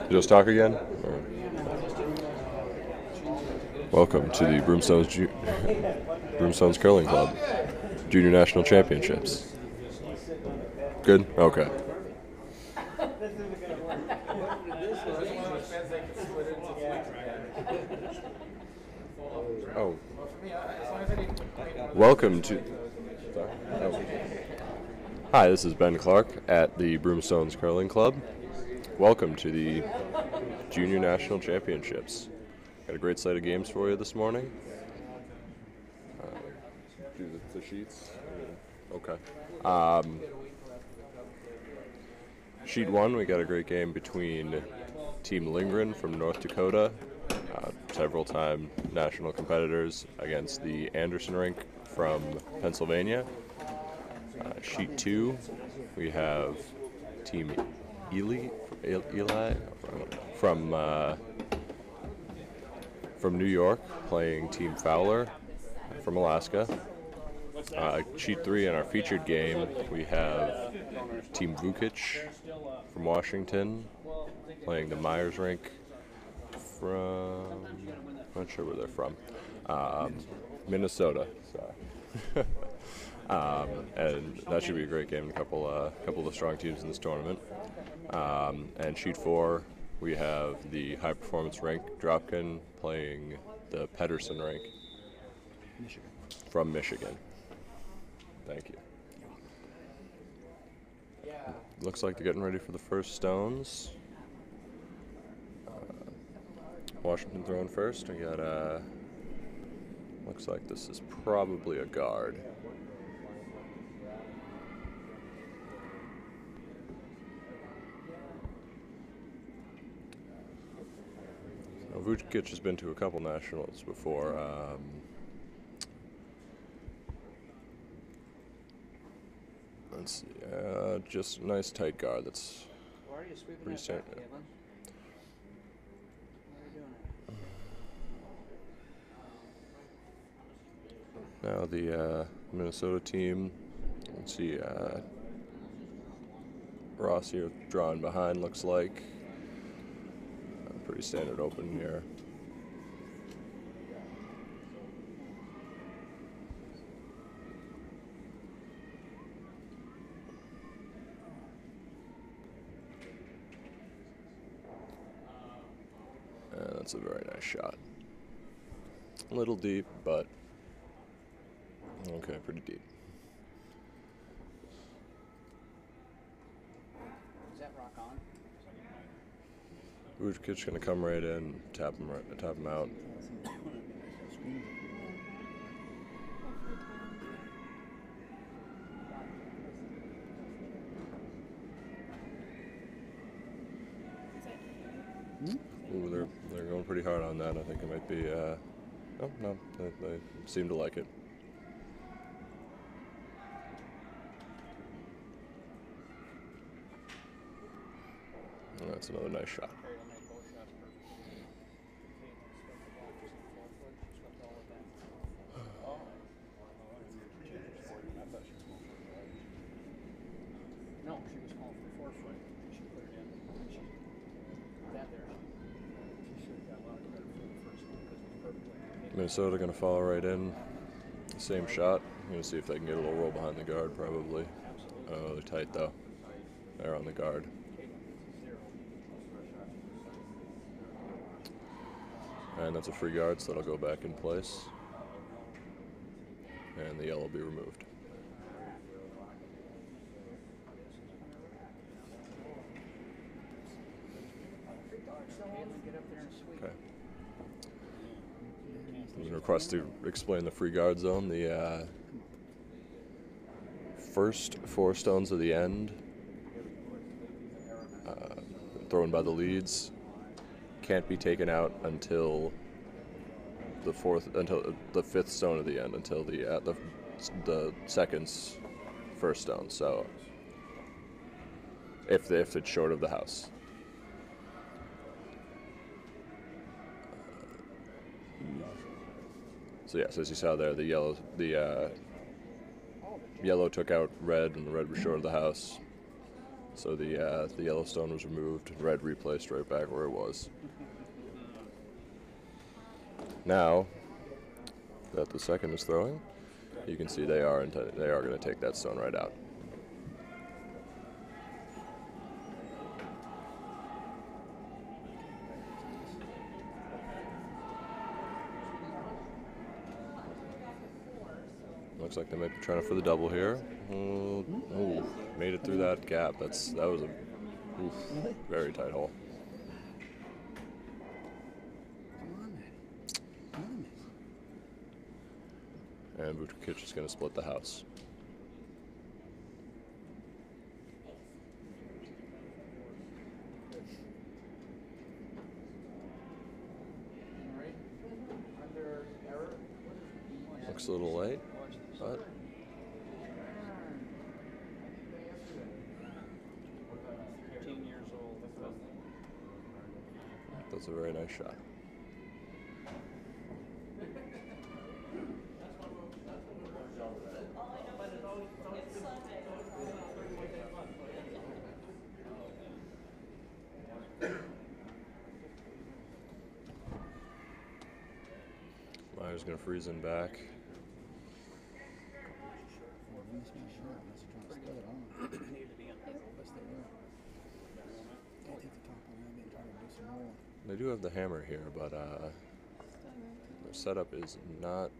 Just talk again? Or... Welcome to the Broomstones Curling Club Junior National Championships. Good? Okay. Oh. Welcome to... Sorry. Oh. Hi, this is Ben Clark at the Broomstones Curling Club. Welcome to the Junior National Championships. Got a great slate of games for you this morning. Do the sheets? Okay. Sheet 1, we got a great game between Team Lindgren from North Dakota, several-time national competitors, against the Anderson Rink from Pennsylvania. Sheet 2, we have Team Eli from New York playing Team Fowler from Alaska. Sheet 3 in our featured game, we have Team Vukich from Washington playing the Meyers rink from, I'm not sure where they're from, Minnesota. Sorry. And that should be a great game. A couple of the strong teams in this tournament. And sheet 4, we have the high performance rink Dropkin playing the Pedersen rink from Michigan. Thank you. Looks like they're getting ready for the first stones. Washington throwing first. We got looks like this is probably a guard. Vukich has been to a couple nationals before. Let's see, just a nice tight guard. That's pretty standard. Now the Minnesota team. Let's see, Ross here drawing behind. Looks like. Pretty standard open here. That's a very nice shot. A little deep, but okay, pretty deep. Is that rock on? Vukich gonna come right in, tap him out. Ooh, they're going pretty hard on that. I think it might be. Oh no, they seem to like it. And that's another nice shot. No, she was calling for 4 foot. She put it in. She that there. She should have got a lot of credit for the first one because it was perfectly. Minnesota going to follow right in. Same shot. I'm going to see if they can get a little roll behind the guard, probably. Oh, they're tight, though. They're on the guard. And that's a free guard, so that'll go back in place. And the yellow will be removed. Okay. There's a request to explain the free guard zone. The first 4 stones of the end, thrown by the leads, can't be taken out until the 5th stone of the end, until the second's first stone. So if it's short of the house. So yes, as you saw there, the yellow took out red, and the red was short of the house. So the yellow stone was removed, red replaced right back where it was. Now that the second is throwing, you can see they are going to take that stone right out. Looks like they might be trying for the double here. Oh, made it through that gap. That was a very tight hole. And Vukich is going to split the house. Looks a little late, but that's a very nice shot. Meyers going to freeze in back. They do have the hammer here, but their setup is not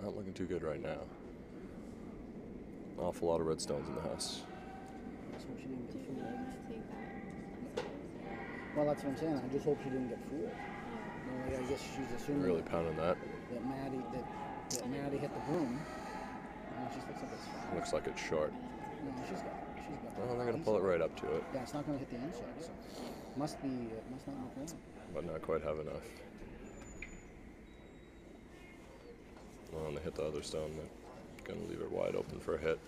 looking too good right now. An awful lot of red stones in the house. Well, that's what I'm saying. I just hope she didn't get fooled. I guess she's assuming Really pounding that. That Maddie hit the broom. And it just looks like it's fine. Looks like it's short. No, she's got. Well, they're going to pull it right up to it. Yeah, it's not going to hit the inside, so must not look right. But not quite have enough. Well, and they hit the other stone. They're going to leave it wide open for a hit.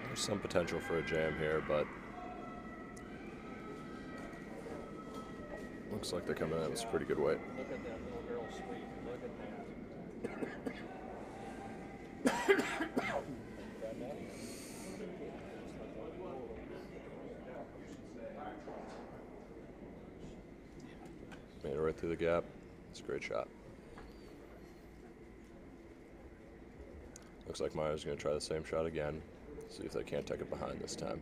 There's some potential for a jam here, but looks like they're coming at us a pretty good weight. Look at that little girl sweep. Look at that. Made it right through the gap. It's a great shot. Looks like Meyers is going to try the same shot again. See if they can't take it behind this time.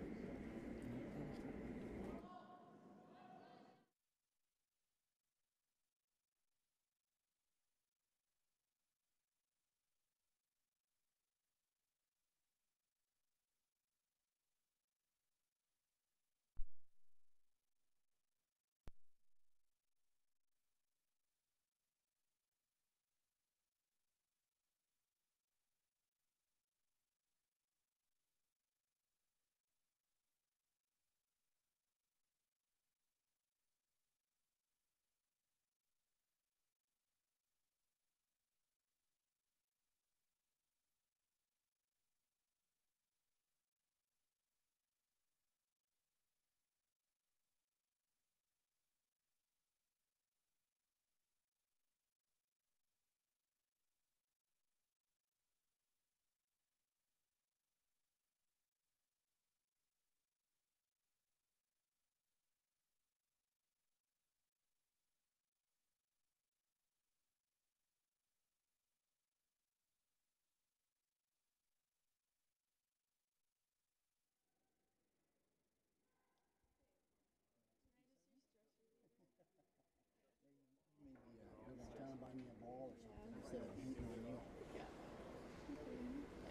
Trying to buy me a ball or something instead of beating on you.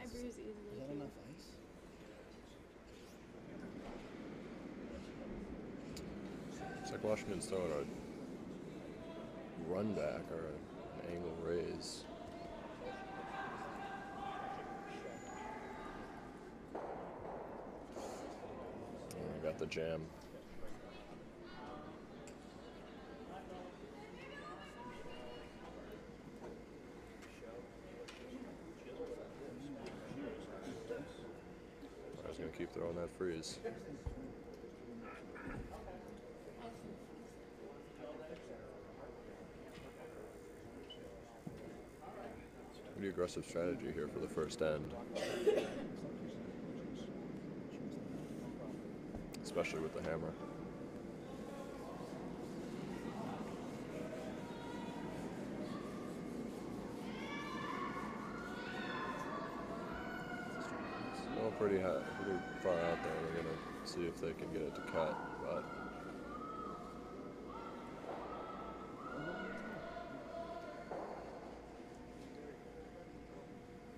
I bruise easily. Is that enough ice? It's like Washington's throwing a run back or an angle raise. Oh, got the jam. keep throwing that freeze. Pretty aggressive strategy here for the first end. Especially with the hammer. Still pretty far out there. They're gonna see if they can get it to cut, but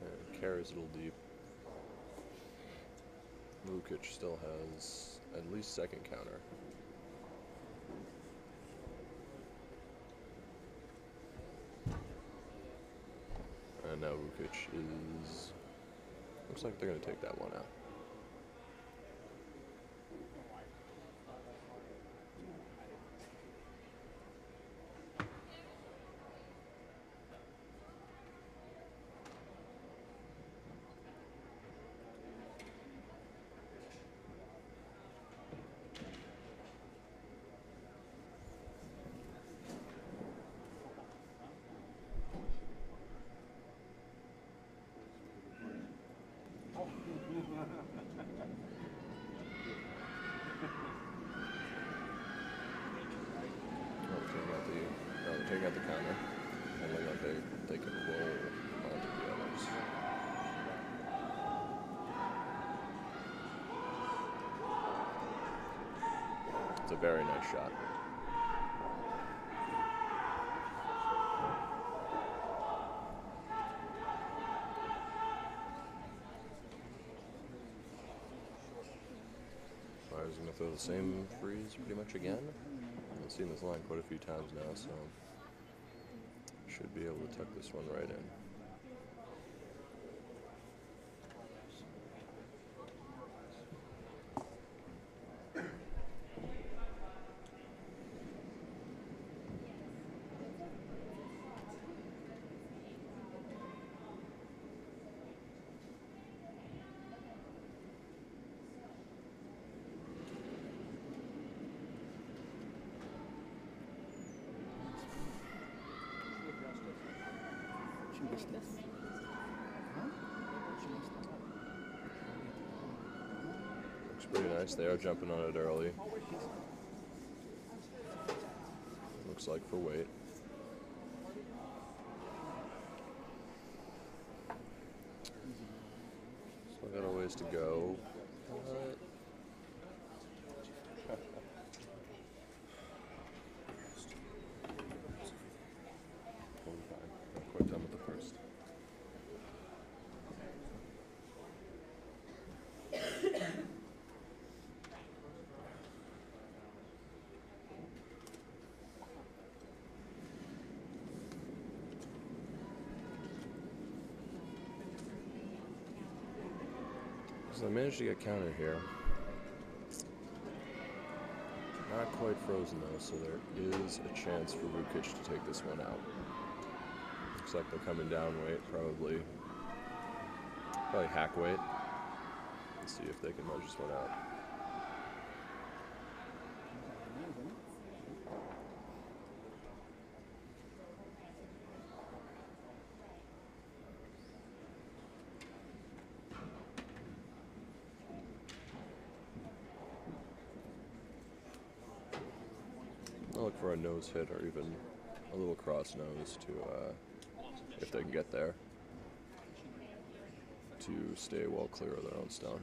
it carries a little deep. Vukich still has at least second counter. And now Vukich is... looks like they're going to take that one out. Taking out the counter, and look like they can roll onto the others. It's a very nice shot. Meyers is going to throw the same freeze pretty much again. I've seen this line quite a few times now, so should be able to tuck this one right in. Looks pretty nice. They are jumping on it early. Looks like for weight. Still got a ways to go. Not quite done with the first. So I managed to get counter here. Not quite frozen though, so there is a chance for Vukich to take this one out. Looks like they're coming down weight, probably hack weight. Let's see if they can nudge this one out. I'll look for a nose hit or even a little cross nose to, if they can get there, to stay well clear of their own stone.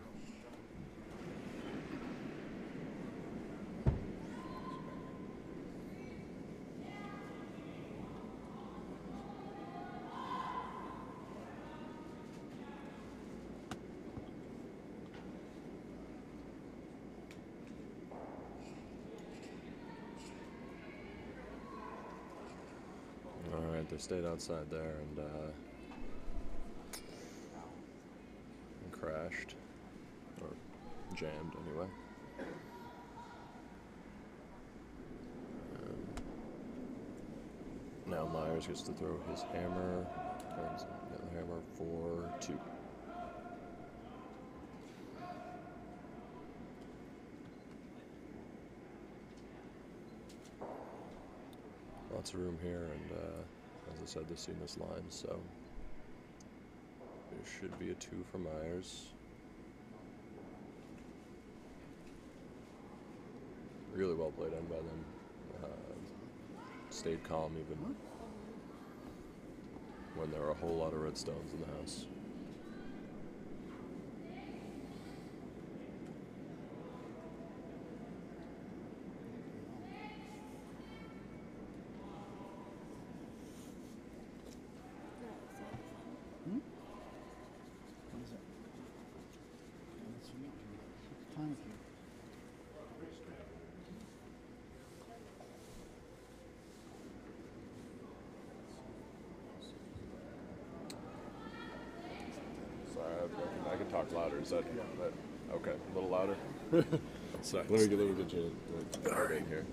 Alright, they stayed outside there and crashed, or jammed anyway. Now Meyers gets to throw his hammer, turns the hammer for 2. Lots of room here, and as I said, they've seen this line, so there should be a 2 for Meyers. Really well played in by them. Stayed calm even when there were a whole lot of red stones in the house. What is it? Let's see. Time with you. Sorry, I can talk louder. Is that okay? A little louder. Sorry. Let me get you the recording here.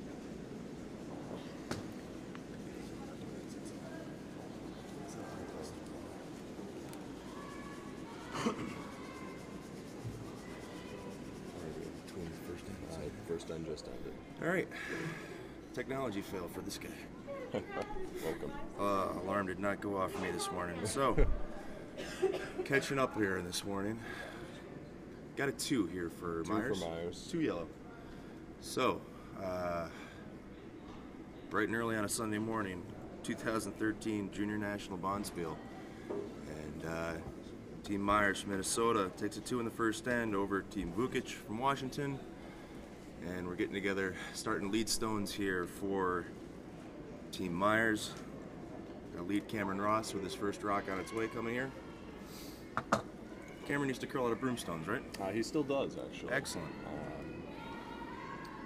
First end just ended. All right. Technology fail for this guy. Welcome. Alarm did not go off for me this morning. So, catching up here this morning. Got a 2 here for Meyers. 2 for Meyers. 2 yellow. So, bright and early on a Sunday morning, 2013 Junior National Bonspiel. And Team Meyers from Minnesota takes a 2 in the first end over Team Vukich from Washington. And we're getting together, starting lead stones here for Team Meyers. Gonna lead Cameron Ross with his first rock on its way coming here. Cameron used to curl out of Broomstones, right? He still does, actually. Excellent.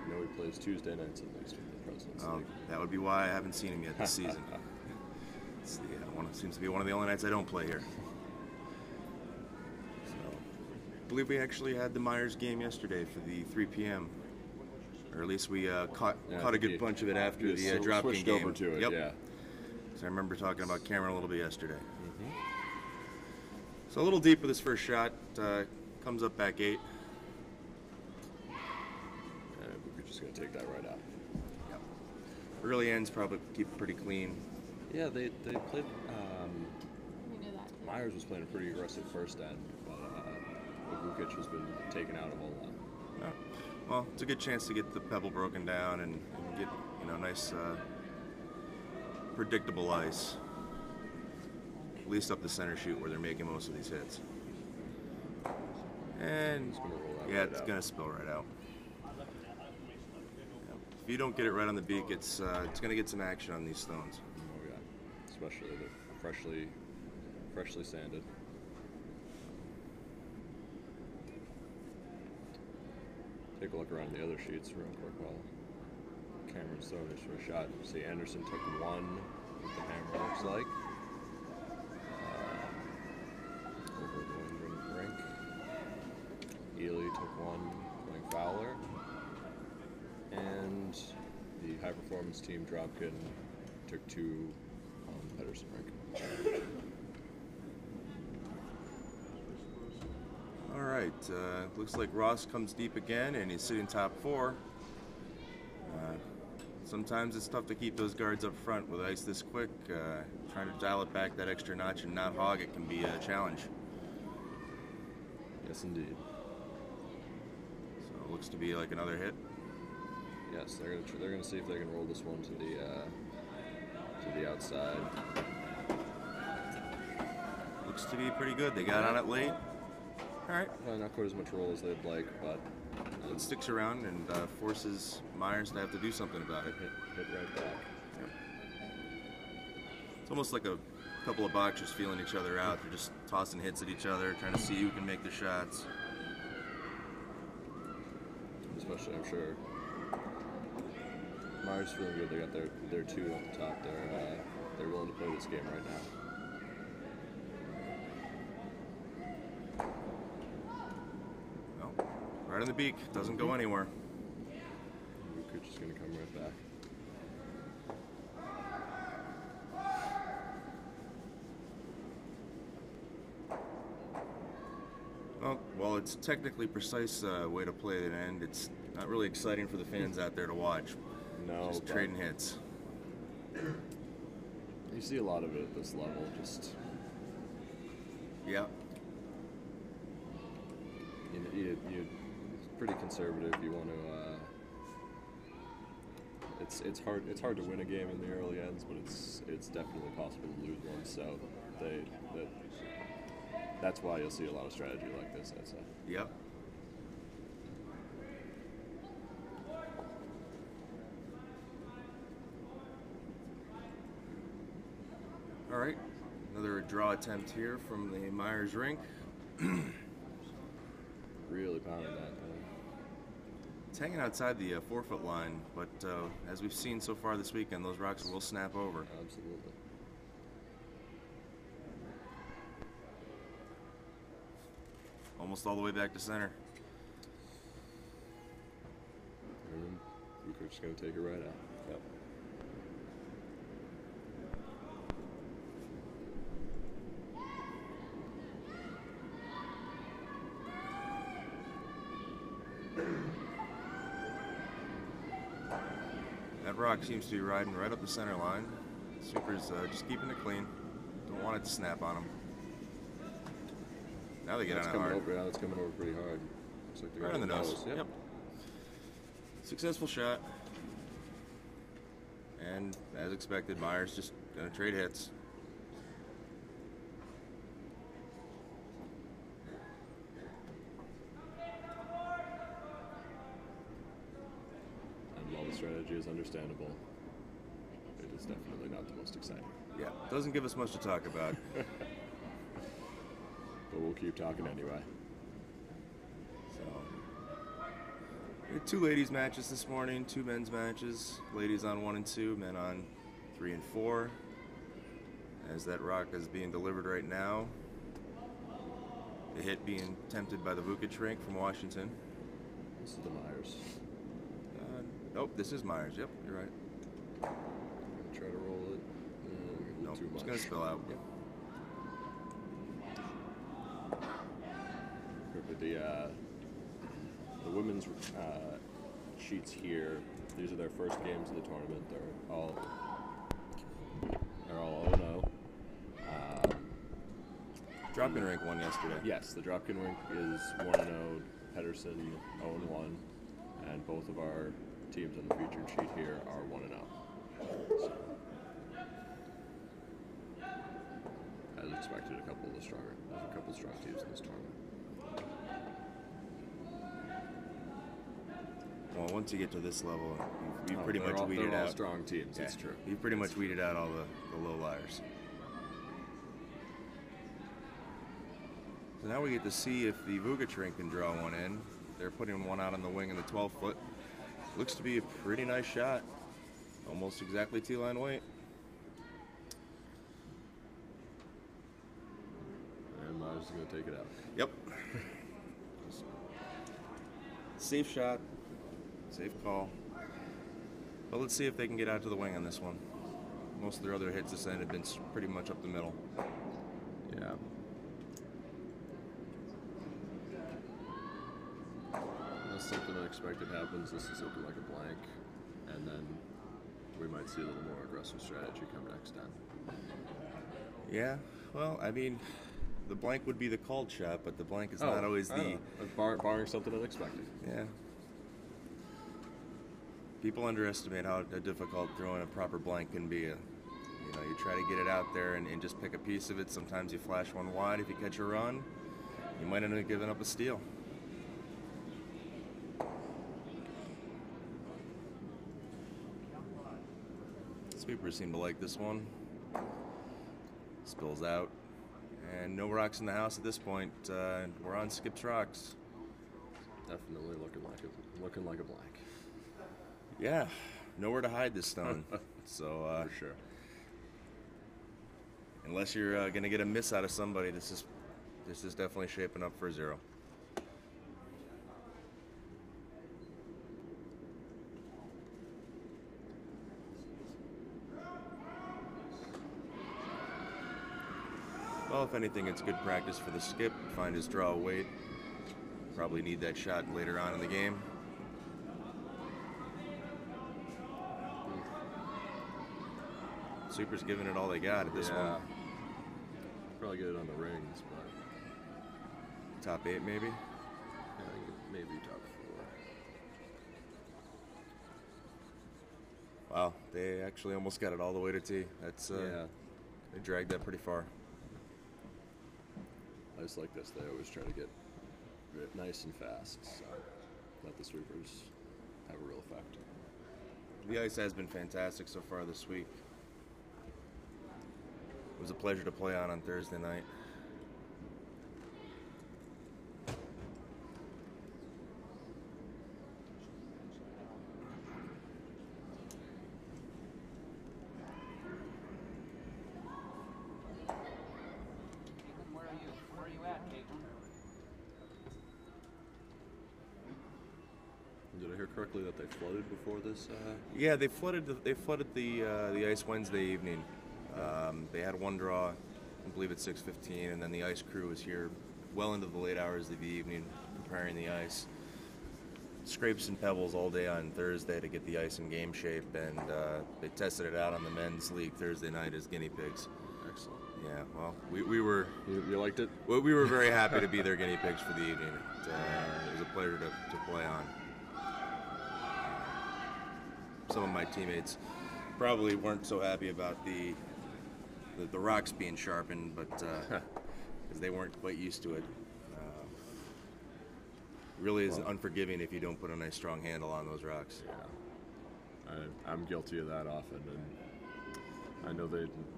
I know he plays Tuesday nights at least with the President's League. That would be why I haven't seen him yet this season. Seems to be one of the only nights I don't play here. So, I believe we actually had the Meyers game yesterday for the 3 p.m. Or at least we caught a good bunch of it after the drop-in game. Switched over to it, yep. Yeah. So I remember talking about Cameron a little bit yesterday. So a little deep with his first shot. Comes up back 8. We're just going to take that right out. Yep. Early ends probably keep it pretty clean. Yeah, they played. We knew that too. Myers was playing a pretty aggressive first end, but Vukich has been taken out a whole lot. Yeah. Well, it's a good chance to get the pebble broken down and get nice predictable ice. At least up the center chute where they're making most of these hits. And It's gonna roll out yeah, right it's out. gonna spill right out. Yeah. If you don't get it right on the beak, it's gonna get some action on these stones. Oh yeah, especially the freshly sanded. Take a look around the other sheets real quick while Cameron's throwing his first shot. See, Anderson took 1 with the hammer, looks like. Over the Lindgren rink. Ely took 1 playing Fowler. And the high performance team Dropkin took 2 on the Pedersen rink. All right, looks like Ross comes deep again, and he's sitting top 4. Sometimes it's tough to keep those guards up front with ice this quick. Trying to dial it back that extra notch and not hog it can be a challenge. Yes, indeed. So it looks to be like another hit. Yes, they're gonna see if they can roll this one to the outside. Looks to be pretty good. They got on it late. All right. Well, not quite as much roll as they'd like, but It sticks around and forces Meyers to have to do something about it. hit right back. Yep. It's almost like a couple of boxers feeling each other out. They're just tossing hits at each other, trying to see who can make the shots. Especially, I'm sure. Meyers feeling good. They got their 2 on the top. They're willing to play this game right now. Well, right on the beak. Doesn't go anywhere. Vukich is going to come right back. Well, while it's technically precise way to play an end, it's not really exciting for the fans out there to watch. No, Just but trading hits. you see a lot of it at this level. Just Yeah. you it's pretty conservative. You want to. It's hard to win a game in the early ends, but it's definitely possible to lose one. So that's why you'll see a lot of strategy like this, I'd say. Yep. All right, another draw attempt here from the Meyers rink. Really pounding that. It's hanging outside the 4-foot line, but as we've seen so far this weekend, those rocks will snap over. Absolutely. Almost all the way back to center. And Vukich going to take it right out. Yep. That rock seems to be riding right up the center line. Super's just keeping it clean. Don't want it to snap on him. Now they get on it hard. Yeah, that's coming over pretty hard. Looks like they're Right on the nose. Yep. Successful shot. And as expected, Meyers just gonna trade hits. And while the strategy is understandable, it is definitely not the most exciting. Yeah, doesn't give us much to talk about. But we'll keep talking anyway. So, we had 2 ladies matches this morning, 2 men's matches. Ladies on 1 and 2, men on 3 and 4. As that rock is being delivered right now. The hit being attempted by the Vukich rink from Washington. This is the Meyers. Nope, this is Meyers. Yep, you're right. Try to roll it. Nope, Too it's much. going to spill out. Yep. Perfect. The women's sheets here. These are their first games of the tournament. They're all 0-0. Drop-in rink won yesterday. Yes, the Dropkin rink is 1-0. Pedersen 0-1, and both of our teams on the featured sheet here are 1-0. So, as expected, a couple strong teams in this tournament. Well, once you get to this level, you've pretty much weeded they're all out. strong teams. Yeah, It's true. You've pretty much weeded out all the low liars. So now we get to see if the Vukich rink can draw one in. They're putting one out on the wing in the 12-foot. Looks to be a pretty nice shot. Almost exactly T-line weight. And Meyers is going to take it out. Yep. Safe shot. Safe call. But let's see if they can get out to the wing on this one. Most of their other hits this end have been pretty much up the middle. Yeah. Unless something unexpected happens, this is looking like a blank, and then we might see a little more aggressive strategy come next time. Yeah, well, I mean, the blank would be the called shot, but the blank is not always the... Barring something unexpected. Yeah. People underestimate how difficult throwing a proper blank can be. You try to get it out there and just pick a piece of it. Sometimes you flash one wide. If you catch a run, you might end up giving up a steal. Sweepers seem to like this one. Spills out. And no rocks in the house at this point. We're on Skipped Rocks. Definitely looking like a blank. Yeah, nowhere to hide this stone. So For sure. Unless you're going to get a miss out of somebody, this is definitely shaping up for a 0. Well, if anything, it's good practice for the skip. Find his draw weight. Probably need that shot later on in the game. Super's giving it all they got at this one. Probably get it on the rings, but Top 8 maybe? yeah, maybe top 4. Wow, they actually almost got it all the way to tee. That's they dragged that pretty far. I just like this. They always try to get it nice and fast, so let the sweepers have a real effect. The ice has been fantastic so far this week. It was a pleasure to play on Thursday night. Caitlin, where are you? Where are you at, Caitlin? Did I hear correctly that they flooded before this? Yeah, they flooded the ice Wednesday evening. They had one draw, I believe at 6:15, and then the ice crew was here well into the late hours of the evening preparing the ice. Scrapes and pebbles all day on Thursday to get the ice in game shape, and they tested it out on the men's league Thursday night as guinea pigs. Excellent. Yeah, well, we were You liked it? we were very happy to be their guinea pigs for the evening. It was a pleasure to play on. Some of my teammates probably weren't so happy about the rocks being sharpened, but because they weren't quite used to it. Really is unforgiving if you don't put a nice strong handle on those rocks. Yeah, I'm guilty of that often, and I know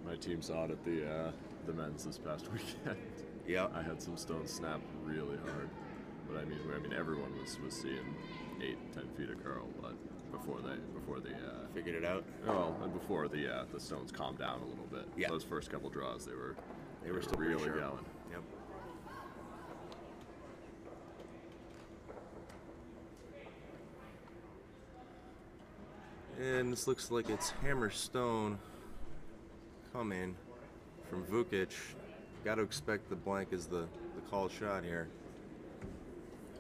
my team saw it at the men's this past weekend. Yeah, I had some stones snap really hard, but I mean everyone was seeing 8-10 feet of curl, but before the figured it out. well, and before the stones calmed down a little bit. Yeah. Those first couple draws, they were still pretty really sharp. going. Yep. And this looks like it's Hammerstone coming from Vukich. Got to expect the blank is the called shot here.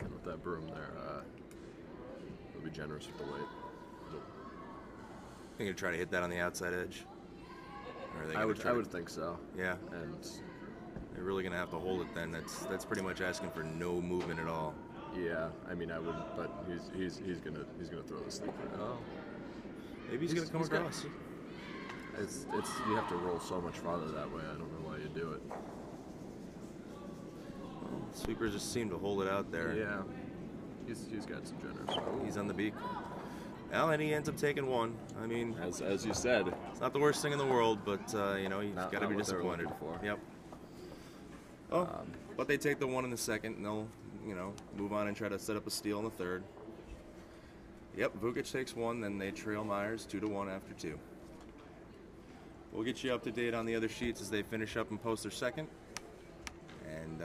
And with that broom there, they'll be generous with the weight. They're gonna try to hit that on the outside edge. Or are they I gonna would try to- think so. Yeah, And they're really gonna have to hold it then. That's pretty much asking for no movement at all. yeah, I mean I wouldn't, but he's gonna throw this thing. Oh, Maybe he's gonna come got- across. it's you have to roll so much farther that way. I don't know why you do it. Sweepers just seem to hold it out there. Yeah, he's got some generous. Oh. He's on the beak. Well, and he ends up taking one. I mean, As you said, it's not the worst thing in the world, but he's Not- got to not be what they were disappointed. looking for. Yep. Oh, but they take the one in the second, and they'll move on and try to set up a steal in the third. Yep, Vukich takes one, then they trail Meyers 2-1 after 2. We'll get you up to date on the other sheets as they finish up and post their second. And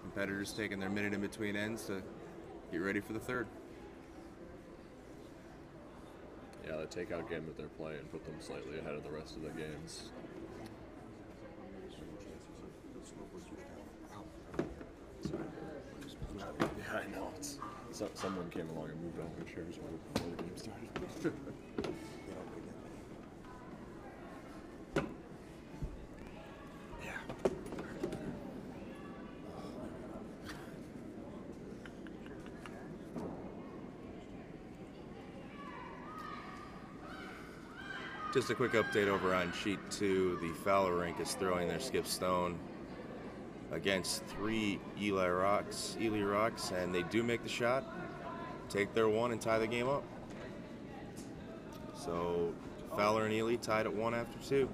competitors taking their minute in between ends to get ready for the third. yeah, the takeout game that they're playing put them slightly ahead of the rest of the games. Yeah, I know. Someone came along and moved all their chairs over before the game started. Just a quick update over on sheet 2. The Fowler rink is throwing their skip stone against 3 Ely Rocks, and they do make the shot, take their one, and tie the game up. So Fowler and Ely tied at 1 after 2.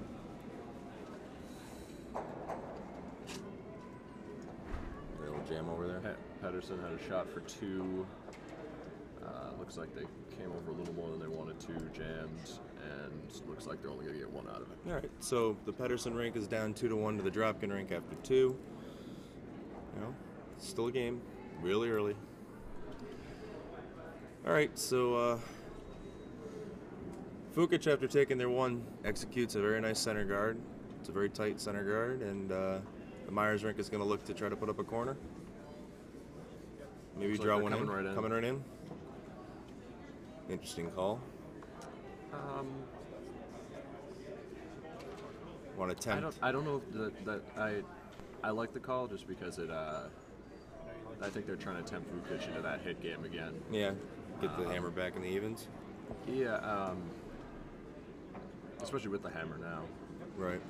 Little jam over there. Pedersen had a shot for 2. Looks like they came over a little more than they wanted to, jammed, and looks like they're only going to get 1 out of it. All right, so the Pedersen rink is down 2-1 to the Dropkin rink after 2. Still a game, really early. All right, so Vukich, after taking their one, executes a very nice center guard. It's a very tight center guard, and the Meyers rink is going to look to try to put up a corner. Maybe Looks like draw they're one coming right in. Coming right in. Interesting call. Want to tempt? I don't know if I like the call just because it. I think they're trying to tempt Vukich into that hit game again. Yeah. Get the hammer back in the evens. Yeah. Especially with the hammer now. Right.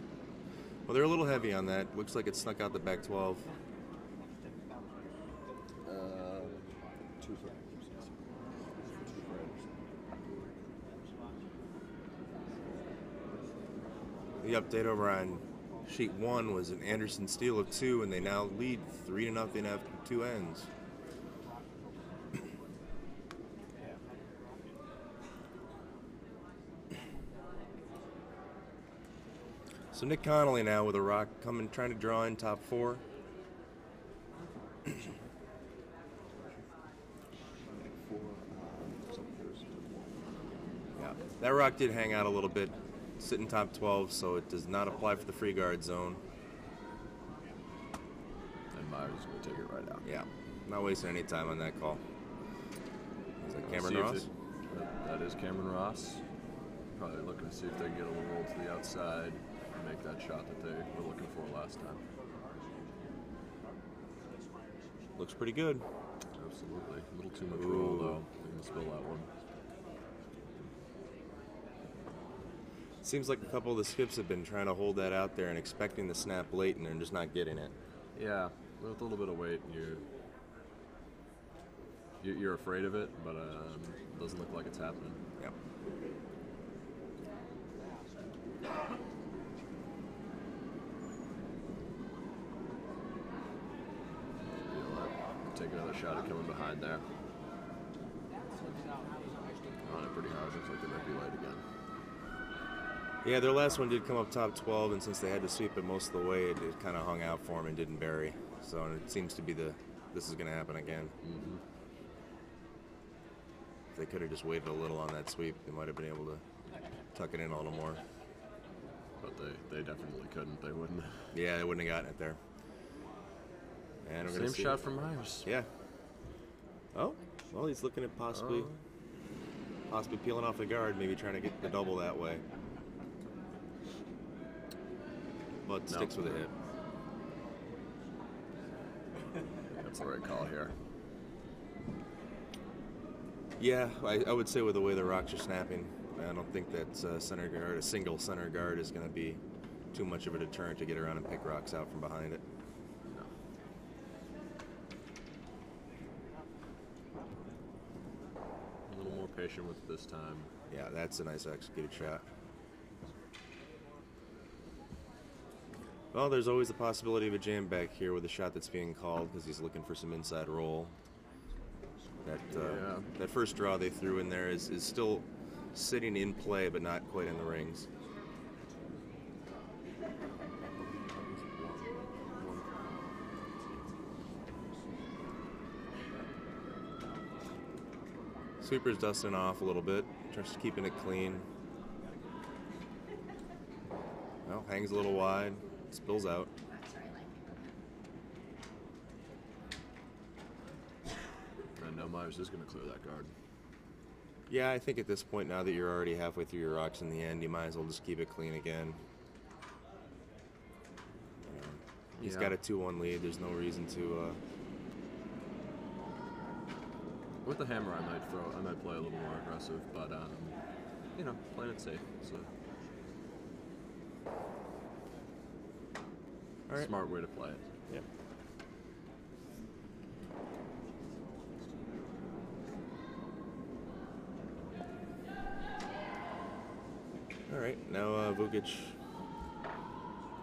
Well, they're a little heavy on that. Looks like it snuck out the back 12. The update over on sheet 1 was an Anderson steal of 2, and they now lead 3-0 after 2 ends. So Nick Connolly now with a rock trying to draw in top 4. Yeah, that rock did hang out a little bit, sitting top 12, so it does not apply for the free guard zone. And Meyers is going to take it right out. Yeah, not wasting any time on that call. Is that Cameron Ross? That is Cameron Ross. Probably looking to see if they can get a little roll to the outside and make that shot that they were looking for last time. Looks pretty good. Absolutely. A little too much roll, though. They're going to spill that one. Seems like a couple of the skips have been trying to hold that out there and expecting the snap late, and they're just not getting it. Yeah, with a little bit of weight, you're afraid of it, but it doesn't look like it's happening. Yep. You know what? Take another shot at coming behind there. On it pretty hard. Looks like they might be light again. Yeah, their last one did come up top 12, and since they had to sweep it most of the way, it kind of hung out for them and didn't bury. So it seems to be this is going to happen again. Mm-hmm. If they could have just waited a little on that sweep, they might have been able to tuck it in a little more. But they definitely couldn't. They wouldn't. Yeah, they wouldn't have gotten it there. And we're Same gonna see shot from Meyers. Yeah. Oh, well, he's looking at possibly peeling off the guard, maybe trying to get the double that way. But sticks with a hit. That's the right call here. Yeah, I would say with the way the rocks are snapping, I don't think that center guard, a single center guard, is going to be too much of a deterrent to get around and pick rocks out from behind it. No. A little more patient with it this time. Yeah, that's a nice executed shot. Well, there's always the possibility of a jam back here with a shot that's being called because he's looking for some inside roll. That first draw they threw in there is still sitting in play, but not quite in the rings. Sweeper's dusting off a little bit, just keeping it clean. Well, hangs a little wide, spills out. And now Meyers is going to clear that guard. Yeah, I think at this point, now that you're already halfway through your rocks in the end, you might as well just keep it clean again. He's got a 2-1 lead. There's no reason to... With the hammer, I might play a little more aggressive, but playing it safe. So All right. Smart way to play it. Yep. All right, now Vukich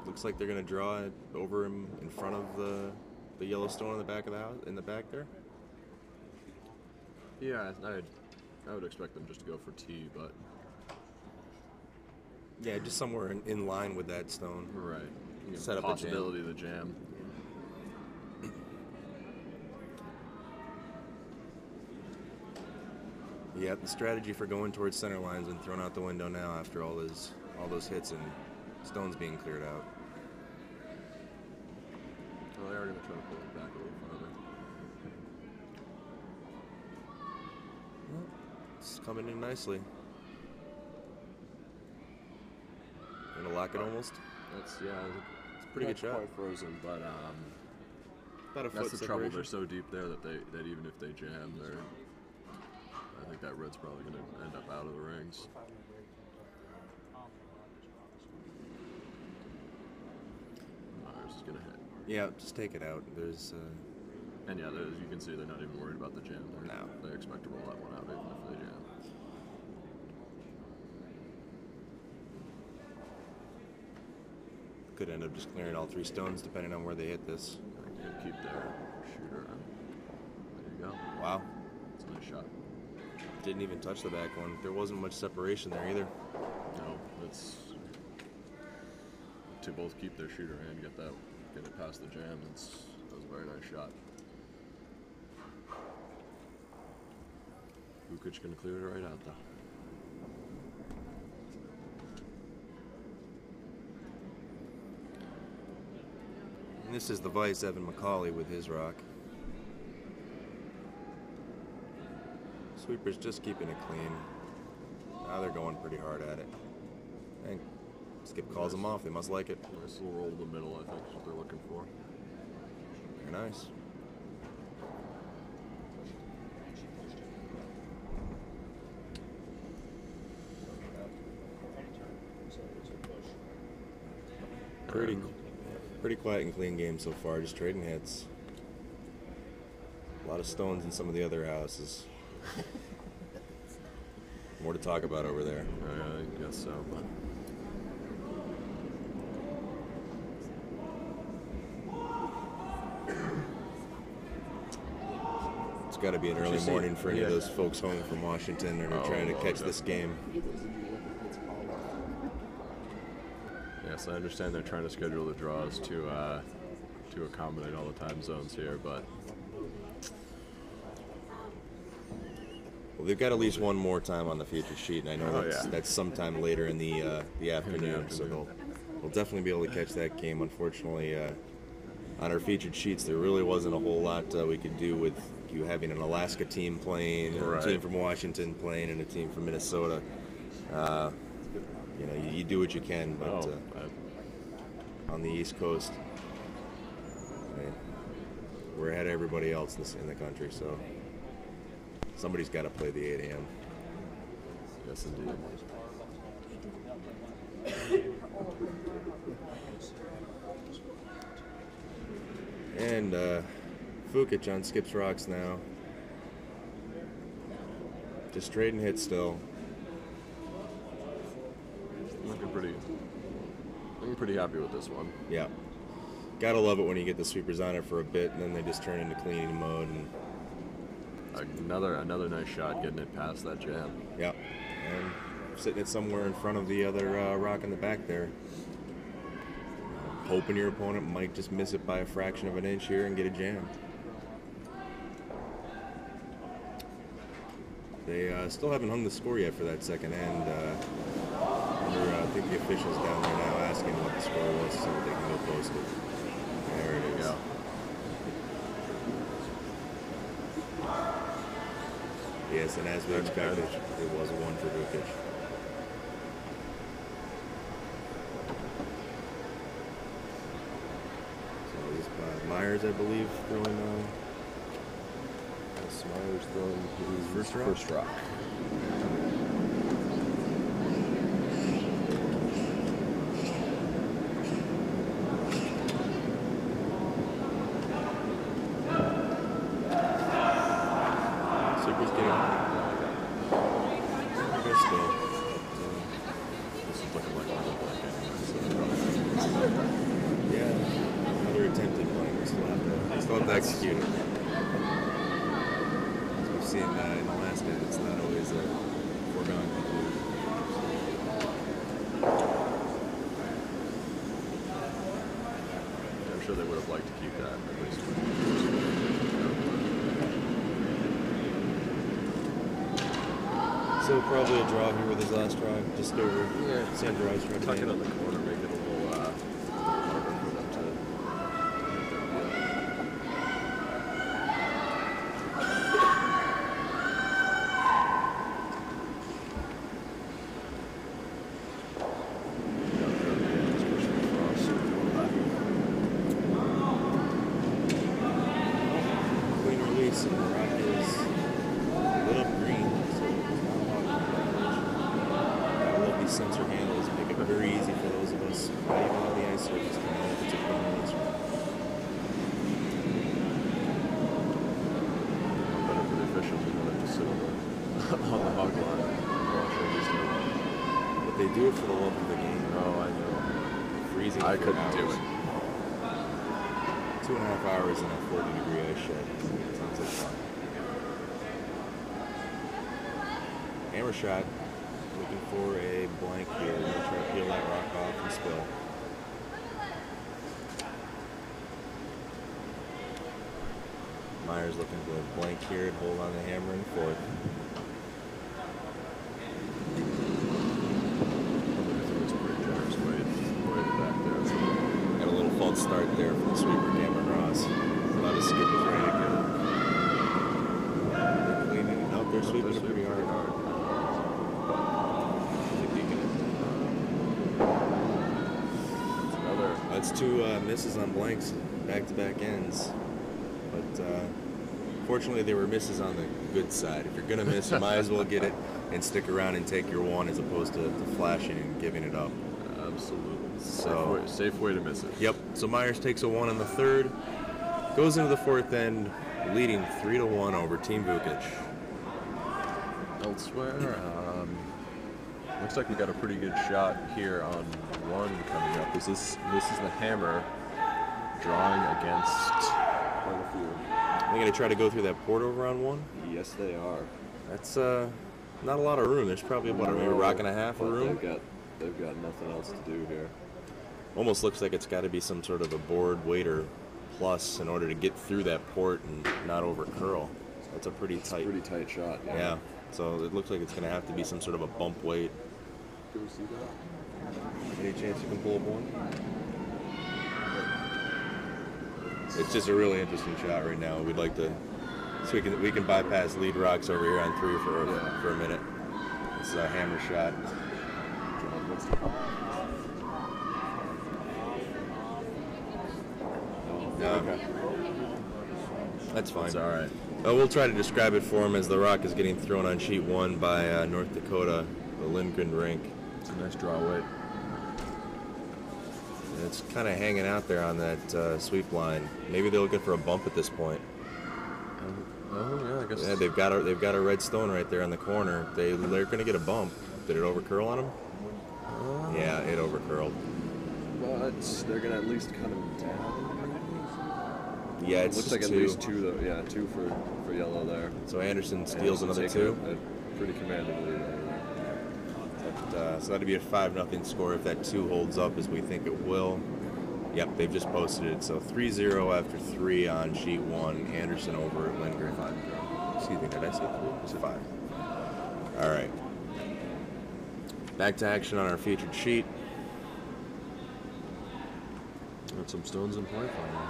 looks like they're going to draw it over him in front of the Yellowstone in the back of the house, in the back there. Yeah, I would expect them just to go for T, but yeah, just somewhere in line with that stone. right. Set up possibility of the jam. Yeah, the strategy for going towards center line's been thrown out the window now after all those hits and stones being cleared out. Well, they are going to try to pull it back a little farther. Well, it's coming in nicely. Gonna lock it almost. It's pretty good shot. Quite frozen, but About a foot that's the trouble. separation. They're so deep there that even if they jam, I think that red's probably going to end up out of the rings. Meyers is going to hit. Yeah, just take it out. There's. And yeah, as you can see, they're not even worried about the jam. No. They expect to roll that one out even if they jam. Could end up just clearing all 3 stones depending on where they hit this. They can keep their shooter. There you go. Wow. It's a nice shot. Didn't even touch the back one. There wasn't much separation there either. No, it's to both keep their shooter and get it past the jam. That was a very nice shot. Vukich gonna clear it right out though. And this is the vice Evan McCauley with his rock. Sweepers just keeping it clean. Now they're going pretty hard at it. And Skip calls them off. They must like it. Nice little roll to the middle, I think is what they're looking for. Very nice. Pretty quiet and clean game so far, just trading hits. A lot of stones in some of the other houses. More to talk about over there. I guess so, but It's got to be an early morning for any of those folks home from Washington and are trying to catch this game. yes, I understand they're trying to schedule the draws to accommodate all the time zones here, but Well, they've got at least one more time on the feature sheet, and I know that's sometime later in the afternoon, so they'll definitely be able to catch that game. Unfortunately, on our featured sheets, there really wasn't a whole lot we could do with you having an Alaska team playing, a team from Washington playing, and a team from Minnesota. You do what you can, but on the East Coast, we're ahead of everybody else in the country, so somebody's got to play the 8 a.m. yes, indeed. And Vukich on Skip's rocks now. Just trading hits still. Looking pretty happy with this one. Yeah. Gotta love it when you get the sweepers on it for a bit and then they just turn into cleaning mode. And another nice shot getting it past that jam. yeah. And sitting it somewhere in front of the other rock in the back there. Hoping your opponent might just miss it by a fraction of an inch here and get a jam. They still haven't hung the score yet for that second end. I think the officials down there now asking what the score was so they can go post it. There it is. Yes, and as we expected, it was a 1 for Vukich. So this by Meyers, I believe, throwing Meyers throwing his first rock. Execute it. As we've seen in Alaska, it's not always a foregone conclusion. I'm sure they would have liked to keep that at least. So probably a draw here with his last drive, just over Sandra Rice trying to tuck it on the corner, make it a little harder for them to. do it for the love of the game. Oh, I know. Freezing. I for couldn't do hours. it. 2.5 hours in a 40-degree ice shed. Sounds like fun. Hammer shot. Looking for a blank here. We're gonna try to peel that rock off and spill. Meyers looking for a blank here and hold on the hammer in fourth. It's a pretty generous way back there. Got a little false start there from the sweeper Cameron Ross. Thought his skip was ready to go. They're cleaning it up. They're sweeping it pretty hard. That's two misses on blanks, back-to-back ends. But fortunately, they were misses on the good side. If you're gonna miss, you might as well get it and stick around and take your one, as opposed to flashing and giving it up. Absolutely. So safe way to miss it. Yep. So Meyers takes a one on the third, goes into the fourth end, leading 3-1 over Team Vukich. Elsewhere, looks like we got a pretty good shot here on one coming up. This is the hammer drawing against quite a few. They're gonna try to go through that port over on one. Yes, they are. That's not a lot of room. There's probably about maybe a rock and a half of room. They've got nothing else to do here. Almost looks like it's got to be some sort of a board waiter plus in order to get through that port and not over curl. So that's a pretty tight shot. Yeah. So it looks like it's going to have to be some sort of a bump weight. Do we see that? Any chance you can pull up one? It's just a really interesting shot right now. We'd like to, so we can bypass lead rocks over here on three for a minute. This is a hammer shot. Okay. That's fine. It's all right. We'll try to describe it for him as the rock is getting thrown on sheet one by North Dakota, the Lindgren rink. It's a nice draw weight. And it's kind of hanging out there on that sweep line. Maybe they're looking for a bump at this point. Oh yeah, I guess. Yeah, they've got a red stone right there on the corner. They're going to get a bump. Did it overcurl on them? Yeah, it overcurled. But they're gonna at least cut him down. Yeah, it's looks just like two. at least two though. Yeah, two for yellow there. So Anderson steals Anderson another taking two. a pretty commanding lead there. So that'd be a 5-0 score if that two holds up as we think it will. Yep, they've just posted it. So 3-0 after 3 on sheet one. Anderson over at Lindgren. 5. Excuse me, did I say 3? Is it 5? All right. Back to action on our featured sheet. Got some stones in play finally.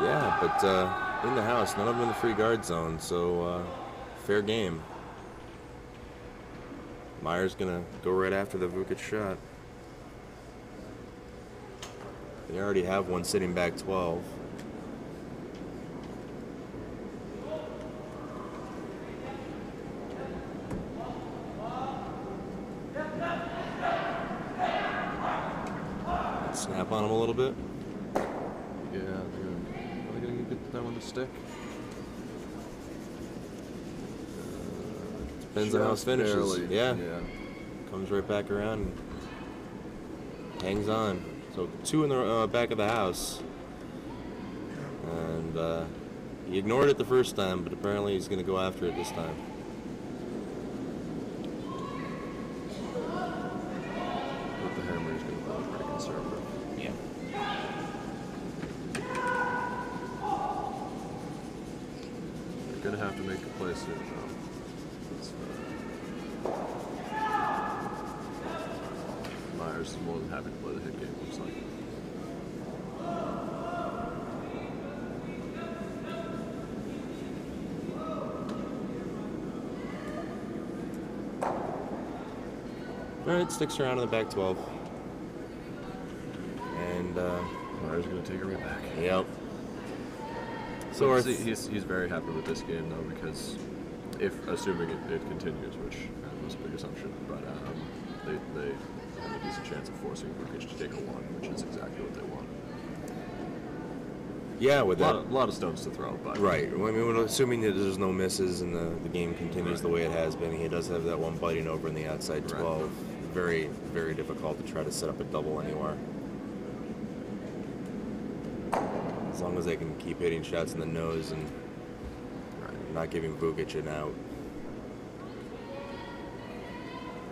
Yeah, but in the house, none of them in the free guard zone, so fair game. Meyers gonna go right after the Vukich shot. They already have one sitting back 12. Snap on him a little bit. Yeah, are they gonna get that one to stick? Depends on how it finishes. Barely. Yeah. Comes right back around and hangs on. So 2 in the back of the house. And he ignored it the first time, but apparently he's going to go after it this time. With the hammer, he's gonna play pretty conservative. Yeah. They're gonna have to make a play soon, though. Meyers is more than happy to play the hit game, looks like. All right, sticks around in the back 12. And, Meyers gonna take it right back. yep. So our he's very happy with this game, though, because assuming it continues, which was a big assumption, but they have a decent chance of forcing Vukich to take a one, which is exactly what they want. Yeah, with that. A lot of stones to throw, but Right. I mean, assuming that there's no misses and the game continues the way it has been, he does have that one biting over in the outside 12. very, very difficult to try to set up a double anywhere. As long as they can keep hitting shots in the nose and not giving Vukich an out.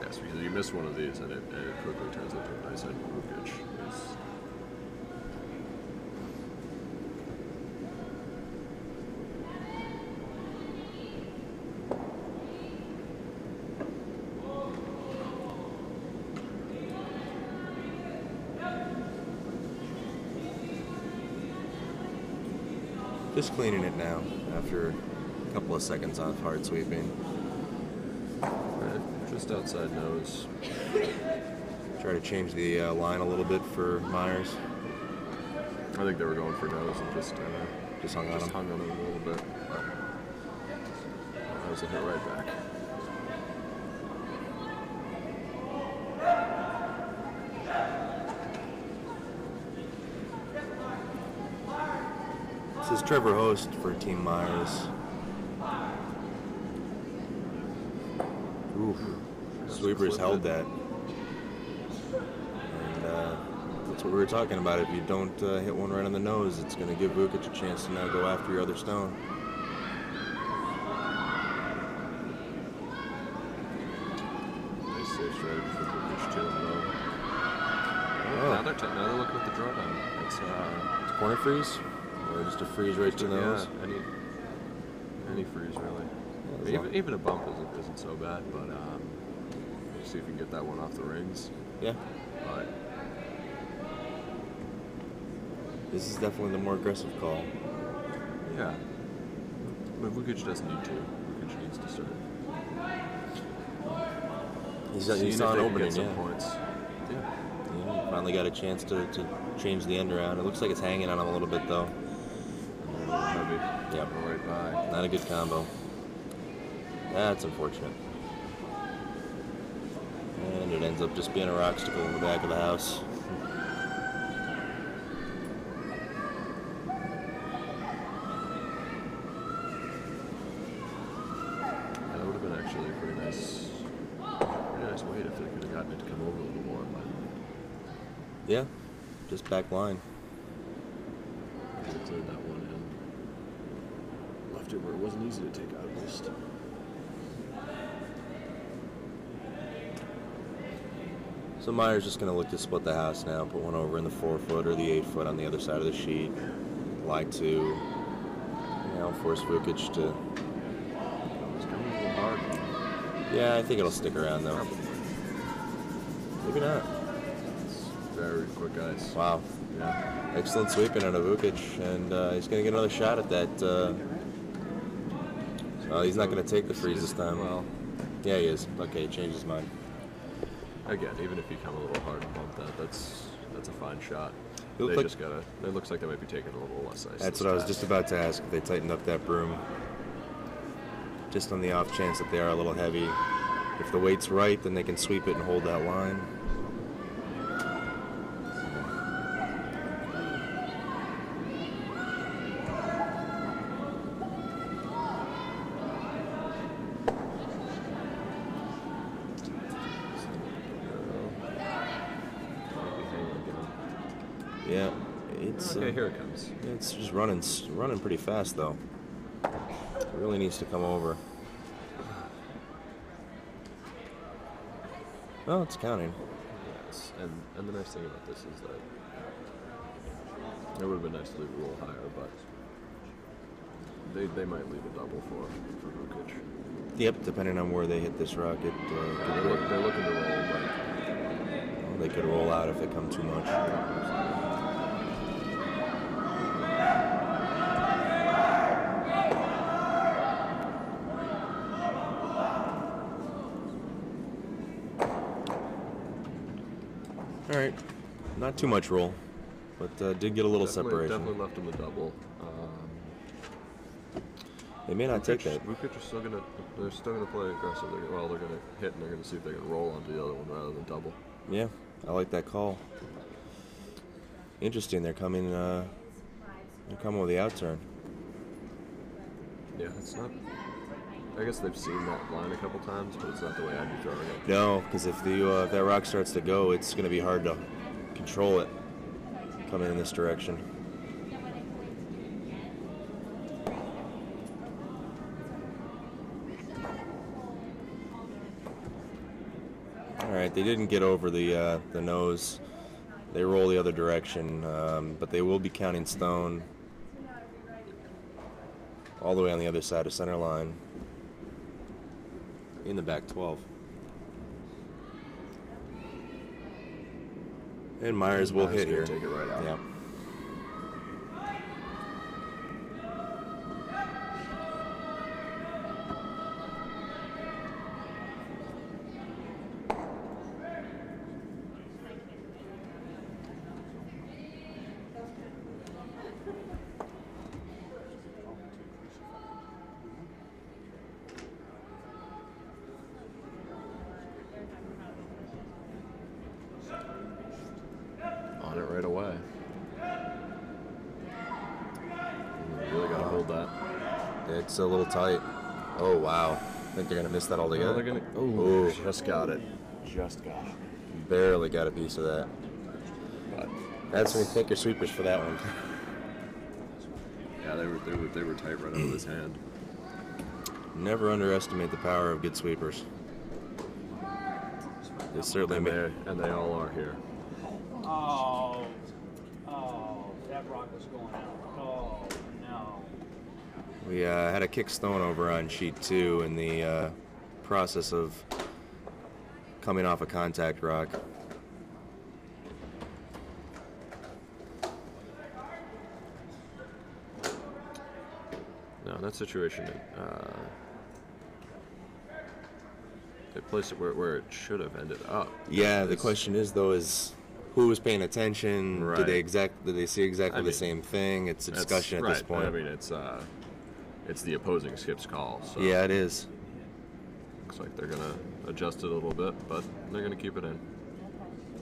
Yes, because you miss one of these and it quickly turns into a nice hit. Vukich is. Just cleaning it now after a couple of seconds off hard sweeping. Right, just outside nose. Try to change the line a little bit for Meyers. I think they were going for nose and just Hung on him. hung on him a little bit. But that was a hit right back. This is Trevor Host for Team Meyers. Ooh, sweepers held that. And that's what we were talking about. If you don't hit one right on the nose, it's going to give Vukich a chance to now go after your other stone. Nice safe strategy for Vukich too. Now they're looking at the drawdown. It's Corner freeze? Or just a freeze right to the nose? Yeah, any freeze really. Yeah, Even a bump isn't so bad, but see if you can get that one off the rings. Yeah. But This is definitely the more aggressive call. yeah, but Vukich doesn't need to. Vukich needs to start. He's on opening, some yeah. points. Yeah. Yeah, finally got a chance to change the end around. It looks like it's hanging on him a little bit though. A little heavy. Yep. Right by. Not a good combo. That's unfortunate. And it ends up just being a rockstickle in the back of the house. That would have been actually a pretty nice weight if they could have gotten it to come over a little more. But Yeah, just back line. they could have cleared that one in. Left it where it wasn't easy to take out at least. So Meyers just going to look to split the house now, put one over in the 4-foot or the 8-foot on the other side of the sheet. Lie to, you know, force Vukich to. It's coming a little hard. Yeah, I think it'll stick around though. Maybe not. It's very quick ice. Wow. Yeah. Excellent sweeping out of Vukich, and he's going to get another shot at that. Well, he's not going to take the freeze this time. Well, Yeah, he is. Okay, he changed his mind. again, even if you come a little hard and bump that, that's a fine shot. It looked They like- just gotta. It looks like they might be taking a little less ice. That's this what I was time. just about to ask, if they tightened up that broom. Just on the off chance that they are a little heavy. If the weight's right, then they can sweep it and hold that line. Yeah, it's Okay, here it comes. it's just running pretty fast though. It really needs to come over. Oh, it's counting. Yes, and the nice thing about this is that it would have been nice to leave it a little higher, but they might leave a double for Vukich. Yep, depending on where they hit this rock, it They're looking to roll, but they could roll out if they come too much. All right, not too much roll, but did get a little separation. Definitely left him a double. They may not take that. Vukich are still gonna. They're still gonna play aggressive. They're gonna hit and they're gonna see if they can roll onto the other one rather than double. Yeah, I like that call. Interesting. They're coming with the outturn. Yeah, it's not. I guess they've seen that line a couple times, but it's not the way I'd be throwing it. No, because if that rock starts to go, it's going to be hard to control it coming in this direction. All right, they didn't get over the nose. They roll the other direction, but they will be counting stone all the way on the other side of center line in the back 12. And Meyers will hit here. Take it right out. Yeah. On it right away. You really gotta hold that. It's a little tight. Oh, wow. I think they're going to miss that altogether. They're gonna. Ooh. Just got it. Just got it. Barely got a piece of that. But That's when you think your sweepers for that one. yeah, they were tight right out of his hand. Never underestimate the power of good sweepers. They certainly And they all are here. Oh, that rock was going out. Oh, no. We had a kick stone over on sheet 2 in the process of coming off a contact rock. No, in that situation, they placed it where it should have ended up. Yeah, the question is though is who was paying attention? Right. Did they see exactly the same thing? It's a discussion at this point. I mean, it's the opposing skip's call. So Yeah, it is. looks like they're gonna adjust it a little bit, but they're gonna keep it in.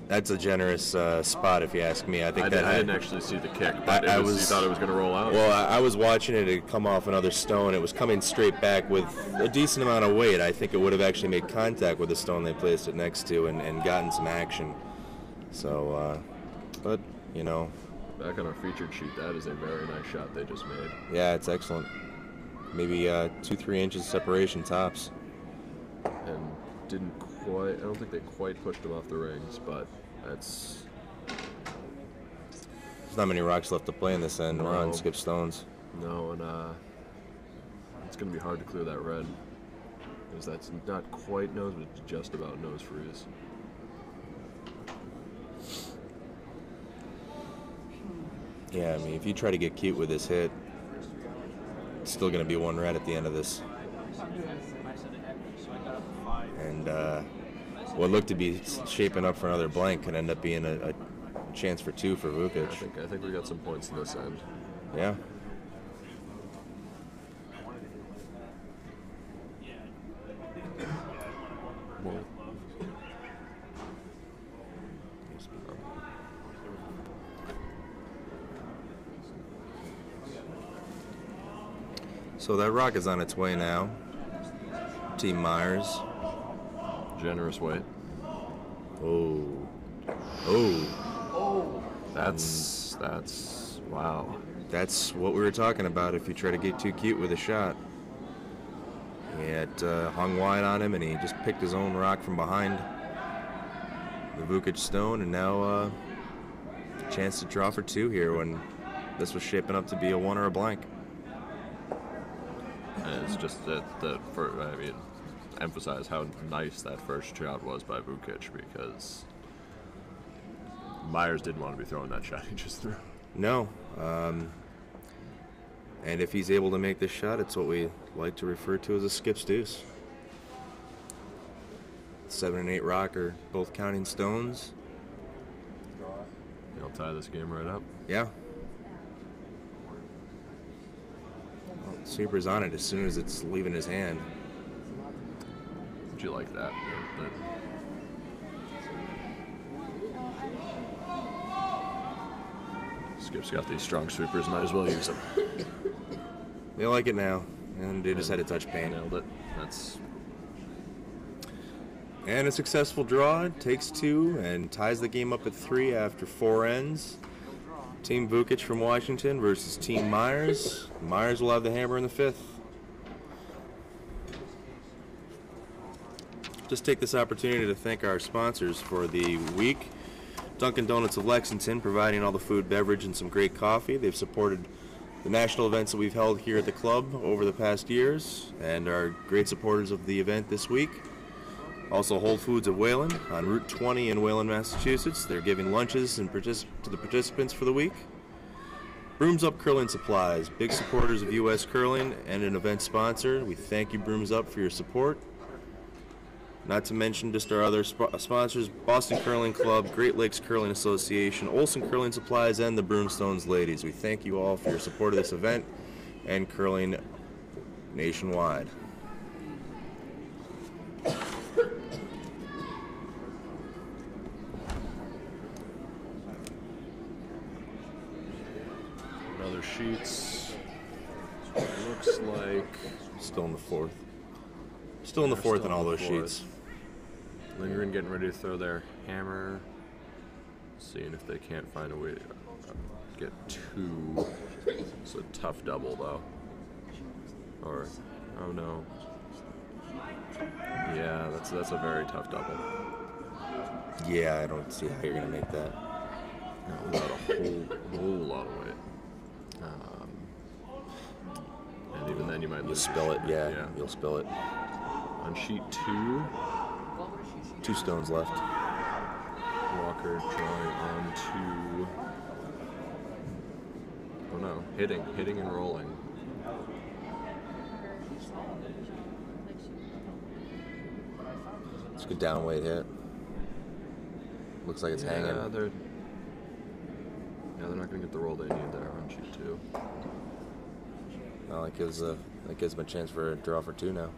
That's a generous spot, if you ask me. I think I didn't actually see the kick, but you thought it was going to roll out? Well, I was watching it come off another stone. It was coming straight back with a decent amount of weight. I think it would have actually made contact with the stone they placed it next to and gotten some action. So, but, you know. Back on our featured sheet, that is a very nice shot they just made. Yeah, it's excellent. Maybe 2-3 inches separation tops. And didn't quite, I don't think they quite pushed him off the rings, but that's... There's not many rocks left to play in this end. We're on skip stones. No, and it's going to be hard to clear that red. Because that's not quite nose, but it's just about nose freeze. Yeah, I mean, if you try to get cute with this hit, it's still going to be one red at the end of this. And what looked to be shaping up for another blank could end up being a chance for 2 for Vukich. I think we got some points in this end. Yeah. Well, So that rock is on its way now. Team Meyers. generous weight. Oh. That's wow. That's what we were talking about if you try to get too cute with a shot. He had hung wide on him, and he just picked his own rock from behind the Vukich stone, and now a chance to draw for 2 here when this was shaping up to be a 1 or a blank. And it's just emphasize how nice that first shot was by Vukich, because Meyers didn't want to be throwing that shot he just threw. No. And if he's able to make this shot, it's what we like to refer to as a skip's deuce. 7 and 8 rocker, both counting stones. He'll tie this game right up. Yeah. Well, sweeper's on it as soon as it's leaving his hand. Would you like that? Skip's got these strong sweepers, might as well use them. They like it now. And they just had to touch paint. Nailed it. That's And a successful draw, takes 2, and ties the game up at 3 after 4 ends. Team Vukich from Washington versus Team Meyers. Meyers will have the hammer in the 5th. Just take this opportunity to thank our sponsors for the week. Dunkin' Donuts of Lexington, providing all the food, beverage, and some great coffee. They've supported the national events that we've held here at the club over the past years and are great supporters of the event this week. Also, Whole Foods of Wayland on Route 20 in Wayland, Massachusetts. They're giving lunches and to the participants for the week. Brooms Up Curling Supplies, big supporters of U.S. curling and an event sponsor. We thank you, Brooms Up, for your support. Not to mention just our other sponsors, Boston Curling Club, Great Lakes Curling Association, Olson Curling Supplies, and the Broomstones ladies. We thank you all for your support of this event and curling nationwide. Other sheets. Looks like Still in the 4th. Still in the 4th on all those sheets. Lindgren getting ready to throw their hammer. Seeing if they can't find a way to get 2. It's a tough double though. Or, oh no. Yeah, that's a very tough double. Yeah, I don't see how you're going to make that. Not without a whole lot of weight. And even then you might You'll lose. spill it, yeah, you'll spill it. On sheet 2, 2 stones left. Walker drawing on to. Oh no, hitting and rolling. It's a good down weight hit. Looks like it's hanging. They're not going to get the roll they need there on sheet 2. Well, that gives them a chance for a draw for 2 now.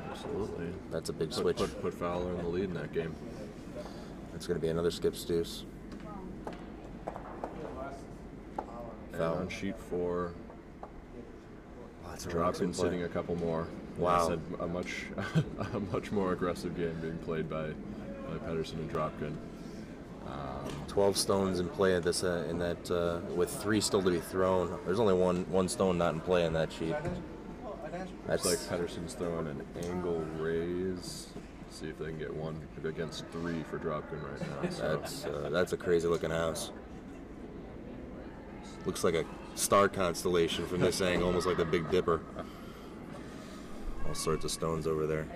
Absolutely. That's a big switch. Put Fowler in the lead in that game. It's going to be another skip deuce. And on sheet 4, Lots of Dropkin sitting a couple more. Wow. Like I said, a much more aggressive game being played by Pedersen and Dropkin. 12 stones in play at this in that with 3 still to be thrown. There's only one stone not in play on that sheet. Looks like Pedersen's throwing an angle raise. See if they can get 1 against 3 for Dropkin right now. So. That's a crazy looking house. Looks like a star constellation from this angle, almost like the Big Dipper. All sorts of stones over there.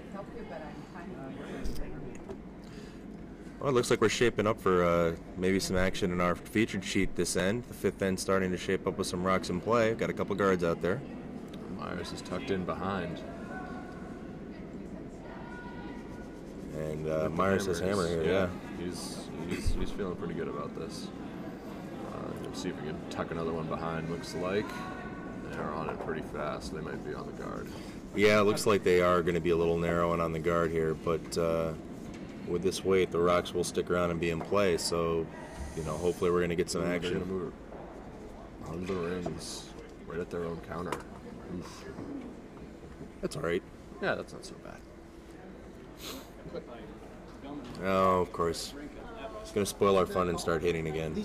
Well, it looks like we're shaping up for maybe some action in our featured sheet this end. The 5th end starting to shape up with some rocks in play. Got a couple guards out there. Meyers is tucked in behind. And Meyers has hammer here, yeah. He's feeling pretty good about this. Let's see if we can tuck another one behind, looks like. They're on it pretty fast. They might be on the guard. Yeah, it looks like they are going to be a little narrow and on the guard here, but with this weight, the rocks will stick around and be in play, so, hopefully we're going to get some action. They're going to move on the rings, right at their own counter. Oof. That's all right. Yeah, that's not so bad. Oh, of course. It's going to spoil our fun and start hitting again.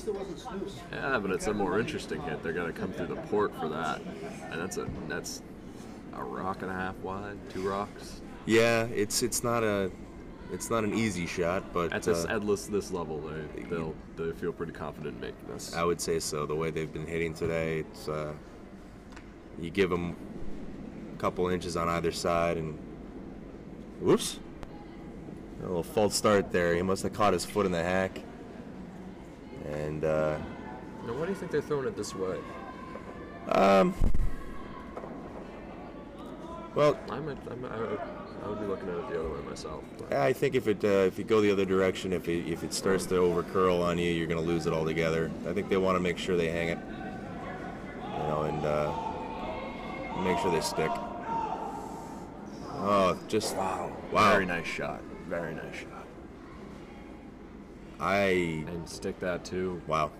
Yeah, but it's a more interesting hit. They're going to come through the port for that, and that's a rock and a half wide, 2 rocks. Yeah, it's not an easy shot, but at this level, they feel pretty confident in making this. I would say so. The way they've been hitting today, it's you give them a couple inches on either side, and whoops, a little false start there. He must have caught his foot in the hack. And now, why do you think they're throwing it this way? Well, I would be looking at it the other way myself. But. I think if you go the other direction, if it starts to over curl on you, you're going to lose it altogether. I think they want to make sure they hang it, and make sure they stick. Oh, just wow! Very nice shot. Very nice shot. And stick that too. Wow.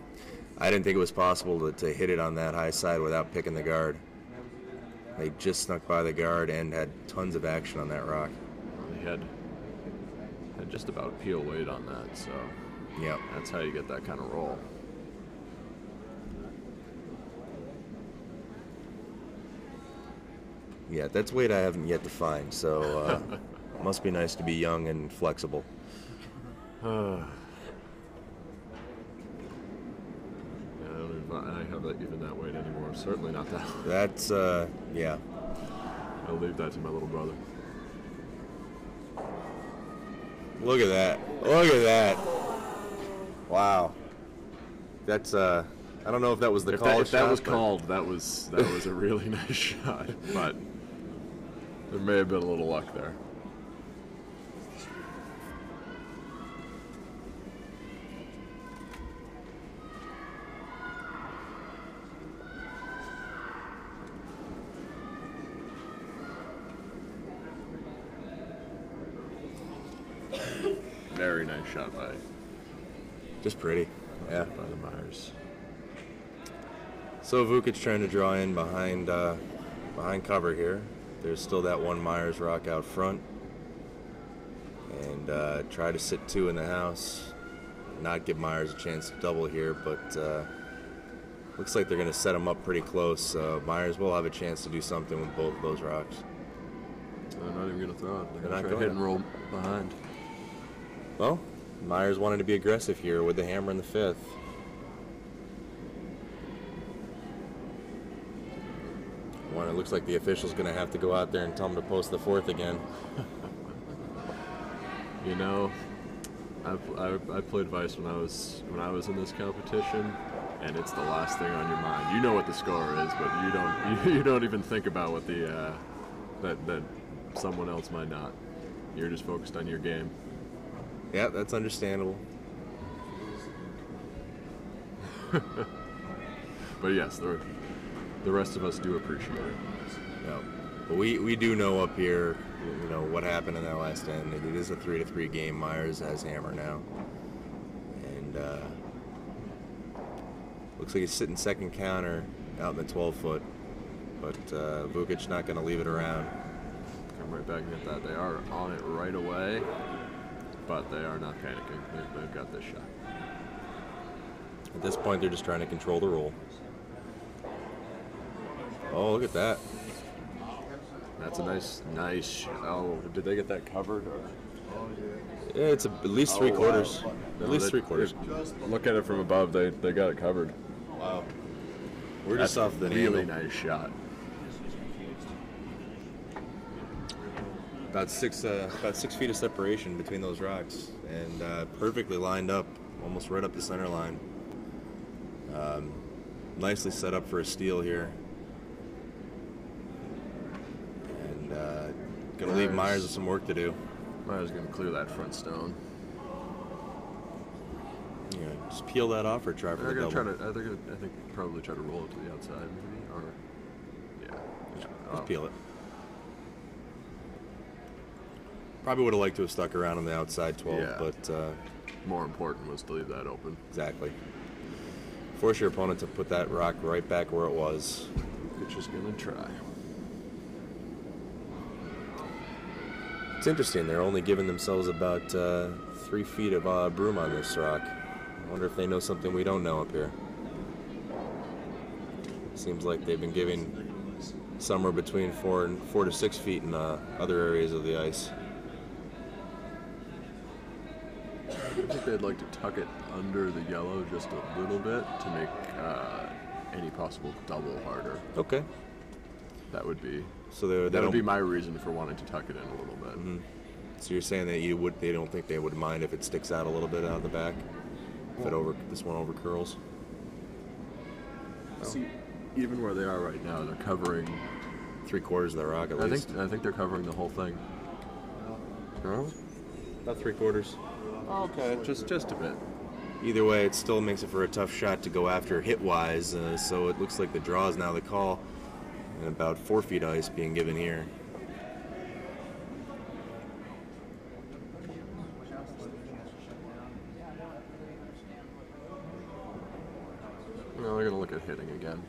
I didn't think it was possible to hit it on that high side without picking the guard. They just snuck by the guard and had tons of action on that rock. He had just about peel weight on that, so Yep. that's how you get that kind of roll. Yeah, that's weight I haven't yet to find, so must be nice to be young and flexible. Yeah, I have that even that weight anymore. Certainly not that. That's, yeah. I'll leave that to my little brother. Look at that. Look at that. Wow. That's, I don't know if that was the call. If that was called, that was a really nice shot, but there may have been a little luck there. Very nice shot by Just pretty. Yeah. by the Meyers. So Vukich trying to draw in behind cover here. There's still that one Meyers rock out front. And try to sit two in the house. Not give Meyers a chance to double here, but looks like they're going to set him up pretty close. Meyers will have a chance to do something with both of those rocks. They're not even going to throw it. They're They're going not to try going hit and roll behind. Well, Meyers wanted to be aggressive here with the hammer in the fifth. One, it looks like the official's going to have to go out there and tell him to post the fourth again. You know, I played Vice when I was in this competition, and it's the last thing on your mind. You know what the score is, but you don't even think about what the that someone else might not. You're just focused on your game. Yeah, that's understandable. But yes, the rest of us do appreciate it. Yeah. But we do know up here, you know, what happened in that last end. It is a 3-3 game. Meyers has hammer now. And looks like he's sitting second counter out in the 12-foot. But Vukich not going to leave it around. Come right back and get that. They are on it right away, but they are not panicking. They've got this shot. At this point, they're just trying to control the roll. Oh, look at that. That's a nice. Oh, did they get that covered? Or? Yeah, it's at least three quarters. At least three quarters. Look at it from above. They got it covered. Wow. We're just That's off the really handle. nice shot. About 6 feet of separation between those rocks, and perfectly lined up, almost right up the center line. Nicely set up for a steal here. And going to leave Meyers with some work to do. Meyers going to clear that front stone. Yeah, just peel that off or try for They're the going double. to try to. I think probably try to roll it to the outside, maybe. Or yeah. Just peel it. Probably would have liked to have stuck around on the outside 12, Yeah. but More important was to leave that open. exactly. Force your opponent to put that rock right back where it was. Which is going to try. It's interesting. They're only giving themselves about 3 feet of broom on this rock. I wonder if they know something we don't know up here. Seems like they've been giving somewhere between 4 to 6 feet in other areas of the ice. I think they'd like to tuck it under the yellow just a little bit to make any possible double harder. Okay. That would be So that would be my reason for wanting to tuck it in a little bit. Mm-hmm. So you're saying that they don't think they would mind if it sticks out a little bit out of the back, if this one over curls. See, even where they are right now, they're covering. 3/4 of the rock at least. I think they're covering the whole thing. No? About 3/4. Okay, just a bit. Either way, it still makes it for a tough shot to go after hit-wise, so it looks like the draw is now the call, and about 4 feet ice being given here. No, they're gonna look at hitting again.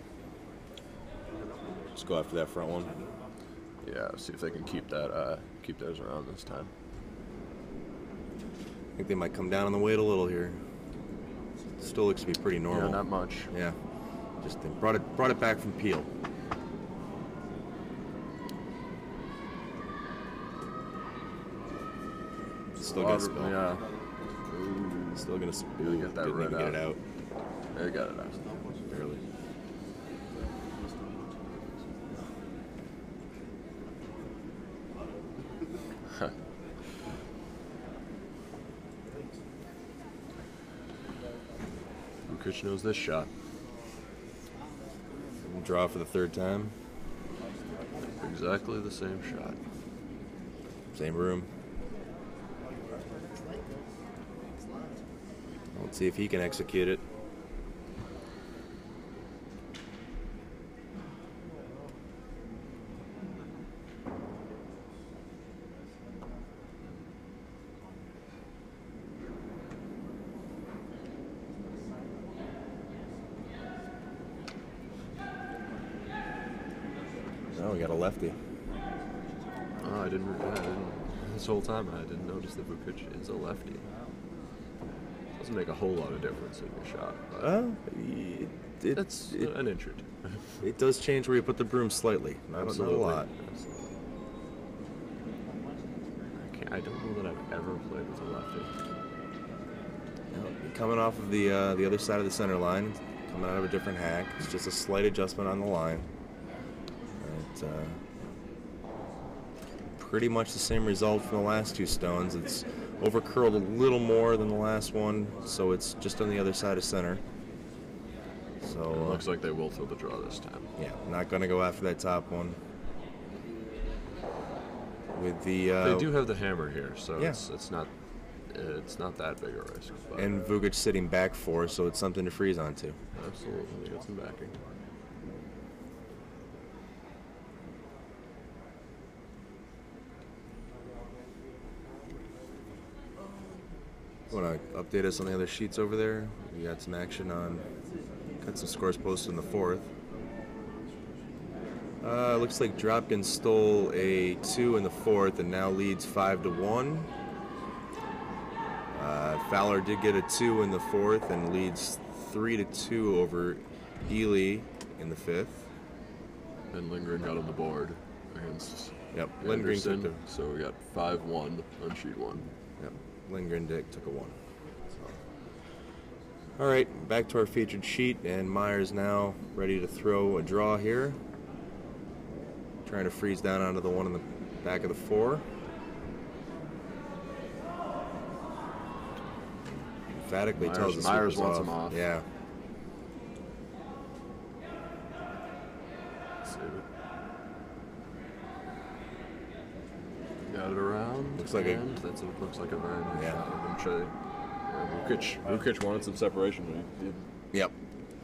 Just go after that front one. Yeah, see if they can keep that keep those around this time. I think they might come down on the weight a little here. Still looks to be pretty normal. Yeah, not much. Yeah, just they brought it back from Peel. Still got spill. Yeah. Still gonna spill. Gonna get that Didn't red even get it out. out. They got it out. Barely. Vukich knows this shot. Draw for the third time. Exactly the same shot. Same room. Let's see if he can execute it. Oh, we got a lefty. Oh, I didn't. This whole time I didn't notice that Vukich is a lefty. Doesn't make a whole lot of difference in your shot. But it's an inch or two. It does change where you put the broom slightly. Not a lot. Absolutely. I don't know that I've ever played with a lefty. Coming off of the other side of the center line, coming out of a different hack. It's just a slight adjustment on the line. Pretty much the same result from the last two stones. It's over curled a little more than the last one, so it's just on the other side of center. So It looks like they will throw the draw this time. yeah, not going to go after that top one. With the They do have the hammer here, so yeah. it's not that big a risk. But and Vukich sitting back 4, so it's something to freeze onto. absolutely, they got some backing. Want to update us on the other sheets over there? We got some action on, got some scores posted in the 4th. Looks like Dropkin stole a 2 in the 4th and now leads 5-1. Fowler did get a 2 in the 4th and leads 3-2 over Ely in the 5th. And Lindgren got on the board against Yep, Lindgren took Anderson, the, so we got 5-1 on sheet 1. yep, Lindgren took a 1. All right, back to our featured sheet, and Meyers now ready to throw a draw here. Trying to freeze down onto the one in the back of the 4. Emphatically tells us Meyers wants him off. Yeah. Save it. Got it around. Looks like looks like a very nice Yeah. shot of him. Vukich wanted some separation, but he did Yep.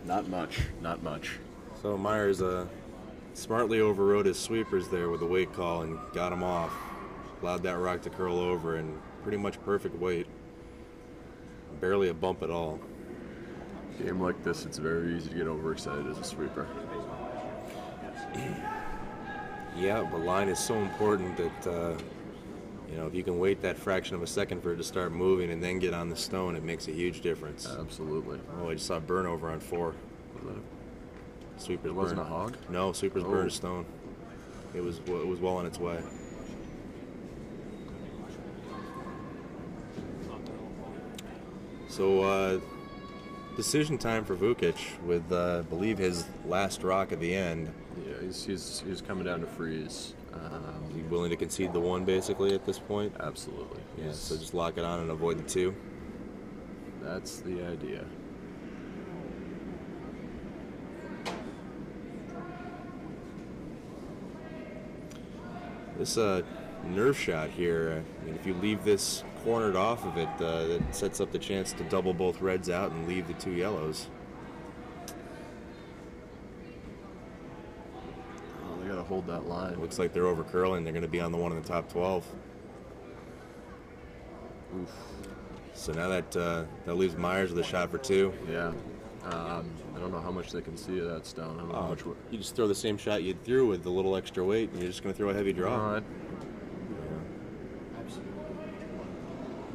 not much. So Meyers smartly overrode his sweepers there with a weight call and got him off. Allowed that rock to curl over and pretty much perfect weight. Barely a bump at all. Game like this, it's very easy to get overexcited as a sweeper. Yeah, but line is so important that if you can wait that fraction of a second for it to start moving and then get on the stone, it makes a huge difference. Absolutely. Oh, I just saw burn over on 4. Was that a- Sweepers It wasn't burned. a hog? No, sweepers Oh. burned a stone. It was well on its way. So decision time for Vukich with I believe his last rock at the end. Yeah, he's coming down to freeze. He's willing to concede the 1 basically at this point. Absolutely. Yeah, so just lock it on and avoid the 2. That's the idea. This nerve shot here, I mean, if you leave this cornered off of it, that sets up the chance to double both reds out and leave the 2 yellows. Oh, they gotta hold that line. Looks like they're over curling. They're going to be on the one in the top 12. Oof. So now that leaves Meyers with a shot for 2. Yeah. I don't know how much they can see of that stone. I don't know how much. You just throw the same shot you threw with a little extra weight, and you're just going to throw a heavy draw.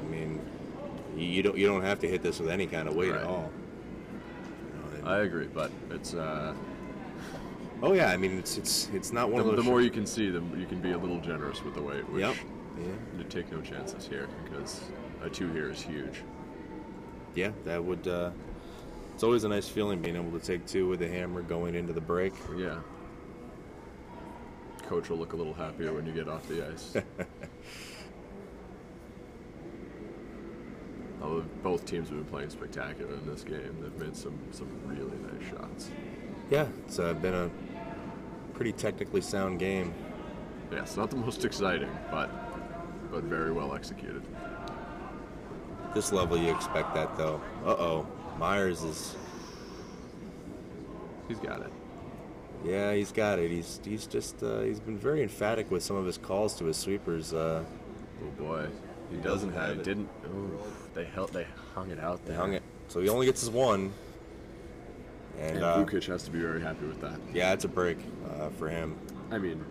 I mean, you don't have to hit this with any kind of weight at all. I agree, but it's. Oh yeah, I mean it's not one of those. The more you can see, the you can be a little generous with the weight. Which You take no chances here because a 2 here is huge. Yeah, that would. It's always a nice feeling being able to take 2 with the hammer going into the break. Yeah. Coach will look a little happier when you get off the ice. Although both teams have been playing spectacular in this game. They've made some really nice shots. Yeah, it's been a pretty technically sound game. Yeah, it's not the most exciting, but very well executed. At this level, you expect that, though. Uh-oh. Meyers is... He's got it. Yeah, he's got it. He's just... he's been very emphatic with some of his calls to his sweepers. Oh, boy. He doesn't have it. Didn't... Oh, they hung it out there. They hung it. So he only gets his 1. And Vukich has to be very happy with that. Yeah, it's a break for him. I mean,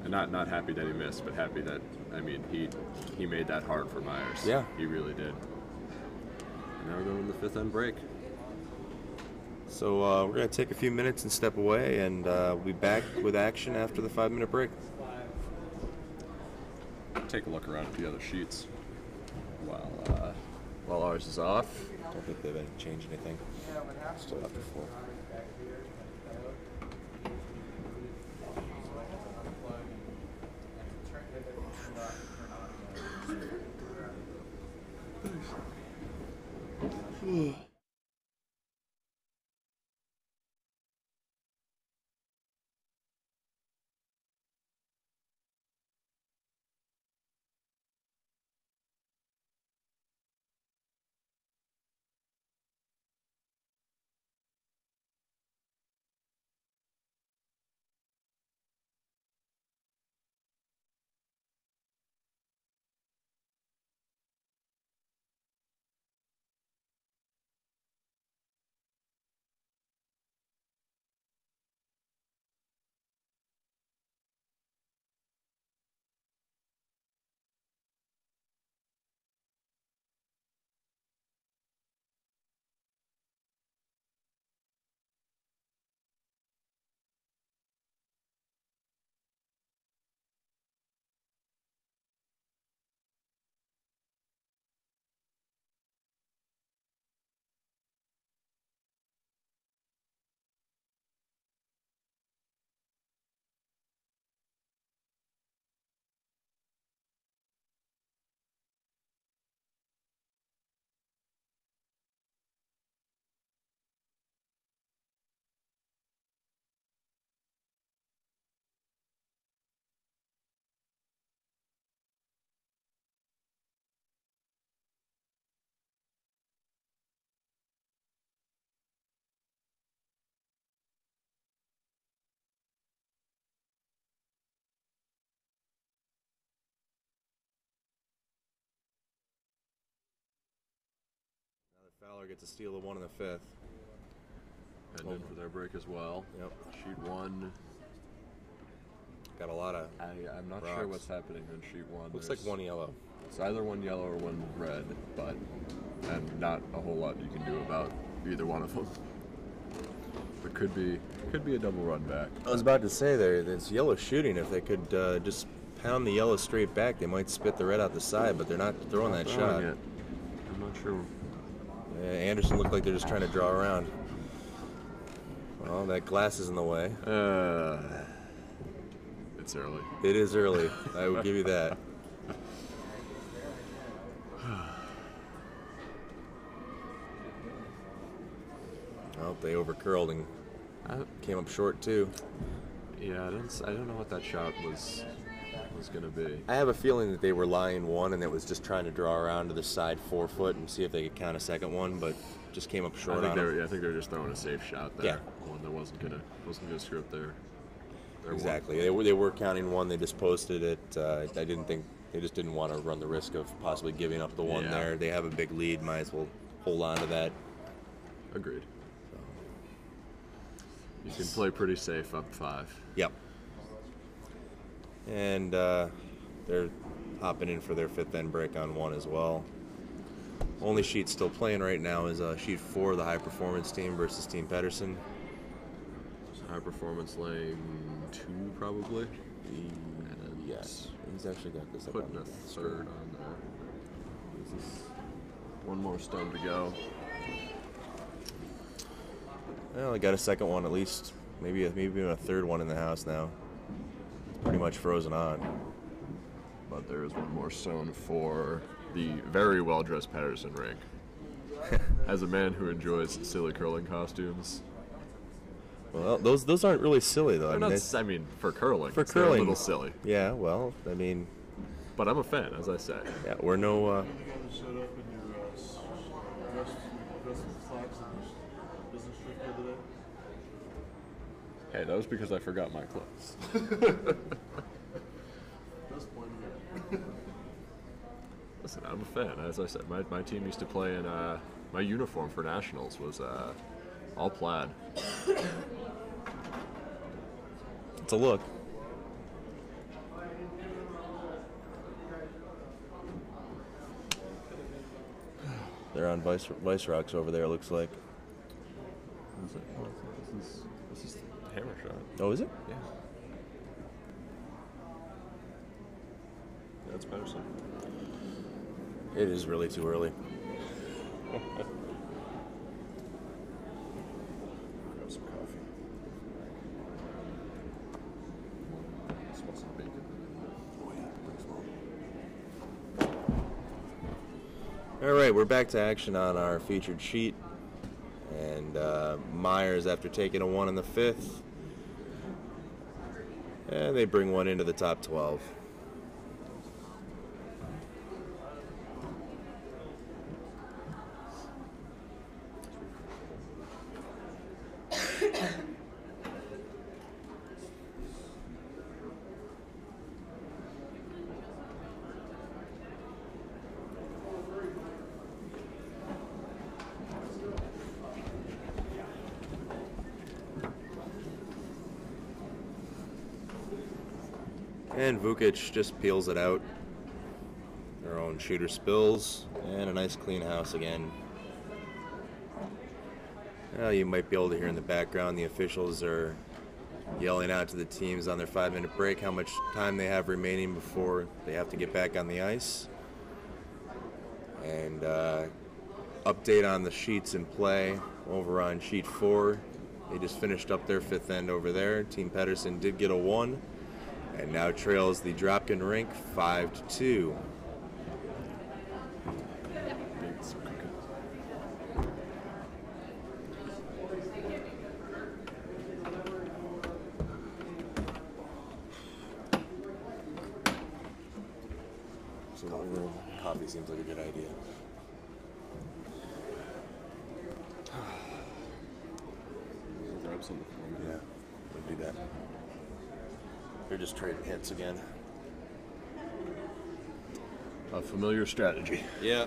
not happy that he missed, but happy that, I mean, he made that hard for Meyers. Yeah. He really did. And now we're going to the 5th end break. So we're going to take a few minutes and step away, and we'll be back with action after the 5-minute break. Take a look around at the other sheets while ours is off. I don't think they've changed anything. Still after 4. Fowler gets a steal of 1 in the 5th. Heading in for their break as well. Yep. Sheet 1. Got a lot of I'm not rocks. sure what's happening on sheet 1. Looks like 1 yellow. It's either 1 yellow or 1 red, and not a whole lot you can do about either one of them. But could be a double run back. I was about to say there's yellow shooting. If they could just pound the yellow straight back, they might spit the red out the side, but they're not throwing that shot. It. I'm not sure. Anderson looked like they're just trying to draw around. Well, that glass is in the way. It's early. It is early. I would give you that. Well, they overcurled and came up short too. Yeah, I don't know what that shot was going to be. I have a feeling that they were lying 1 and it was just trying to draw around to the side 4 foot and see if they could count a second one, but just came up short on them. I think they were just throwing a safe shot there. Yeah. One that wasn't gonna screw up their Exactly. One. They were counting 1. They just posted it. I didn't think they just didn't want to run the risk of possibly giving up the 1 there. They have a big lead. Might as well hold on to that. Agreed. You can play pretty safe up 5. Yep. And they're hopping in for their 5th end break on 1 as well. Only sheet still playing right now is sheet 4, the high performance team versus Team Pedersen. High performance lane 2 probably. Yes, he's actually got this up Putting on a the 3rd on there. One more stone to go. Well, I got a 2nd one at least. Maybe even a 3rd one in the house now. It's pretty much frozen on. But there is one more stone for the very well-dressed Pedersen rink. As a man who enjoys silly curling costumes. Well, those aren't really silly though. I mean, for curling, for they're curling, a little silly. Yeah, well, I mean, but I'm a fan, as I say. Yeah, we're no. You guys showed up in your dress with slacks and business trip the other day. Hey, that was because I forgot my clothes. Just pointing out. Listen, I'm a fan. As I said, my team used to play in. My uniform for nationals was all plaid. It's a look. They're on Vice Rocks over there, it looks like. This is hammer shot. Oh, is it? Yeah. That's Pedersen. It is really too early. Grab some coffee. Smell some bacon. Oh yeah, pretty small. All right, we're back to action on our featured sheet. And Meyers, after taking a 1 in the 5th, and they bring 1 into the top 12. And Vukich just peels it out. Their own shooter spills, and a nice clean house again. Well, you might be able to hear in the background the officials are yelling out to the teams on their 5-minute break how much time they have remaining before they have to get back on the ice. And update on the sheets in play over on sheet 4. They just finished up their 5th end over there. Team Pedersen did get a 1. And now trails the Dropkin rink 5-2. Coffee seems like a good idea. Grab some. Yeah, we'll do that. They're just trading hits again. A familiar strategy. Yeah.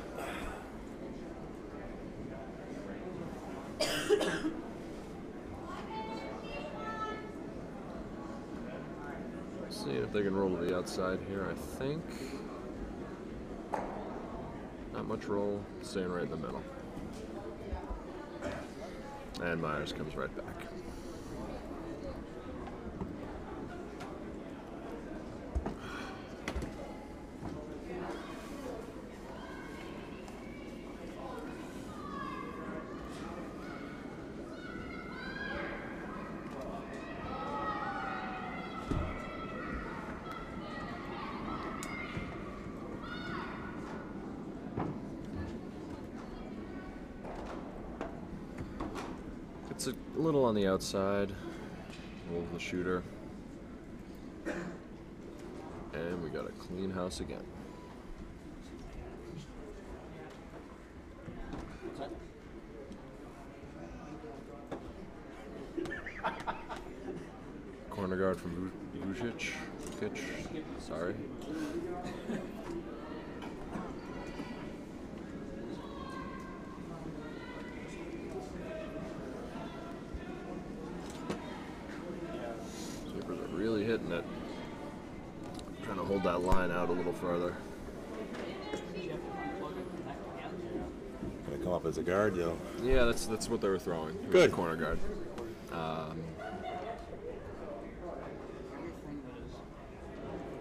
See if they can roll to the outside here, I think. Not much roll, staying right in the middle. And Meyers comes right back. It's a little on the outside. Roll the shooter. And we got a clean house again. Corner guard from Vukich. Sorry. hitting it. Trying to hold that line out a little further. Gonna come up as a guard, though. Yeah, that's what they were throwing. Good. Corner guard.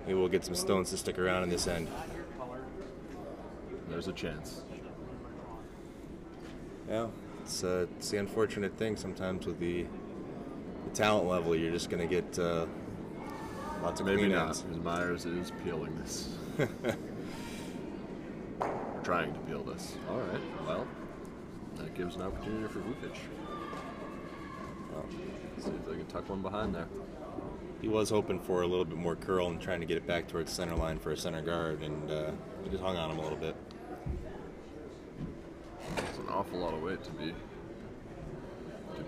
Maybe we'll get some stones to stick around in this end. There's a chance. Yeah, it's the unfortunate thing sometimes with the talent level. You're just gonna get lots of Maybe clean not, ends. because Meyers is peeling this. Or trying to peel this. All right. Well, that gives an opportunity for Vukich. Well, See if they can tuck one behind there. he was hoping for a little bit more curl and trying to get it back towards center line for a center guard, and he just hung on him a little bit. It's an awful lot of weight to be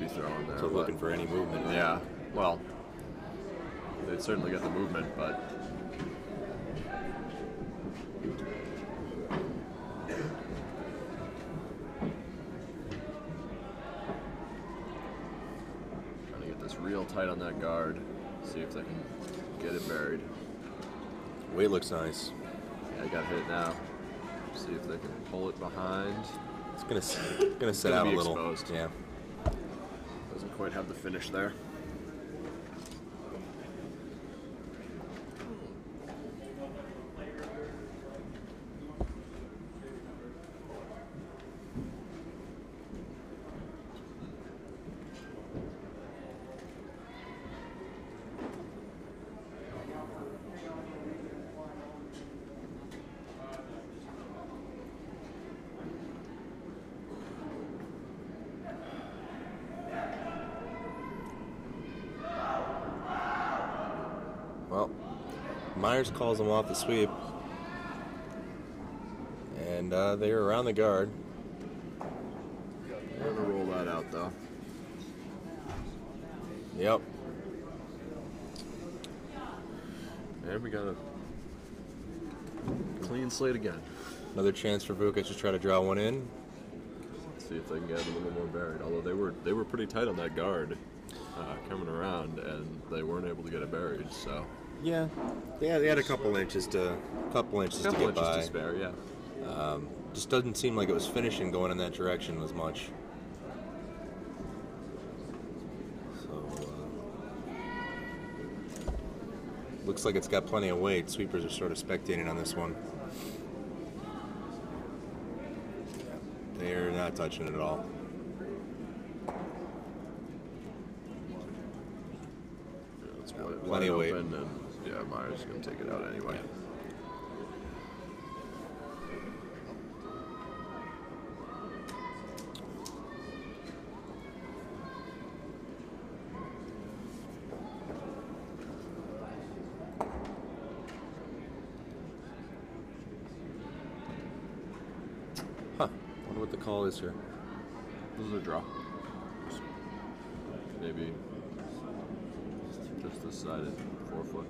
throwing there. So but- looking for any movement. Right? Yeah. Well, they'd certainly get the movement, but trying to get this real tight on that guard. See if they can get it buried. Weight looks nice. Yeah, I got hit now. See if they can pull it behind. It's gonna set gonna out a be little. exposed. Yeah. Doesn't quite have the finish there. Well, Meyers calls him off the sweep, and they're around the guard. I'm gonna roll that out though. Yep. And we got a clean slate again. Another chance for Vukich to try to draw one in. See if they can get a little more buried. Although they were pretty tight on that guard coming around, and they weren't able to get it buried. So Yeah. They had a couple inches to get by. to spare. Yeah. Just doesn't seem like it was finishing going in that direction as much. So looks like it's got plenty of weight. Sweepers are sort of spectating on this one. They're not touching it at all. It's plenty of weight. open, and yeah, Meyers is gonna take it out anyway. Huh. Wonder what the call is here. This is a draw. Maybe just decided 4 foot.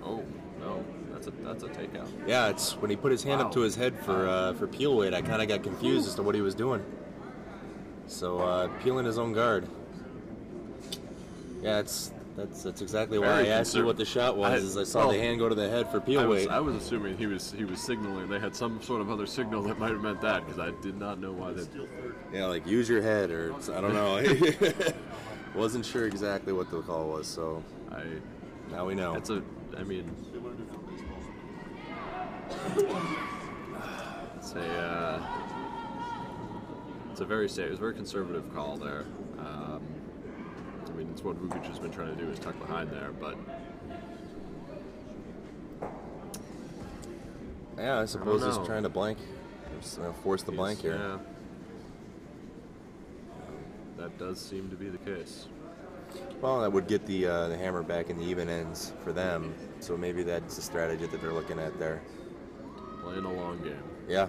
Oh no, that's a takeout. Yeah, it's when he put his hand Wow. up to his head for peel weight. I kind of got confused as to what he was doing. So peeling his own guard. Yeah, that's exactly why I Very asked you what the shot was. Is I saw the hand go to the head for peel weight. I was assuming he was signaling. They had some sort of other signal that might have meant that, because I did not know why they. Yeah, like use your head, or I don't know. Wasn't sure exactly what the call was, so now we know. It's a. I mean, They want to do from baseball. it's a very safe. It was a very conservative call there. I mean, it's what Vukich has been trying to do, is tuck behind there, but Yeah, I suppose he's know. trying to blank, just, force the blank here. Yeah. That does seem to be the case. Well, that would get the hammer back in the even ends for them. So maybe that's a strategy that they're looking at there. Playing a long game. Yeah.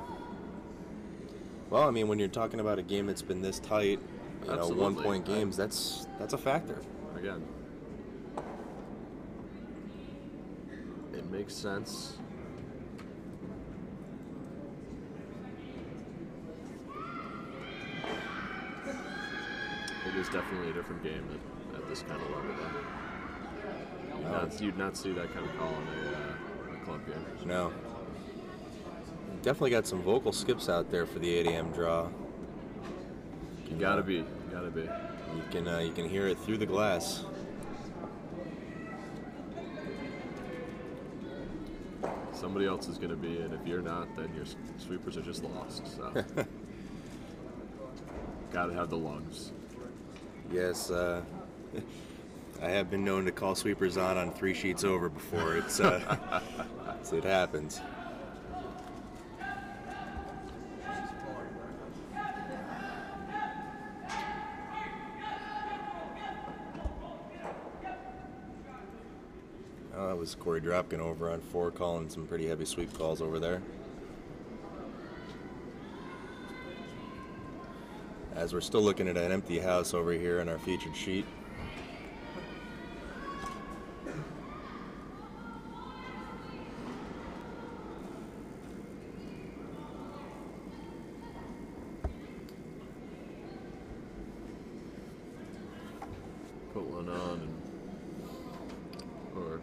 Well, I mean, when you're talking about a game that's been this tight, Absolutely. 1-point games, that's a factor. Again, it makes sense. It is definitely a different game at this kind of level, though. You'd not see that kind of call in a club game. No. Definitely got some vocal skips out there for the 8 a.m. draw. You gotta be. You can hear it through the glass. Somebody else is gonna be, and if you're not, then your sweepers are just lost. So, gotta have the lungs. Yes, I have been known to call sweepers on 3 sheets over before. It's it happens. Oh, that was Corey Dropkin over on 4 calling some pretty heavy sweep calls over there. As we're still looking at an empty house over here in our featured sheet. Put one on, or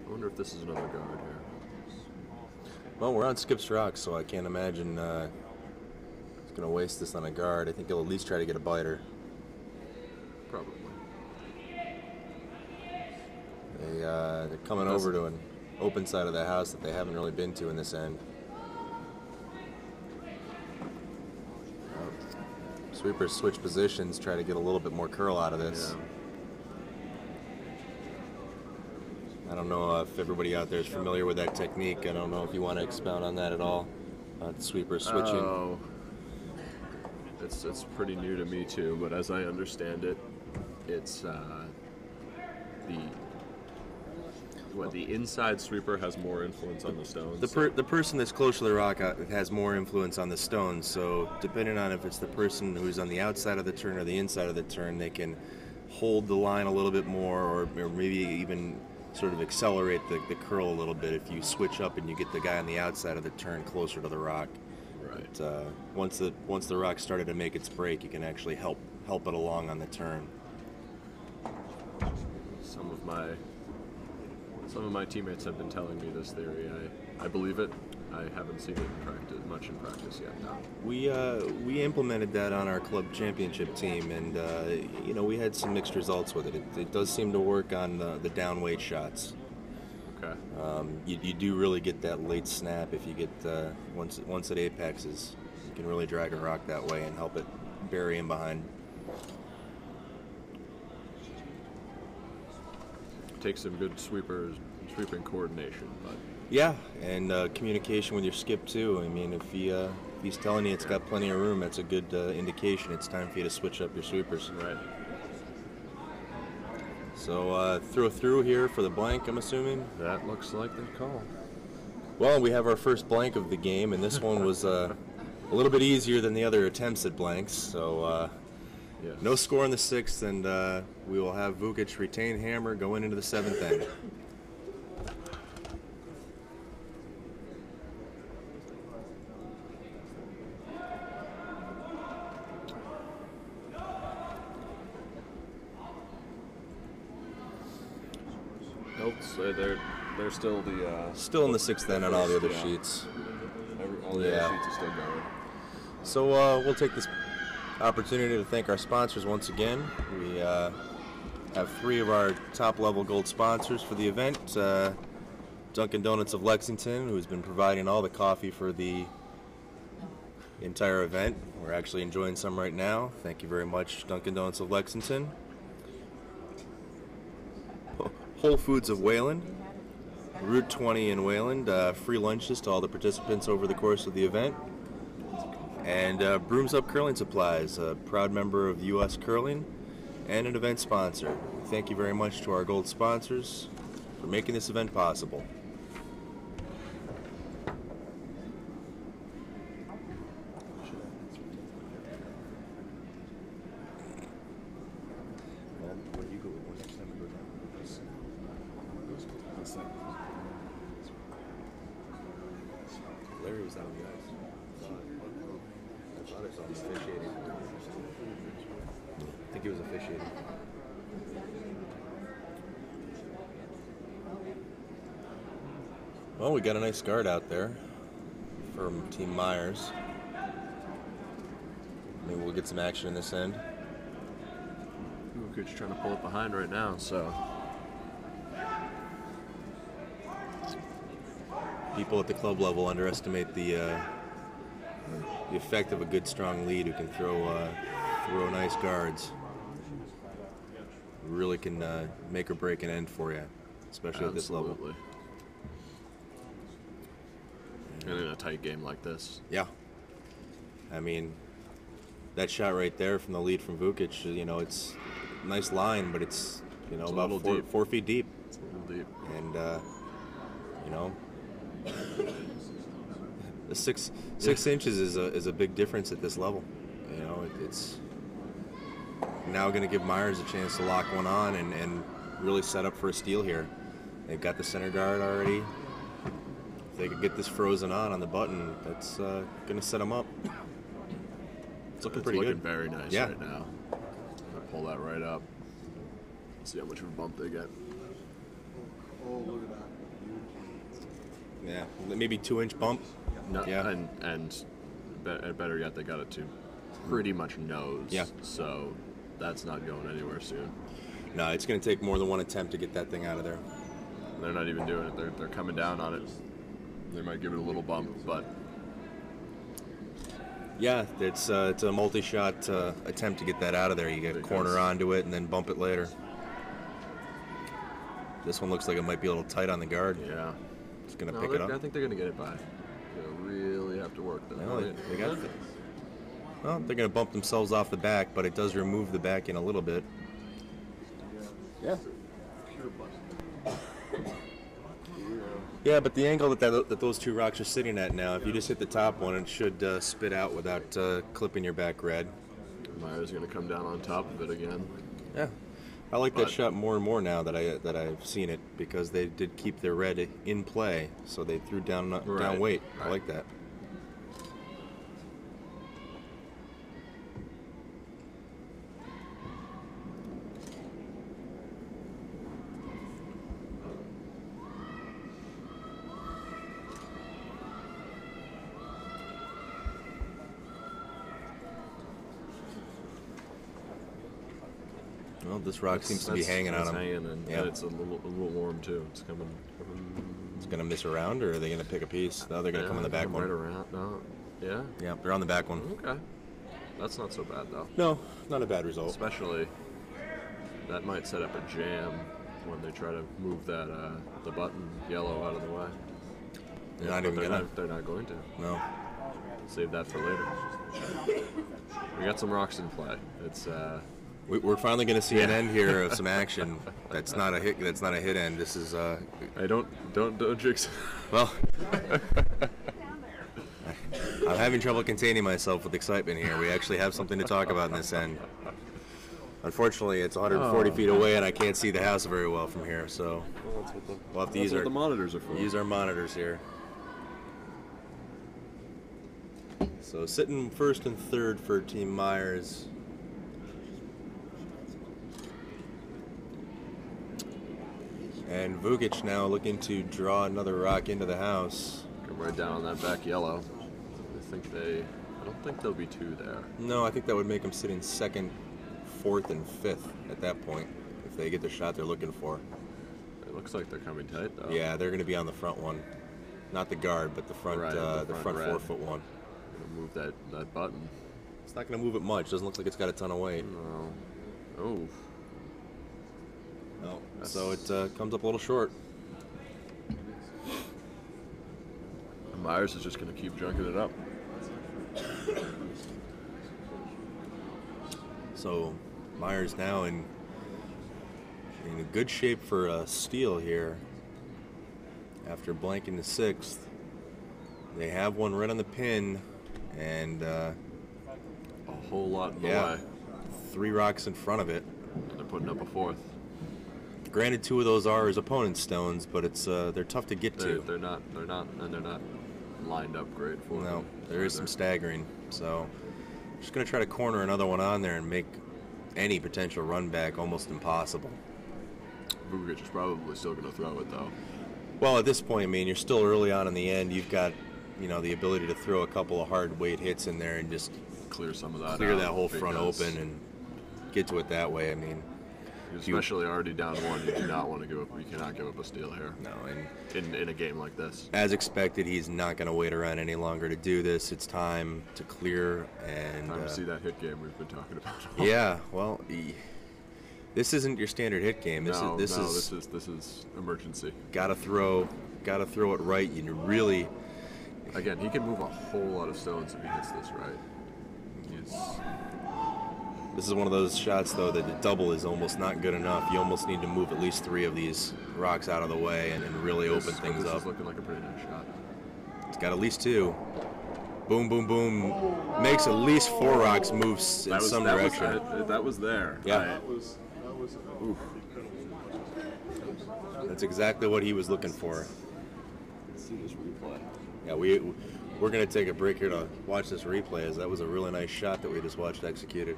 I wonder if this is another guard here. Well, we're on Skip's Rock, so I can't imagine he's going to waste this on a guard. I think he'll at least try to get a biter. Probably. They're coming over to an open side of the house that they haven't really been to in this end. Sweepers switch positions, try to get a little bit more curl out of this. Yeah. I don't know if everybody out there is familiar with that technique. I don't know if you want to expound on that at all. The sweeper switching. Oh, it's pretty new to me too. But as I understand it, it's the inside sweeper has more influence on the stones. The person that's closer to the rock has more influence on the stones. So depending on if it's the person who's on the outside of the turn or the inside of the turn, they can hold the line a little bit more, or maybe even sort of accelerate the curl a little bit if you switch up and you get the guy on the outside of the turn closer to the rock. Right. But, once the rock started to make its break, you can actually help it along on the turn. Some of my teammates have been telling me this theory. I believe it. I haven't seen it much in practice yet. No. We implemented that on our club championship team, and we had some mixed results with it. It does seem to work on the down weight shots. Okay. You do really get that late snap if you get once it apexes. You can really drag a rock that way and help it bury in behind. Takes some good sweeping coordination, but yeah, and communication with your skip too. I mean, if he's telling you it's got plenty of room, that's a good indication it's time for you to switch up your sweepers. right. So throw here for the blank, I'm assuming. That looks like the call. Well, we have our first blank of the game, and this one was a little bit easier than the other attempts at blanks. So Yes. no score in the 6th, and we will have Vukich retain hammer going into the 7th end. Nope. So they're still the Still in the 6th end on all the other Yeah. sheets. all the Yeah. other sheets are still going. So we'll take this opportunity to thank our sponsors once again. We have 3 of our top-level gold sponsors for the event. Dunkin' Donuts of Lexington, who's been providing all the coffee for the entire event. We're actually enjoying some right now. Thank you very much, Dunkin' Donuts of Lexington. Whole Foods of Wayland, Route 20 in Wayland, free lunches to all the participants over the course of the event. And Brooms Up Curling Supplies, a proud member of U.S. Curling and an event sponsor. Thank you very much to our gold sponsors for making this event possible. Larry was out on the ice. I thought I saw him officiating. I think he was officiating. Well, we got a nice guard out there from Team Meyers. Maybe we'll get some action in this end. Vukich trying to pull it behind right now, so. People at the club level underestimate the effect of a good, strong lead who can throw nice guards. Really can make or break an end for you, especially at this level. Absolutely. And in a tight game like this. Yeah. I mean, that shot right there from the lead from Vukich, you know, it's a nice line, but it's, you know, It's a about little deep. 4 feet deep. It's a little deep. And, you know, the six inches is a big difference at this level. You know, it's now going to give Meyers a chance to lock one on and really set up for a steal here. They've got the center guard already. If they could get this frozen on the button, that's going to set them up. It's looking pretty good. Very nice right now. I'll pull that right up. See how much of a bump they get. Oh, look at that. Yeah, maybe 2-inch bump. No, Yeah. and better yet, they got it to pretty much nose. Yeah. So that's not going anywhere soon. No, it's going to take more than one attempt to get that thing out of there. They're not even doing it. They're coming down on it. They might give it a little bump, but Yeah, it's a multi-shot attempt to get that out of there. You get a corner onto it and then bump it later. This one looks like it might be a little tight on the guard. yeah. It's going to pick it up. I think they're going to get it by. They'll really have to work though. Well, they got it. Well, they're going to bump themselves off the back, but it does remove the back in a little bit. Yeah. Yeah, but the angle that those two rocks are sitting at now, if you just hit the top one, it should spit out without clipping your back red. Meyers going to come down on top of it again. Yeah, I like that shot more and more now that I've seen it, because they did keep their red in play, so they threw down weight. I like that. Well, this rock seems to be hanging on them. And it's a little warm too. It's coming. It's going to miss around, or are they going to pick a piece? No, they're going to come on the back one. Right around. No. Yeah. Yeah, they're on the back one. Okay. That's not so bad though. No, not a bad result. Especially that might set up a jam when they try to move that the button yellow out of the way. They're not even gonna. They're not going to. No. Save that for later. We got some rocks in play. It's. We're finally going to see an end here of some action. That's not a hit. That's not a hit end. This is. I don't jinx. Well, I'm having trouble containing myself with excitement here. We actually have something to talk about in this end. Unfortunately, it's 140 feet away, and I can't see the house very well from here. So we'll have to use the monitors are for. Use our monitors here. So sitting first and third for Team Meyers. And Vukich now looking to draw another rock into the house. Come right down on that back yellow. I don't think there'll be two there. No, I think that would make them sitting second, fourth, and fifth at that point if they get the shot they're looking for. It looks like they're coming tight though. Yeah, they're going to be on the front one, not the guard, but the front, the front 4-foot one. Gonna move that button. It's not going to move it much. Doesn't look like it's got a ton of weight. No. Oh. No. So it comes up a little short. Meyers is just going to keep junking it up. So Meyers now in good shape for a steal here. After blanking the sixth, they have one right on the pin, and a whole lot in the way. 3 rocks in front of it. And they're putting up a fourth. Granted, 2 of those are his opponent's stones, but it's they're tough to get to. They're not lined up great for them. No, there is some staggering. So just going to try to corner another one on there and make any potential run back almost impossible. Vukich is probably still going to throw it though. Well, at this point, I mean, you're still early on in the end. You've got, you know, the ability to throw a couple of hard weight hits in there and just Clear some of that. clear out that whole front because open and get to it that way. I mean, especially already down one, you do not want to give up. You cannot give up a steal here. no, and In a game like this. as expected, he's not going to wait around any longer to do this. It's time to clear and Time to see that hit game we've been talking about. yeah. Well, this isn't your standard hit game. This is emergency. gotta throw it right. You really. Again, he can move a whole lot of stones if he hits this right. This is one of those shots, though, that the double is almost not good enough. You almost need to move at least 3 of these rocks out of the way and really open things This up. is looking like a pretty nice shot. It's got at least 2. Boom, boom, boom. Makes at least 4 rocks move in some direction. That was there. Yeah. Right. That was Oof. That's exactly what he was looking for. Let's see this replay. Yeah, we're going to take a break here to watch this replay, as that was a really nice shot that we just watched executed.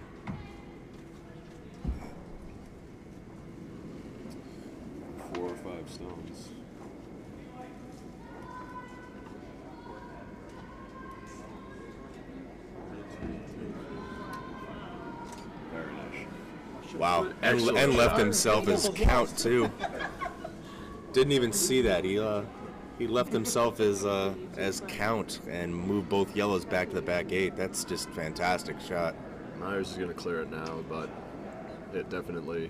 4 or 5 stones. Very nice. Wow, and Excellent left shot. himself his count too. Didn't even see that. He left himself as count and moved both yellows back to the back 8. That's just fantastic shot. Meyers is going to clear it now, but it definitely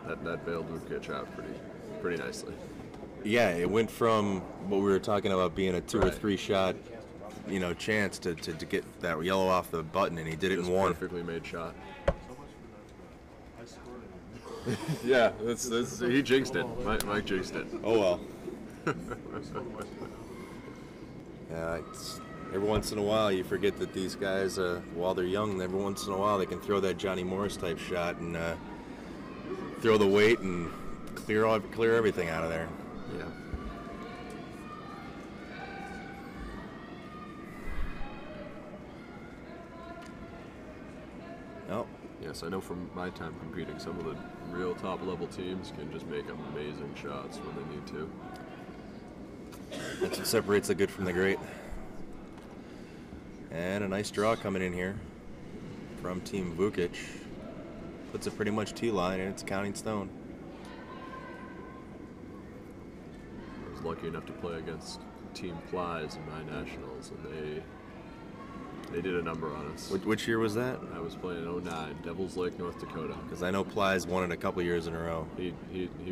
that bailed Vukich out pretty nicely. Yeah, it went from what we were talking about being a 2 or Right. 3 shot, you know, chance to get that yellow off the button, and he did it in 1. Perfectly made shot. so much for that. I scored it. Yeah, that's he jinxed it. Mike jinxed it. Oh well. Yeah, every once in a while you forget that these guys, while they're young, every once in a while they can throw that Johnny Morris type shot and throw the weight and clear everything out of there. Yeah. Oh, Yes, I know from my time competing, some of the real top-level teams can just make amazing shots when they need to. that's what separates the good from the great. And a nice draw coming in here from Team Vukich. Puts it pretty much T-line, and it's counting stone. I was lucky enough to play against Team Plies in my nationals, and they did a number on us. Which year was that? I was playing in 09, Devils Lake, North Dakota. Because I know Plies won it a couple years in a row. He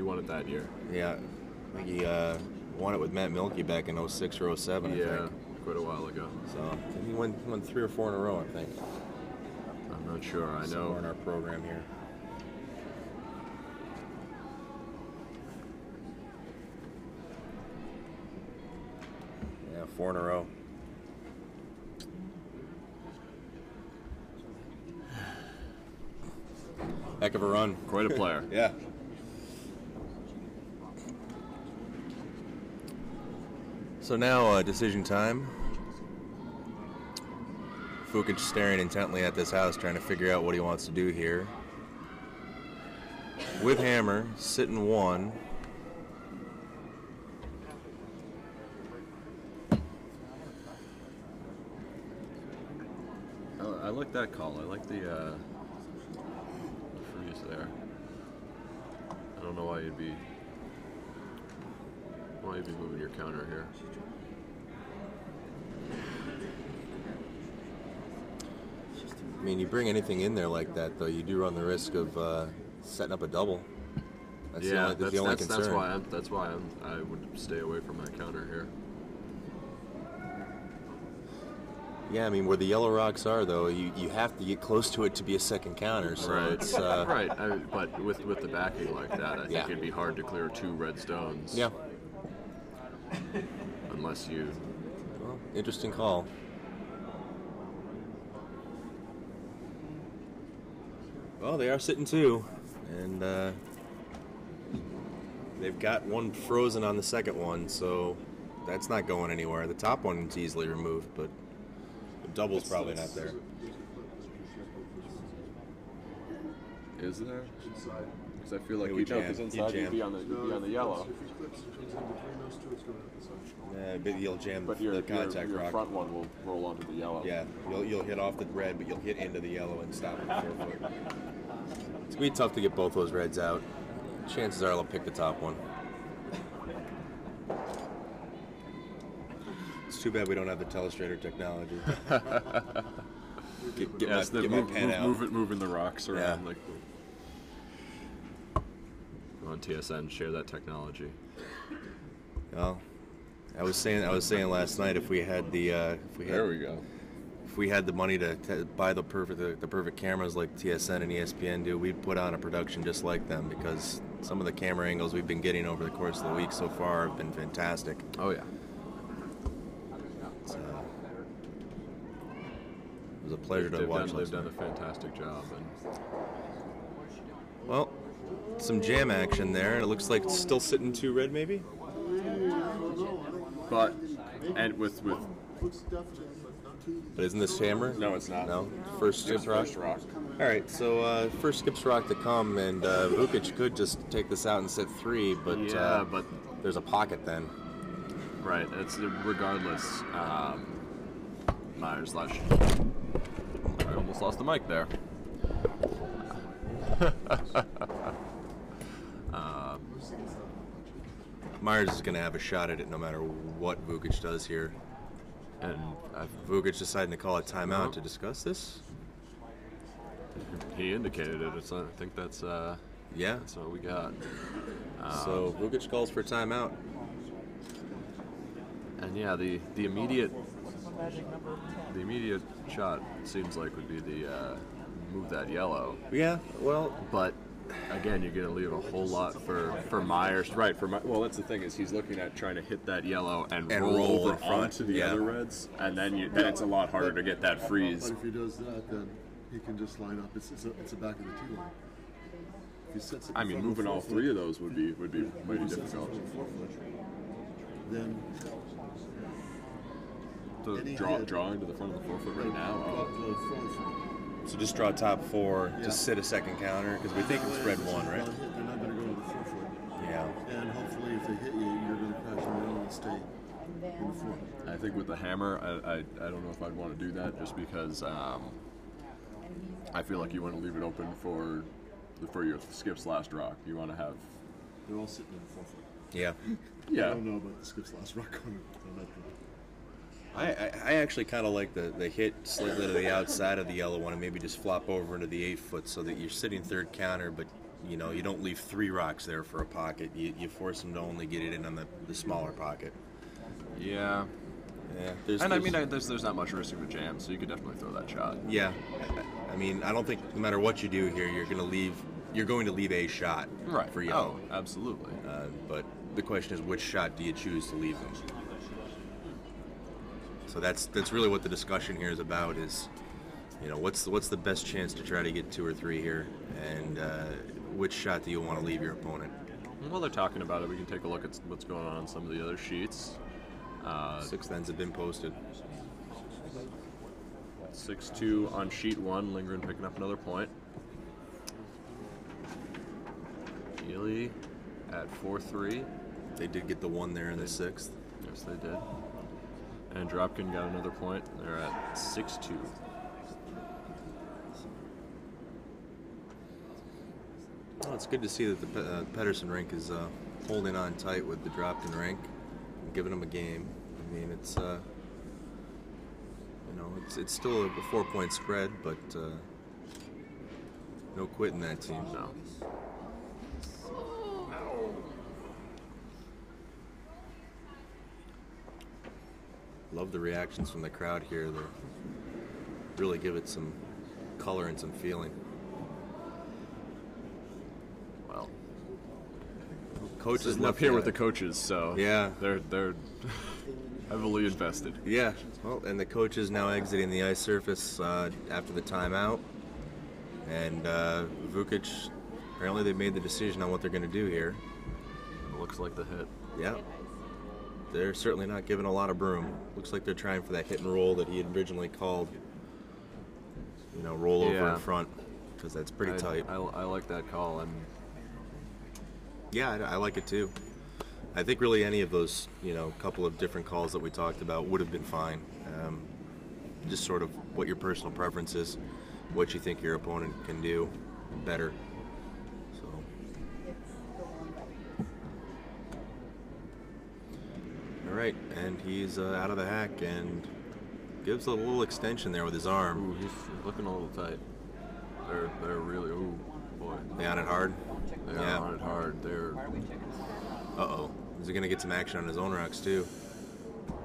won it that year. Yeah, I think he won it with Matt Milkey back in 06 or 07, I Yeah, think. quite a while ago. So he won 3 or 4 in a row, I think. I'm not sure. I Somewhere in know. our program here. Yeah, 4 in a row. Heck of a run. Quite a player. Yeah. So now, decision time. Vukich staring intently at this house, trying to figure out what he wants to do here. With hammer, sitting 1. I like that call. I like the freeze there. I don't know why you'd be moving your counter here. I mean, you bring anything in there like that, though, you do run the risk of setting up a double. That's the only concern. That's why I would stay away from my counter here. Yeah, I mean, where the yellow rocks are, though, you have to get close to it to be a second counter. So Right. it's Right. But with the backing like that, I think Yeah. it'd be hard to clear 2 red stones. yeah. Unless you. Well, interesting call. Well, they are sitting 2, and they've got 1 frozen on the second one, so that's not going anywhere. The top one's easily removed, but the double's probably not there. Is there? because I feel like It would jam. because You'd inside jam. you'd be on the yellow. If he clips between those two, it's going to hit the side. Yeah, but you'll jam But the your contact rock. front one will roll onto the yellow. Yeah, you'll hit off the red, but you'll hit into the yellow and stop at the 4 foot. It's gonna be tough to get both those reds out. Chances are I'll pick the top one. It's too bad we don't have the telestrator technology. get my pen out. Moving the rocks around Yeah. like. On TSN, share that technology. Well, I was saying last night if we had There we go. if we had the money to buy the perfect cameras like TSN and ESPN do, we'd put on a production just like them, because some of the camera angles we've been getting over the course of the week so far have been fantastic. Oh yeah. It was a pleasure to watch. They've done a fantastic job, and Well, some jam action there, and it looks like it's still sitting 2 red maybe. but with Looks definite, but not too. But isn't this hammer? no, it's not. No. First skips rock. First rock. All right, so first skips rock to come, and Vukich could just take this out and set 3, but Yeah, but there's a pocket then. right. It's regardless. Meyers last. I almost lost the mic there. Meyers is going to have a shot at it no matter what Vukich does here. And Vukich deciding to call a timeout to discuss this. he indicated it. I think that's Yeah. that's what we got. So Vukich calls for a timeout. And yeah, the immediate shot seems like would be the move that yellow. Yeah. Well, But again, you're going to leave a whole lot for Meyers. Right. Well, that's the thing is he's looking at trying to hit that yellow and roll roll over in front. onto the Yeah. other reds, and then it's a lot harder to get that But freeze. if he does that, then he can just line up. It's the back of the tee line. If he sets it I in mean, front of moving the all 4 three of foot, those would be he sets it in difficult. front of the 4 foot, then So Any hit. drawing to the front of the 4 foot right now. drop Oh. the front foot. so just draw top 4, Yeah. just sit a second counter, because we think it's red 1, right? They're not going to go to the 4 foot. Yeah. And hopefully, if they hit you, you're going to crash them down and stay in the 4. I think with the hammer, I don't know if I'd want to do that just because I feel like you want to leave it open for your skips last rock. You want to have They're all sitting in the 4 foot. Yeah. I yeah. don't know about the skips last rock on that. I actually kind of like the hit slightly to the outside of the yellow one and maybe just flop over into the 8 foot so that you're sitting third counter, but you know you don't leave 3 rocks there for a pocket. You force them to only get it in on the smaller pocket. Yeah. Yeah. There's not much risk of a jam, so you could definitely throw that shot. Yeah. I mean, I don't think no matter what you do here, you're going to leave a shot Right. for yellow. Oh, absolutely. But the question is, which shot do you choose to leave them? So that's really what the discussion here is about. Is what's the best chance to try to get 2 or 3 here, and which shot do you want to leave your opponent? While they're talking about it, we can take a look at what's going on some of the other sheets. 6th ends have been posted. 6-2 on sheet 1. Lindgren picking up another point. Healy at 4-3. They did get the 1 there in the 6th. Yes, they did. And Dropkin got another point. They're at 6-2. Well, it's good to see that the Pedersen rink is holding on tight with the Dropkin rink, and giving them a game. I mean, it's it's still a 4-point spread, but no quitting that team. No. Love the reactions from the crowd here. They really give it some color and some feeling. Well, Coaches up left here with the coaches, so Yeah. they're heavily invested. Yeah, well, and the coach is now exiting the ice surface after the timeout. And Vukich, apparently they made the decision on what they're going to do here. It looks like the hit. Yeah. They're certainly not giving a lot of broom. Looks like they're trying for that hit and roll that he had originally called, roll over Yeah. in front, because that's pretty tight. I like that call, and Yeah, I like it too. I think really any of those, couple of different calls that we talked about would have been fine. Just sort of what your personal preference is, what you think your opponent can do better. So. All right, and he's out of the hack and gives a little extension there with his arm. Ooh, he's looking a little tight. They're really, ooh, boy. They on it hard? They are on it hard. They're. Uh-oh. Is he going to get some action on his own rocks, too?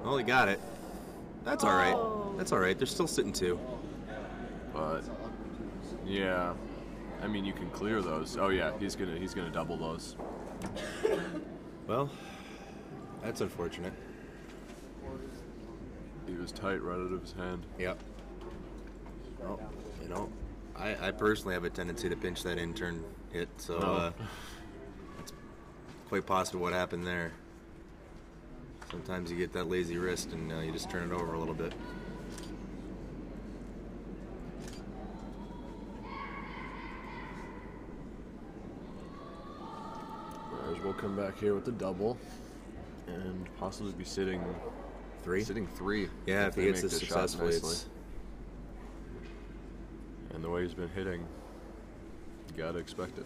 Well, he got it. That's all right. That's all right. They're still sitting 2. But, yeah. I mean, you can clear those. Oh, yeah, he's gonna double those. Well, that's unfortunate. He was tight right out of his hand. Yep. Well, I personally have a tendency to pinch that in-turn hit, so it's quite possible what happened there. Sometimes you get that lazy wrist and you just turn it over a little bit. Meyers will come back here with the double and possibly be sitting 3? Sitting 3. Yeah, if he they hits make this the shot successfully, nicely. it's... And the way he's been hitting, you gotta expect it.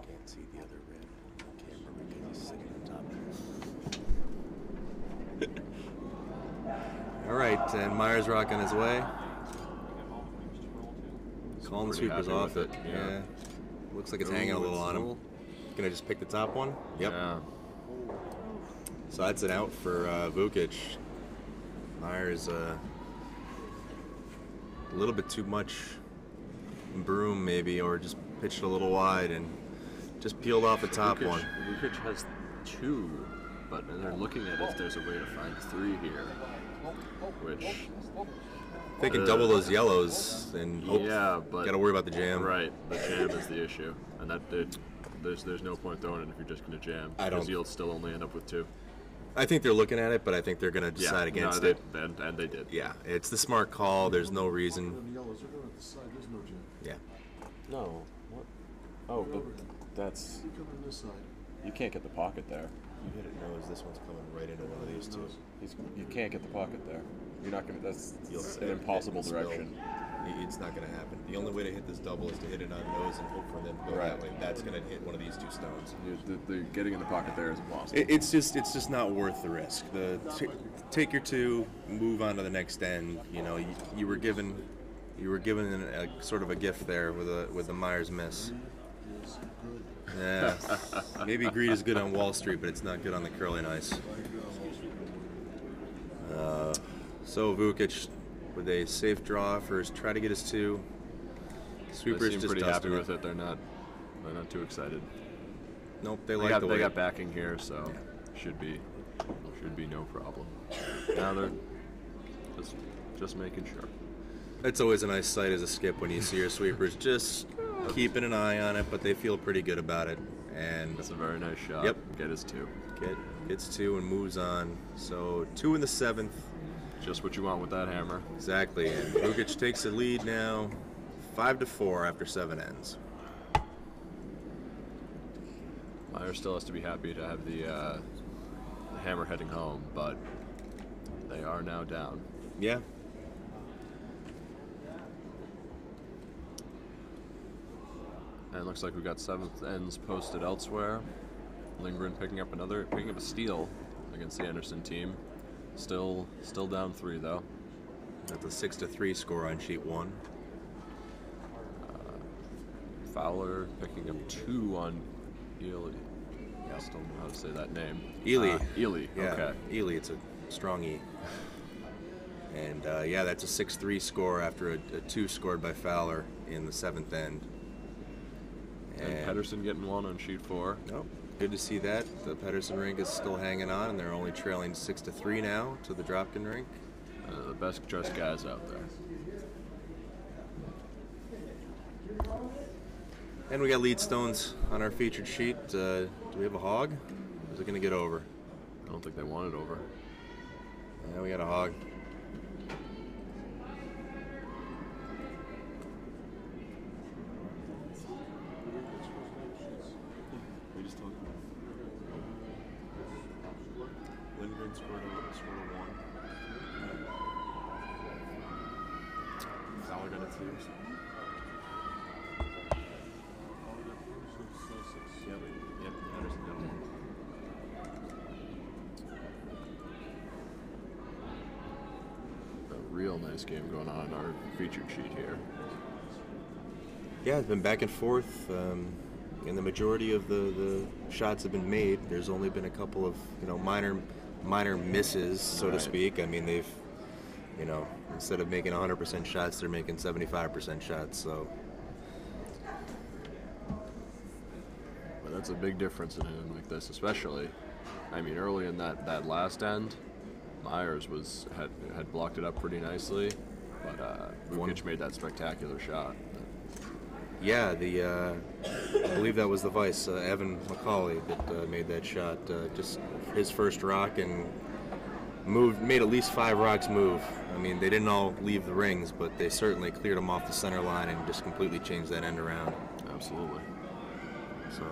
Can't see the other rim on camera because he's sitting on top. All right, and Meyers rocking his way. Calling the Pretty sweepers happy off with it. it, Yeah. yeah. Looks like it's hanging a little on him. Gonna just pick the top one? Yep. Yeah. So that's an out for Vukich. Meyers a little bit too much broom maybe, or just pitched a little wide and just peeled off the top one. Vukich has 2, but they're looking at if there's a way to find 3 here, which They can double those yellows and hope. yeah, but Gotta worry about the jam. Right, the jam is the issue, and there's no point throwing it if you're just going to jam. I don't- Because you'll still only end up with 2. I think they're looking at it, but I think they're gonna decide against it. And they did. Yeah, it's the smart call. There's no reason. And the yellows are going at the side. There's no jam. Yeah. No. What? Oh, but that's You come in this side. you can't get the pocket there. You hit it nose. This one's coming right into one of these two. You can't get the pocket there. You're not gonna. That's You'll an impossible spill. direction. It's not going to happen. The only way to hit this double is to hit it on nose and hope for them to go Right. that way. That's going to hit one of these 2 stones. The getting in the pocket there is impossible. It's just not worth the risk. Take your 2, move on to the next end. You were given a sort of a gift there with the Meyers miss. Yeah, maybe greed is good on Wall Street, but it's not good on the curling ice. So Vukich with a safe draw for his try to get his 2. They Sweepers seem just pretty happy dusting with it. They're not too excited. Nope, they They like got, the they way. got backing here, so should be no problem. Now they're just making sure. It's always a nice sight as a skip when you see your sweepers just keeping an eye on it, but they feel pretty good about it. And That's a very nice shot. Yep. Get his 2. gets 2 and moves on. So 2 in the 7th. Just what you want with that hammer. Exactly. And Vukich takes the lead now, 5-4 after 7 ends. Meyers still has to be happy to have the hammer heading home, but they are now down. Yeah. And it looks like we got 7th ends posted elsewhere. Lindgren picking up a steal against the Anderson team. Still down 3 though. That's a 6-3 score on sheet 1. Fowler picking up 2 on Ely. I still don't know how to say that name. Ely. Ely. Yeah. Okay. Ely, it's a strong E. And yeah, that's a 6-3 score after a 2 scored by Fowler in the 7th end. And Pedersen getting 1 on sheet 4. Nope. Good to see that. The Pedersen rink is still hanging on, and they're only trailing 6-3 now to the Dropkin rink. The best dressed guys out there. And we got lead stones on our featured sheet. Do we have a hog? Or is it going to get over? I don't think they want it over. Yeah, we got a hog. We just talked about Lindgren scored a 1. Fowler got a 2. Yep, Anderson got 1. A real nice game going on our featured sheet here. Yeah, it's been back and forth, and the majority of the shots have been made. There's only been a couple of minor misses, so to Right. speak. I mean, they've instead of making 100% shots, they're making 75% shots. So But that's a big difference in a game like this, especially. I mean, early in that last end, Meyers had blocked it up pretty nicely, but Vukich made that spectacular shot. yeah, I believe that was the vice, Evan McCauley, that made that shot. Just his first rock and made at least 5 rocks move. I mean, they didn't all leave the rings, but they certainly cleared them off the center line and just completely changed that end around. Absolutely. So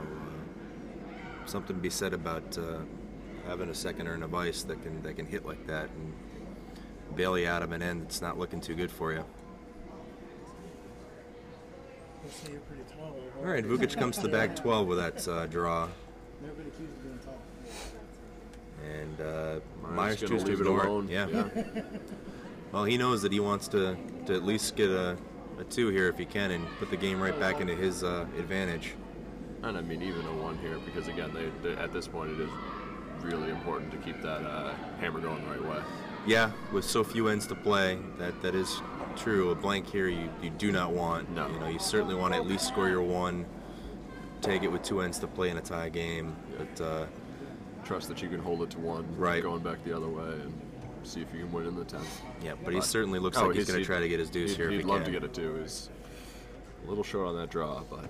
something to be said about having a seconder and a vice that can hit like that and bail you out of an end that's not looking too good for you. They say you're pretty tall. All right, Vukich comes to the back 12 with that draw, Never been accused of being tall. and Myers Myers gonna chooses to leave it ignore alone. Yeah. Well, he knows that he wants to at least get a 2 here if he can and put the game right back into his advantage. And I mean, even a 1 here, because again, they at this point it is really important to keep that hammer going the right way. Yeah, with so few ends to play, that is true. A blank here you do not want. No. You certainly want to at least score your 1, take it with 2 ends to play in a tie game. But Trust that you can hold it to 1, Right. going back the other way, and see if you can win in the 10th. yeah, but he certainly looks like he's going to try to get his deuce here if He'd he love can. to get a 2. He's a little short on that draw, but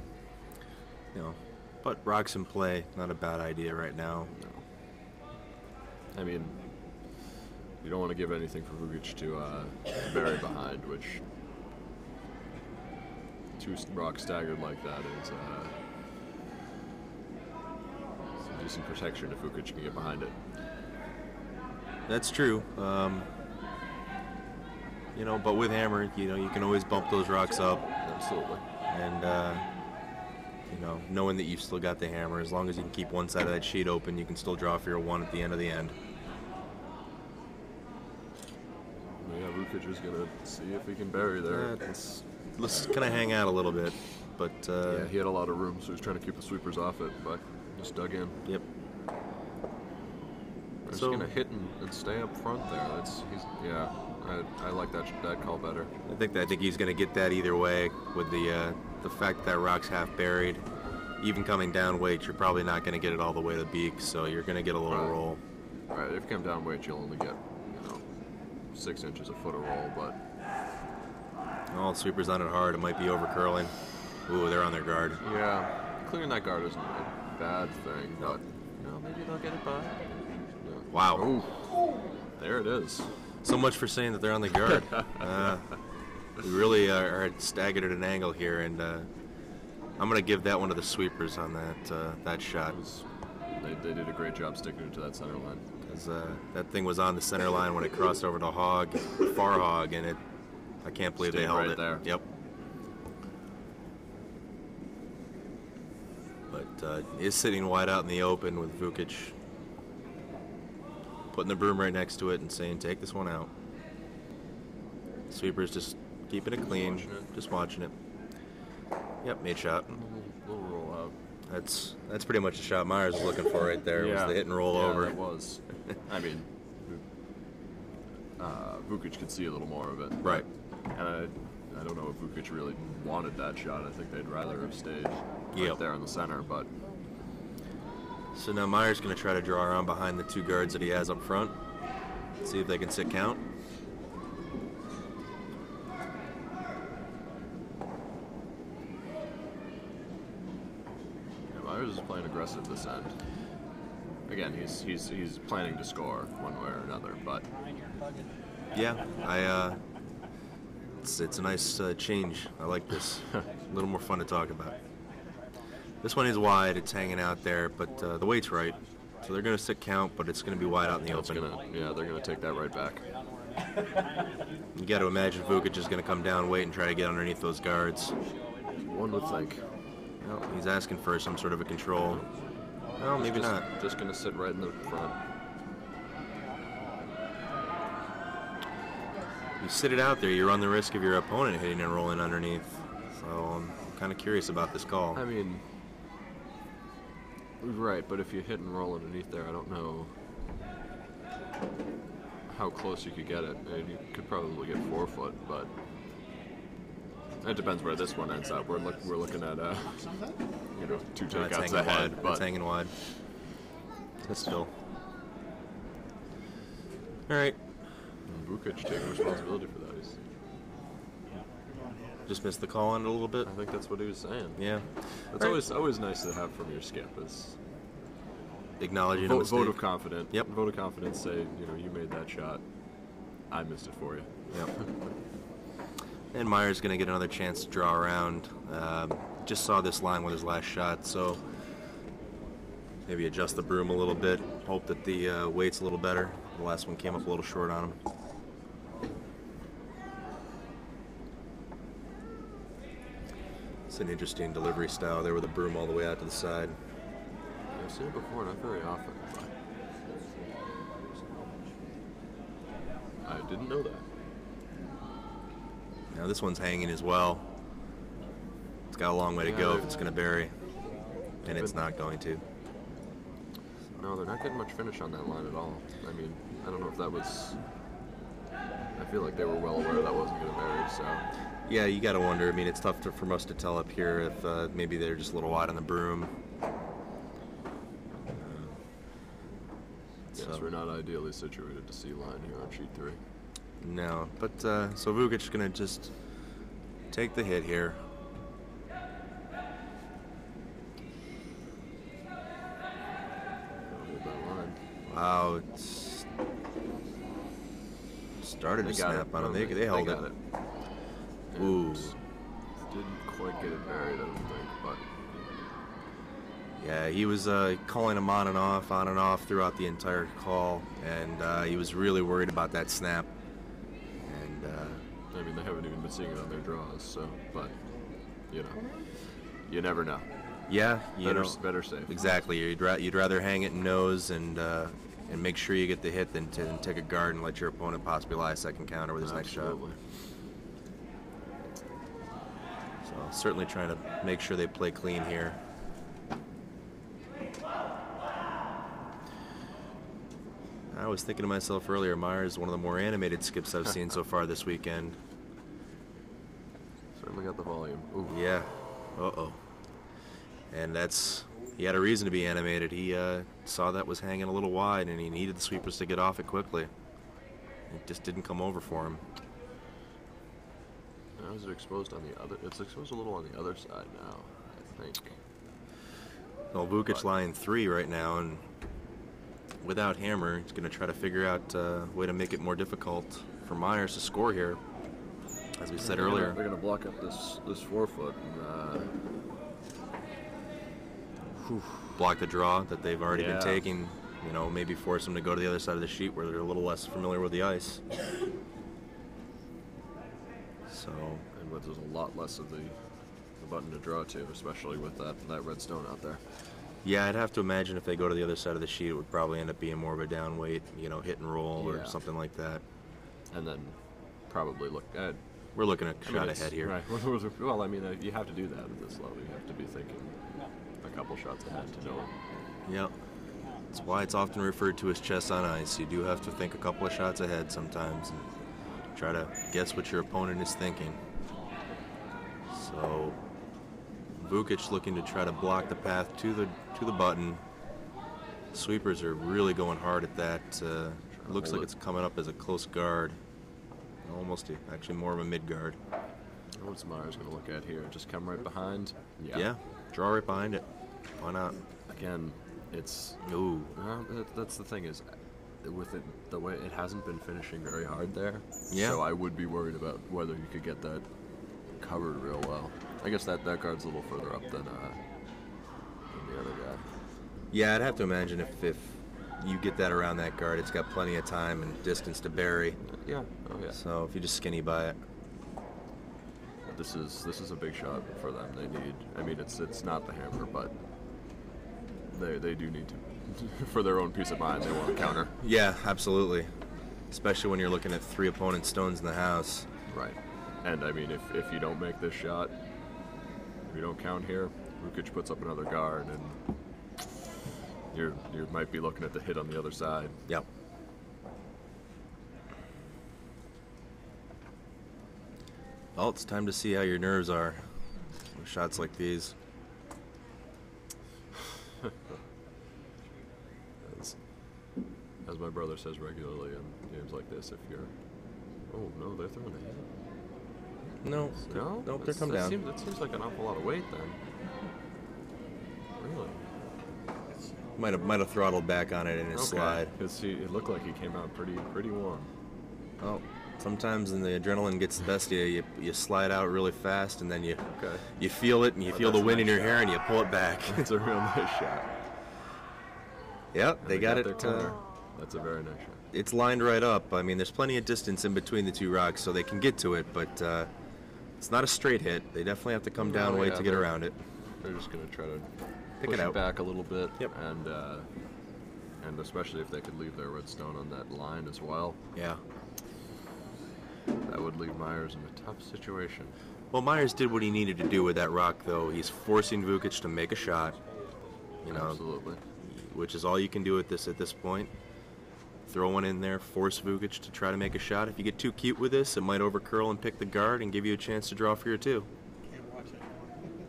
But rocks in play, not a bad idea right now. no. I mean, you don't want to give anything for Vukich to bury behind, which 2 rocks staggered like that is some decent protection if Vukich can get behind it. That's true. But with hammer, you can always bump those rocks up, Absolutely. and knowing that you've still got the hammer, as long as you can keep one side of that sheet open, you can still draw for your 1 at the end of the end. Yeah, Vukich is going to see if he can bury there. Let's kind of hang out a little bit, but Yeah, he had a lot of room, so he's trying to keep the sweepers off it, but just dug in. yep. He's So- going to hit and stay up front there. I like that call better. I think he's going to get that either way with the fact that rock's half buried. Even coming down weight, you're probably not going to get it all the way to the beak, so you're going to get a little Right. roll. All right, if you come down weight, you'll only get 6 inches, a foot of roll, but Oh, sweeper's on it hard. It might be over curling. Ooh, they're on their guard. yeah, clearing that guard isn't a bad thing, but maybe they'll get it by. Yeah. Wow. Ooh, there it is. So much for saying that they're on the guard. We really are staggered at an angle here, and I'm going to give that one to the sweepers on that shot. They did a great job sticking it to that center line. Because that thing was on the center line when it crossed over to hog, far hog, and I can't believe they Stayed held right it. there. Yep. But is sitting wide out in the open with Vukich putting the broom right next to it and saying, take this one out. Sweeper's just keeping it clean, watching it. just watching it. Yep, made shot. Little roll out. That's pretty much the shot Meyers was looking for right there. Was the hit and roll over. It was. I mean, Vukich could see a little more of it. Right. And I don't know if Vukich really wanted that shot. I think they'd rather have stayed Yep. right there in the center, but So now Meyers going to try to draw around behind the 2 guards that he has up front. See if they can sit count. Meyers is playing aggressive this end. again, he's planning to score one way or another. But Yeah, it's a nice change. I like this. A little more fun to talk about. This one is wide. It's hanging out there, but the weight's right. So they're going to sit count, but it's going to be wide out in the open. They're gonna take that right back. You got to imagine Vukich is going to come down, weight, and try to get underneath those guards. One would think. Well, he's asking for some sort of a control. Well, maybe not. Just gonna sit right in the front. You sit it out there, you run the risk of your opponent hitting and rolling underneath. So I'm kind of curious about this call. I mean, right, but if you hit and roll underneath there, I don't know how close you could get it. I mean, you could probably get 4 foot, but it depends where this one ends up. We're looking at 2 takeouts ahead, wide. but It's hanging wide. It's still. All right. Vukich taking responsibility for that. Just missed the call on it a little bit. I think that's what he was saying. Yeah. It's always nice to have from your skip. Is Acknowledging a mistake. vote of confidence. Yep. Vote of confidence. Say, you made that shot. I missed it for you. Yep. And Meyers going to get another chance to draw around. Just saw this line with his last shot, so maybe adjust the broom a little bit. Hope that the weight's a little better. The last one came up a little short on him. It's an interesting delivery style there with the broom all the way out to the side. I've seen it before, not very often. I didn't know that. Now this one's hanging as well. It's got a long way to go if it's going to bury, and it's not going to. No, they're not getting much finish on that line at all. I mean, I don't know if that was... I feel like they were well aware that wasn't going to bury, so... Yeah, you got to wonder. I mean, it's tough for us to tell up here if maybe they're just a little wide on the broom. Yes, we're not ideally situated to see line here on sheet 3. No, but so Vukich is going to just take the hit here. Wow, it's started to snap on him. They held got it. And Ooh. Didn't quite get it buried, I don't think, but... Yeah, he was calling him on and off throughout the entire call, and he was really worried about that snap. And I mean, they haven't even been seeing it on their draws, so, but, you never know. yeah, Better safe. exactly. You'd rather hang it in nose and make sure you get the hit than to take a guard and let your opponent possibly lie a second counter with his next shot. Absolutely. So certainly trying to make sure they play clean here. I was thinking to myself earlier, Meyers is one of the more animated skips I've seen so far this weekend. Certainly got the volume. Ooh. Yeah. And he had a reason to be animated. He saw that was hanging a little wide, and he needed the sweepers to get off it quickly. It just didn't come over for him. Now is it exposed on the other? It's exposed a little on the other side now, I think. Well, Vukich lying 3 right now, and without hammer, he's going to try to figure out a way to make it more difficult for Meyers to score here. As we said earlier, They're going to block up this 4 foot. block the draw that they've already been Yeah. taking. Maybe force them to go to the other side of the sheet where they're a little less familiar with the ice. So, And there's a lot less of the button to draw to, especially with that red stone out there. yeah, I'd have to imagine if they go to the other side of the sheet, it would probably end up being more of a down weight, hit and roll or Yeah. something like that. And then probably look at... We're looking at a shot ahead here. Right. Well, I mean, you have to do that at this level. You have to be thinking a couple shots ahead to know it. Yep. That's why it's often referred to as chess on ice. You do have to think a couple of shots ahead sometimes and try to guess what your opponent is thinking. So Vukich looking to try to block the path to the button. Sweepers are really going hard at that. Looks like it's coming up as a close guard. Almost actually more of a mid guard. What's Meyers going to look at here? Just come right behind? Yeah, draw right behind it. Why not? Again, It's Ooh. that's the thing is, with it the way it hasn't been finishing very hard there. Yeah. So I would be worried about whether you could get that covered real well. I guess that guard's a little further up than the other guy. Yeah, I'd have to imagine if you get that around that guard, it's got plenty of time and distance to bury. Yeah. Oh yeah. So if you just skinny by it. But this is a big shot for them. They need. I mean, it's not the hammer, but they do need to. For their own peace of mind, they want to counter. Yeah, absolutely. Especially when you're looking at 3 opponent stones in the house. Right. And I mean, if you don't make this shot, if you don't count here, Vukich puts up another guard, and you might be looking at the hit on the other side. Yep. Well, it's time to see how your nerves are with shots like these. As my brother says regularly in games like this, if you're... Oh, no, they're throwing a hit. No. No? Nope, they're come down. That seems like an awful lot of weight then. Really? Might have throttled back on it in his slide. Because it looked like he came out pretty warm. Well, sometimes when the adrenaline gets the best of you, you slide out really fast, and then you feel it, and you feel the wind in your hair, and you pull it back. It's a real nice shot. Yep, they got it. their counter. That's a very nice shot. It's lined right up. I mean, there's plenty of distance in between the 2 rocks, so they can get to it, but it's not a straight hit. They definitely have to come down way to get around it. They're just going to try to Pick push it out. back a little bit. Yep. And especially if they could leave their red stone on that line as well, Yeah. that would leave Meyers in a tough situation. Well, Meyers did what he needed to do with that rock, though. He's forcing Vukich to make a shot. You know, Absolutely. which is all you can do at this point. Throw one in there, force Vukich to try to make a shot. If you get too cute with this, it might overcurl and pick the guard and give you a chance to draw for your 2. Can't watch it.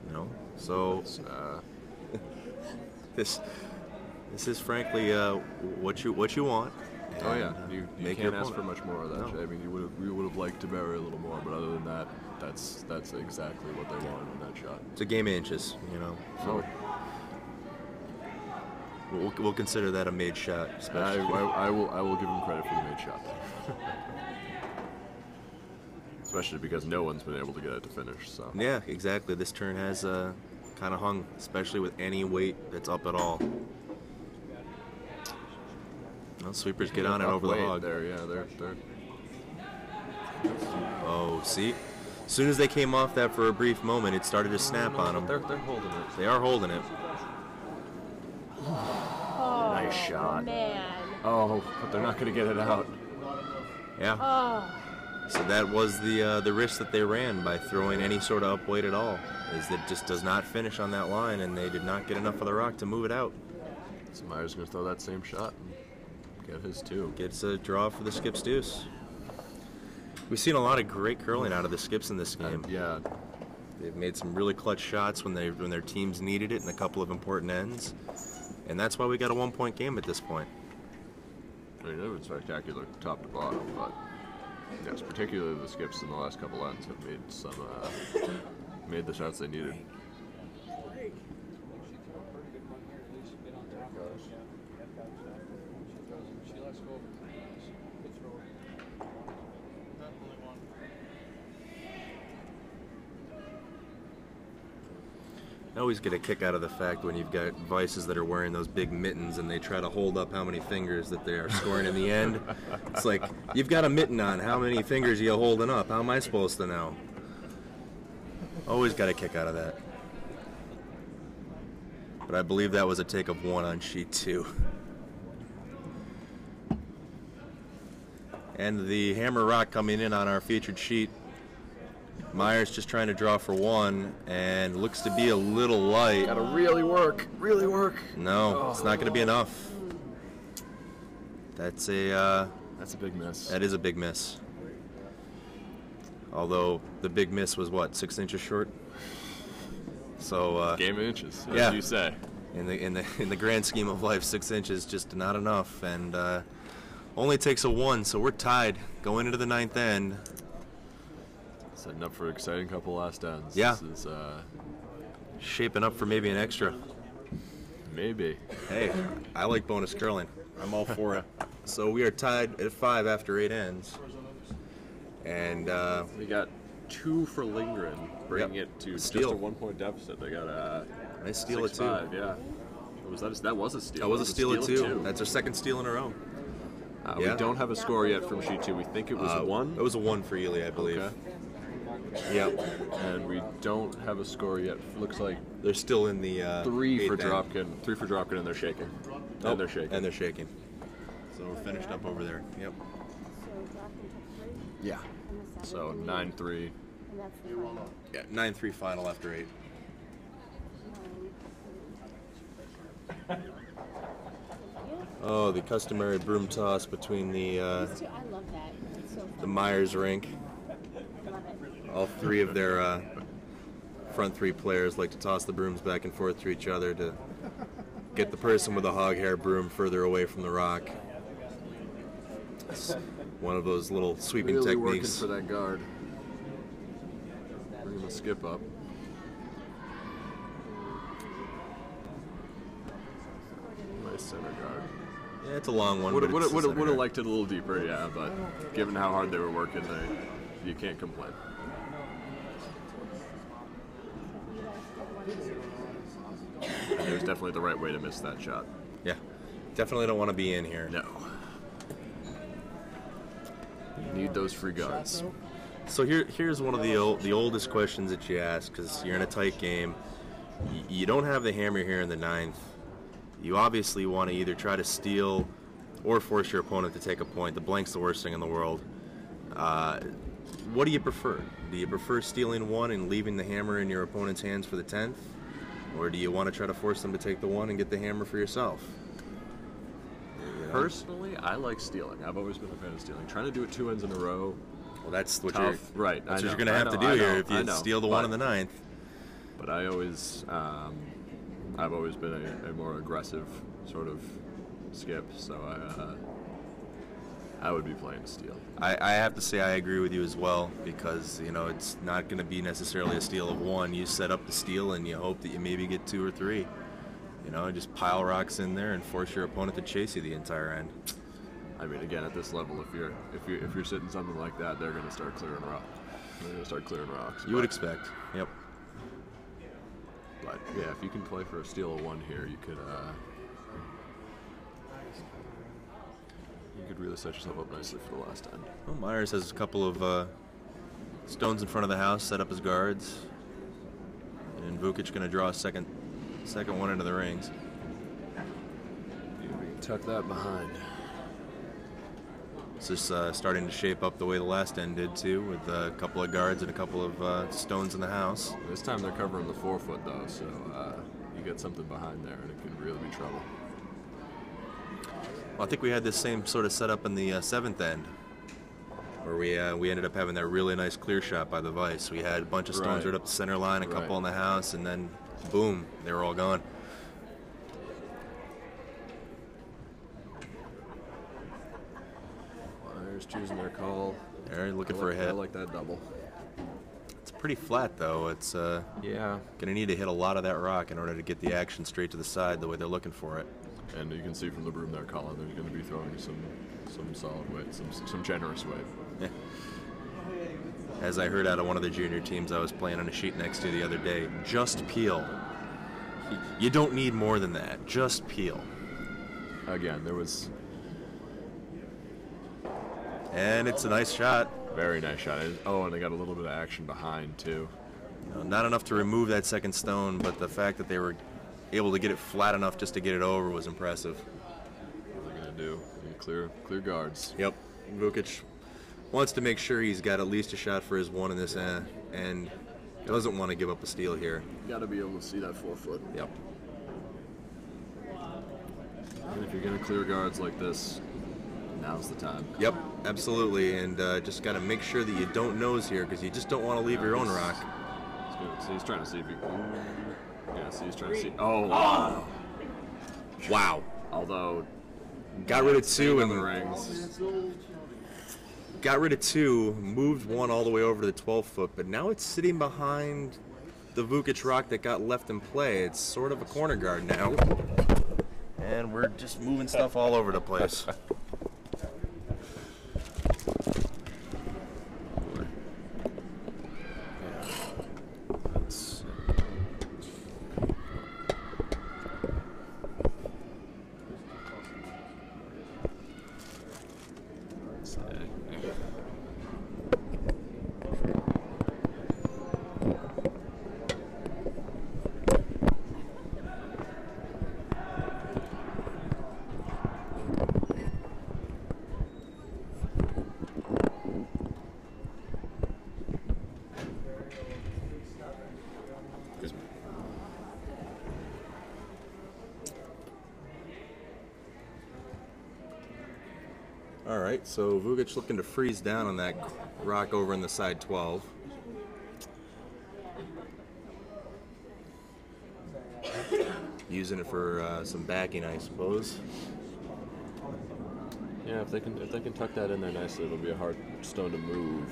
You know, so this is frankly what you want. Oh yeah, and, you make can't your ask for opponent. much more of that. No. I mean, you would have liked to bury a little more, but other than that, that's exactly what they wanted in that shot. It's a game of inches, you know. So we'll consider that a made shot. Especially. I will give him credit for the made shot. Especially because no one's been able to get it to finish. So Yeah, exactly. This turn has kind of hung, especially with any weight that's up at all. Well, sweepers get on it over the hog. There, yeah, they're Oh, see? As soon as they came off that for a brief moment, it started to snap on them. They're holding it. They are holding it. Oh, Nice shot. man. Oh, but they're not going to get it out. Yeah. Oh. So that was the risk that they ran by throwing any sort of up weight at all, is that it just does not finish on that line, and they did not get enough of the rock to move it out. So Meyers going to throw that same shot and get his 2. Gets a draw for the Skips deuce. We've seen a lot of great curling out of the Skips in this game. Yeah, They've made some really clutch shots when their teams needed it in a couple of important ends, and that's why we got a 1-point game at this point. I mean, it was spectacular top to bottom, but yes, particularly the skips in the last couple ends have made some made the shots they needed. She lets go of her hands. Good throw. Definitely one. I always get a kick out of the fact when you've got vices that are wearing those big mittens and they try to hold up how many fingers that they are scoring in the end. It's like, you've got a mitten on. How many fingers are you holding up? How am I supposed to know? Always got a kick out of that. But I believe that was a take of 1 on sheet 2. And the hammer rock coming in on our featured sheet. Meyers just trying to draw for 1 and looks to be a little light. Gotta really work. No, it's not going to be enough. That's a big miss. that is a big miss. Although the big miss was what, 6 inches short. So Game of inches, as yeah. you say. in the grand scheme of life, 6 inches just not enough, and only takes a 1. So we're tied going into the 9th end. Setting up for an exciting couple last ends. Yeah. This is, Shaping up for maybe an extra. Maybe. Hey, I like bonus curling. I'm all for it. So we are tied at 5 after 8 ends. And We got 2 for Lindgren, bringing Yep. it to just Steal. a 1-point deficit. They got a nice steal at 2. 6-5, yeah. That was a steal. That was a steal at 2. Two. That's our second steal in a row. We don't have a score yet from sheet 2. We think it was a 1. It was a 1 for Ely, I believe. Okay. Yep. And we don't have a score yet. Looks like They're still in the 3 for 8th end. Dropkin. 3 for Dropkin, and they're shaking. Oh, And they're shaking. And they're shaking. So we're finished up over there. Yep. So Dropkin took 3 Yeah. and the So 7. 9-3. And that's the final. Yeah, 9-3 final after 8. Oh, the customary broom toss between the These two, I love that. It's so fun. the Meyers rink. Love it. All 3 of their front 3 players like to toss the brooms back and forth to each other to get the person with the hog hair broom further away from the rock. It's one of those little sweeping Really techniques. working for that guard. Bringing the skip up. Nice center guard. Yeah, it's a long one. Would but it's the center have guard. liked it a little deeper, yeah, but given how hard they were working, you can't complain. And it was definitely the right way to miss that shot. Yeah, definitely don't want to be in here. No. You need those free guards. So here's one of the oldest questions that you ask, because you're in a tight game. You don't have the hammer here in the 9th. You obviously want to either try to steal or force your opponent to take a point. The blank's the worst thing in the world. What do you prefer? Do you prefer stealing 1 and leaving the hammer in your opponent's hands for the 10th? Or do you want to try to force them to take the 1 and get the hammer for yourself? Personally, I like stealing. I've always been a fan of stealing. Trying to do it 2 ends in a row. Well, that's what Tough. Right. That's I what know, you're going to have to do I here know, if I you know, steal the 1 in the 9th. But I've always been a more aggressive sort of skip, so I would be playing steal. I have to say I agree with you as well, because it's not going to be necessarily a steal of 1. You set up the steal and you hope that you maybe get 2 or 3. Just pile rocks in there and force your opponent to chase you the entire end. I mean, again, at this level, if you're sitting something like that, they're going to start clearing rocks. They're going to start clearing rocks. You would expect. Yep. But yeah, if you can play for a steal of 1 here, you could really set yourself up nicely for the last end. Well, Meyers has a couple of stones in front of the house set up as guards, and Vukich going to draw a second one into the rings. You can tuck that behind. It's just starting to shape up the way the last end did too, with a couple of guards and a couple of stones in the house. This time they're covering the 4-foot though, so you get something behind there, and it could really be trouble. Well, I think we had this same sort of setup in the 7th end, where we ended up having that really nice clear shot by the Vice. We had a bunch of stones right up the center line, a couple in the house, and then boom, they were all gone. Myers choosing their call. They're looking for a hit. I like that double. It's pretty flat though. It's Yeah. gonna need to hit a lot of that rock in order to get the action straight to the side the way they're looking for it. And you can see from the broom they're calling, they're going to be throwing some solid weight, some generous weight. Yeah. As I heard out of one of the junior teams I was playing on a sheet next to the other day, just peel. You don't need more than that. Just peel. Again, there was... And it's a nice shot. Very nice shot. Oh, and they got a little bit of action behind, too. Not enough to remove that second stone, but the fact that they were able to get it flat enough just to get it over was impressive. What are they going to do? Clear guards. Yep. Vukich wants to make sure he's got at least a shot for his 1 in this end, and doesn't want to give up a steal here. You got to be able to see that 4-foot. Yep. And if you're going to clear guards like this, now's the time. Yep, absolutely, and just got to make sure that you don't nose here, because you just don't want to leave your own rock. So he's trying to see if he can... Yeah, so he's trying to see... Oh, wow. Wow. Although... Got rid of 2 in and the rings. Got rid of 2, moved 1 all the way over to the 12-foot, but now it's sitting behind the Vukich rock that got left in play. It's sort of a corner guard now. And we're just moving stuff all over the place. All right, so Vukich looking to freeze down on that rock over in the side 12. Using it for some backing, I suppose. Yeah, if they can tuck that in there nicely, it'll be a hard stone to move.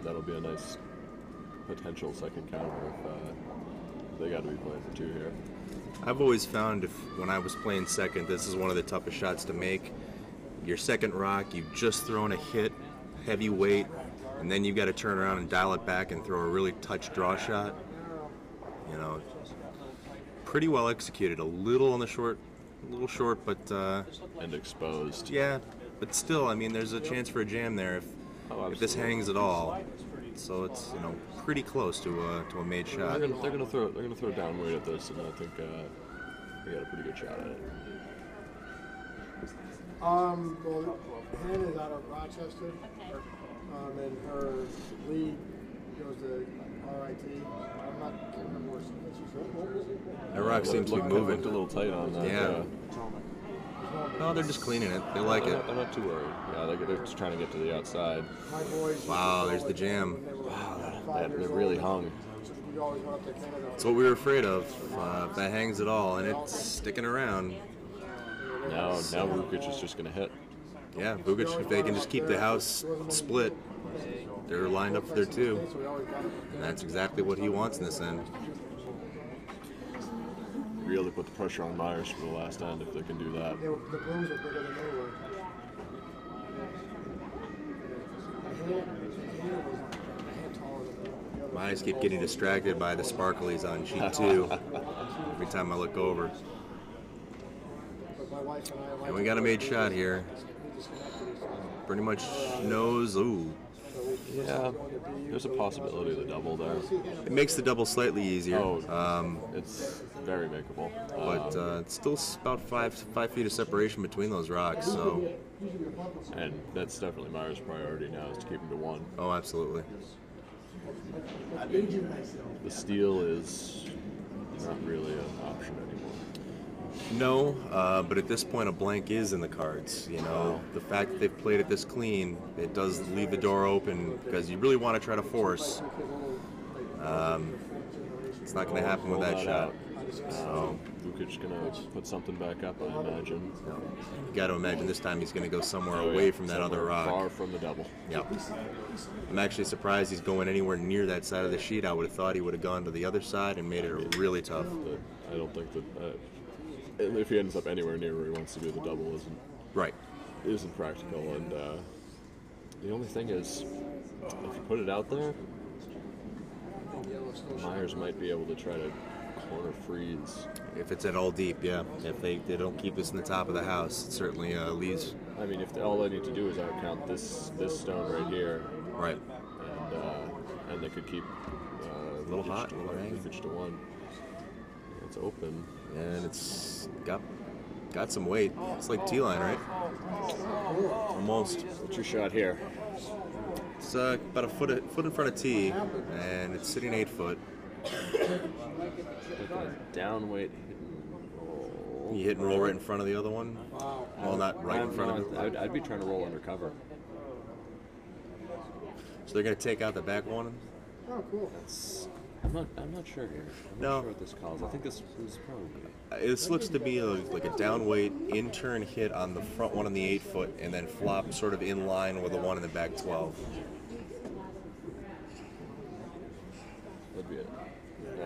That'll be a nice potential second counter if they got to be playing for two here. I've always found when I was playing second, this is one of the toughest shots to make. Your second rock, you've just thrown a hit, heavy weight, and then you've got to turn around and dial it back and throw a really touch draw shot. You know, pretty well executed. A little on the short, but And exposed. yeah, but still, I mean, there's a chance for a jam there if this hangs at all. So it's pretty close to a made shot. They're gonna throw down weight at this, and I think they got a pretty good shot at it. Well, Hannah is out of Rochester, and her lead goes to RIT. Can't remember where she's That rock seems to be moving. Looked a little tight on that. Yeah. No, they're just cleaning it. They like it. I'm not too worried. Yeah, they're just trying to get to the outside. My boys. Wow, there's the jam. That really hung. We always went up to Canada. That's what we were afraid of. If that hangs at all, and it's sticking around. Now Vukich is just gonna hit. Yeah, Vukich, if they can just keep the house split, they're lined up for their two. And that's exactly what he wants in this end. Really put the pressure on Meyers for the last end if they can do that. The Blues are bigger than they were. My eyes keep getting distracted by the sparklies on sheet 2 every time I look over. And we got a made shot here. Pretty much knows, ooh. Yeah, there's a possibility of the double there. It makes the double slightly easier. It's very makeable. But it's still about five feet of separation between those rocks, so. And that's definitely Meyers' priority now, is to keep him to one. Oh, absolutely. The steal is not really an option anymore. No, but at this point a blank is in the cards. The fact that they've played it this clean, it does leave the door open because you really want to try to force. It's not going to happen with that shot. So Vukich gonna put something back up, I imagine. you got to imagine this time he's going to go somewhere away from that other rock. Far from the double. Yep. I'm actually surprised he's going anywhere near that side of the sheet. I would have thought he would have gone to the other side and made it really tough. But I don't think that if he ends up anywhere near where he wants to do the double isn't practical. And the only thing is, if you put it out there, Meyers might be able to try to corner freeze. If it's at all deep, yeah. If they don't keep this in the top of the house, it certainly leaves. I mean, if all they need to do is outcount this stone right here, Right. and they could keep A little hot, a little hanging. Vukich to one. It's open. And it's got some weight. It's like T-line, right? Almost. What's your shot here? It's about a foot in front of T, and it's sitting 8 foot. Down weight, hit and roll. You hit and roll right in front of the other one. Well, not right in front of it. I'd be trying to roll undercover. So they're gonna take out the back one. Oh, cool. I'm not sure here. I'm No. not sure what this calls. I think this is probably. This looks to be like a down weight in-turn hit on the front one on the 8 foot, and then flop sort of in line with the one in the back 12.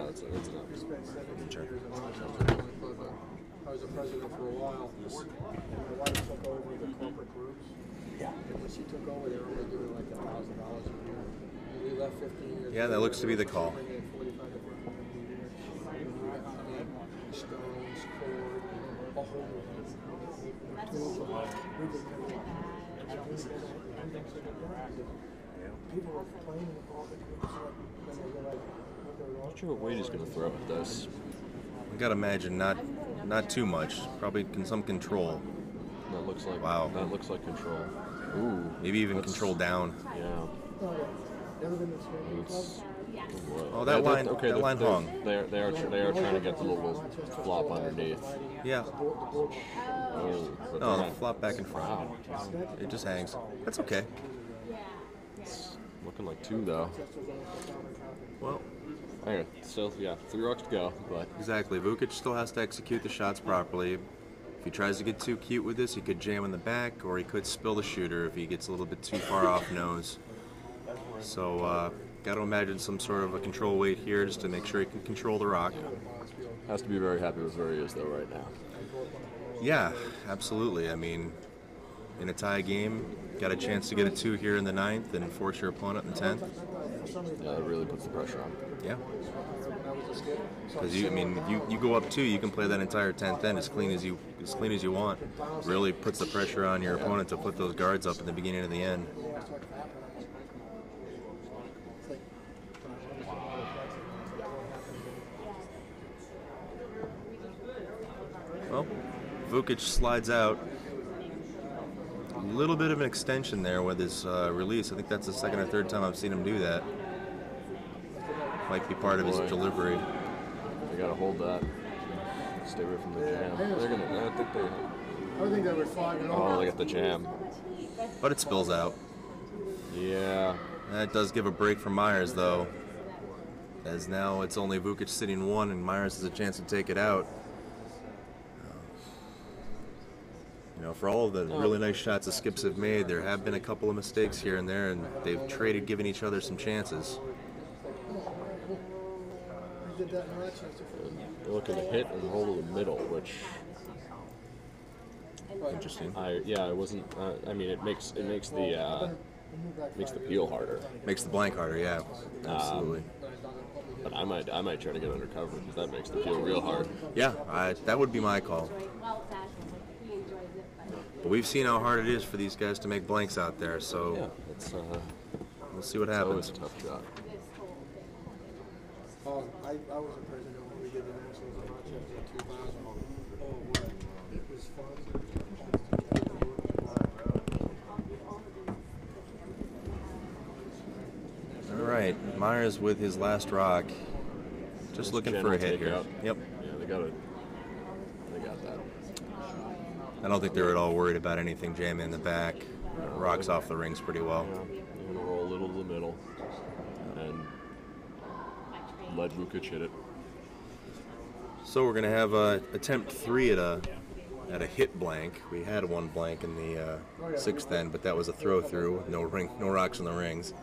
that's I enough. spent 17 Sure. years in Rochester. I was a president for a while. And my wife took over the corporate groups. Yeah. And when she took over, they were only doing like $1,000 a year. And we left 15 years. Yeah, that looks to be the call. Bringing in 45 to 50 a year. Stones, cord, a whole new thing. People were playing all the groups. When they realized what they were Not sure what Wade is going to throw at this. I gotta imagine not too much. Probably some control. That looks like Wow. That looks like control. Ooh, Maybe even that's- control down. Yeah. Oh, yeah. Never been to swimming club? It's, Oh, that line- that line hung. They are trying to get the little flop underneath. Yeah. Oh, but No, they're not- flop back and front. Wow. It just hangs. That's okay. Looking like two though. Well, Anyway, still, yeah, 3 rocks to go, but exactly. Vukich still has to execute the shots properly. If he tries to get too cute with this, he could jam in the back, or he could spill the shooter if he gets a little bit too far off nose. So, got to imagine some sort of a control weight here just to make sure he can control the rock. has to be very happy with where he is though right now. Yeah, absolutely. I mean, in a tie game, got a chance to get a 2 here in the 9th and force your opponent in the 10th. Yeah, it really puts the pressure on. Yeah. Because you go up 2, you can play that entire 10th end as clean as you want. Really puts the pressure on your opponent to put those guards up in the beginning of the end. Well, Vukich slides out. A little bit of an extension there with his release. I think that's the second or third time I've seen him do that. Might be part of his Boy. delivery. They gotta hold that. Stay away from the jam. They're gonna. I think they. I think they were flogging Oh, over. they got the jam. But it spills out. Yeah. That does give a break for Meyers, though. As now it's only Vukich sitting 1, and Meyers has a chance to take it out. You know, for all of the really nice shots the Skips have made, there have been a couple of mistakes here and there, and they've traded, giving each other some chances. We did that in Rochester for them. They're looking to hit and roll to the middle, which Interesting. I wasn't. I mean, it makes the peel harder. Makes the blank harder, yeah. Absolutely. But I might try to get undercover because that makes the peel real hard. Yeah, that would be my call. But we've seen how hard it is for these guys to make blanks out there, so Yeah, it's we'll see what always happens. a tough shot. Oh, I was a president when we did the Nationals in Rochester in 2000. Oh, what? It was fun. All right, Meyers with his last rock. Just looking for a hit here. Takeout. Yep. Yeah, they got that. I don't think they're at all worried about anything jamming in the back. Rocks off the rings pretty well. Yeah, they're gonna roll a little to the middle and let Vukich hit it. So we're gonna have attempt 3 at a hit blank. We had one blank in the 6th end, but that was a throw through. No rocks in the rings.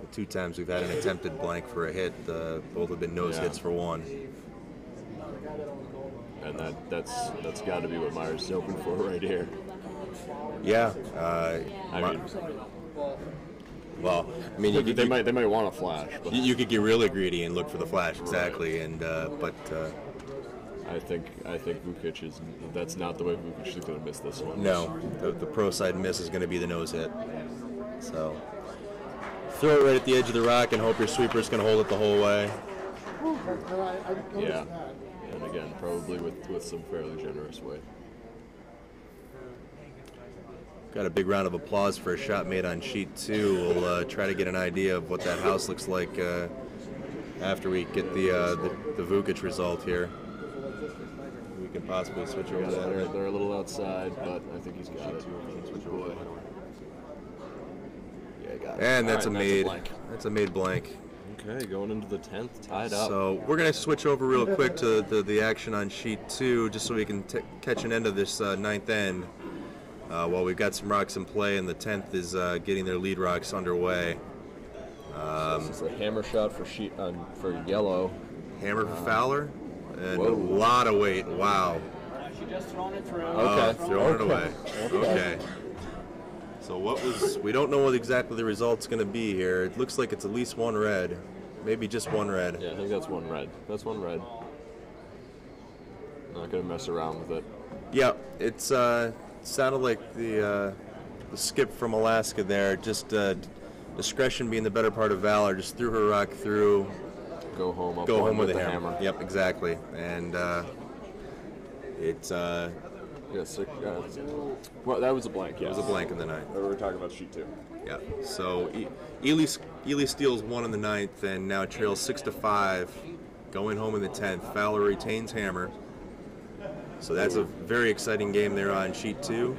The 2 times we've had an attempted blank for a hit, both have been nose hits for 1. And that's got to be what Meyers is hoping for right here. Yeah. I mean, Well, I mean, they might want a flash, but you could get really greedy and look for the flash, exactly. And but I think Vukich is. That's not the way Vukich is going to miss this one. no, the pro side miss is going to be the nose hit. So throw it right at the edge of the rock and hope your sweeper's going to hold it the whole way. Yeah, and again, probably with some fairly generous weight. Got a big round of applause for a shot made on sheet 2. We'll try to get an idea of what that house looks like after we get the Vukich result here. We can possibly switch over that. They're a little outside, but I think he's got it. Good boy. Yeah, he got it. And that's All right, a made. blank. That's a made blank. Okay, going into the 10th, tied up. So we're going to switch over real quick to the action on sheet 2, just so we can catch an end of this 9th end. While we've got some rocks in play, and the 10th is getting their lead rocks underway. This is a hammer shot for yellow. Hammer for Fowler, and Whoa. a lot of weight. Wow. She just thrown it through. Okay. Throwing it away. Okay. So we don't know what exactly the result's going to be here. It looks like it's at least one red. Maybe just one red. Yeah, I think that's one red. That's one red. Not gonna mess around with it. Yeah, it's sounded like the skip from Alaska there. Just discretion being the better part of valor. Just threw her rock through. Go home. Go home with the a hammer. Yep, exactly. And it's well, that was a blank. Yeah, it was a blank in the ninth. We were talking about sheet 2. Yeah. So Ely steals 1 in the ninth, and now trails 6-5, going home in the 10th. Fowler retains hammer. So that's a very exciting game there on sheet 2.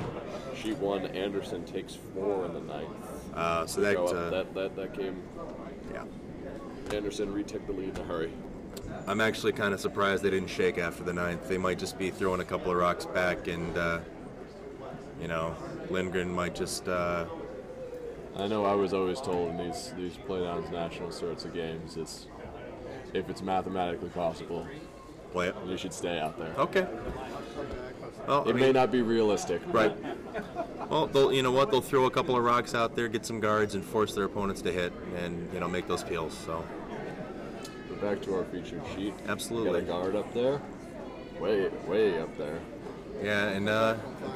Sheet 1, Anderson takes 4 in the ninth. So that game, yeah. Anderson retook the lead in a hurry. I'm actually kind of surprised they didn't shake after the ninth. They might just be throwing a couple of rocks back, and Lindgren might just. I know I was always told in these playdowns, national sorts of games, if it's mathematically possible, Play it. you should stay out there. Okay. Well, It may not be realistic. Right. Well, you know what? They'll throw a couple of rocks out there, get some guards, and force their opponents to hit, and make those peels. So. But back to our featured sheet. Absolutely. Got a guard up there. Way up there. Yeah, and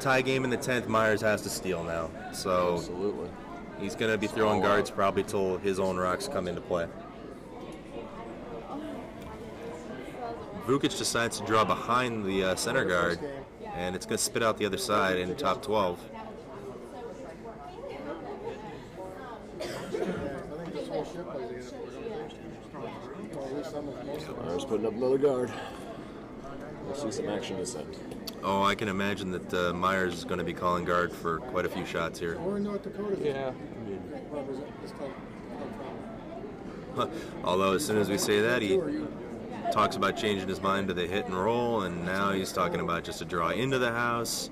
tie game in the 10th, Meyers has to steal now. So Absolutely. he's going to be throwing guards probably till his own rocks come into play. Vukich decides to draw behind the center guard, and it's going to spit out the other side in top 12. I think this whole ship plays against organization. Or at least some of most of them. Meyers putting up another guard. We'll see some action descent. Oh, I can imagine that Meyers is going to be calling guard for quite a few shots here. Or in North Dakota. Yeah. Represent this type of Although as soon as we say that, he talks about changing his mind to the hit and roll, and now he's talking about just a draw into the house.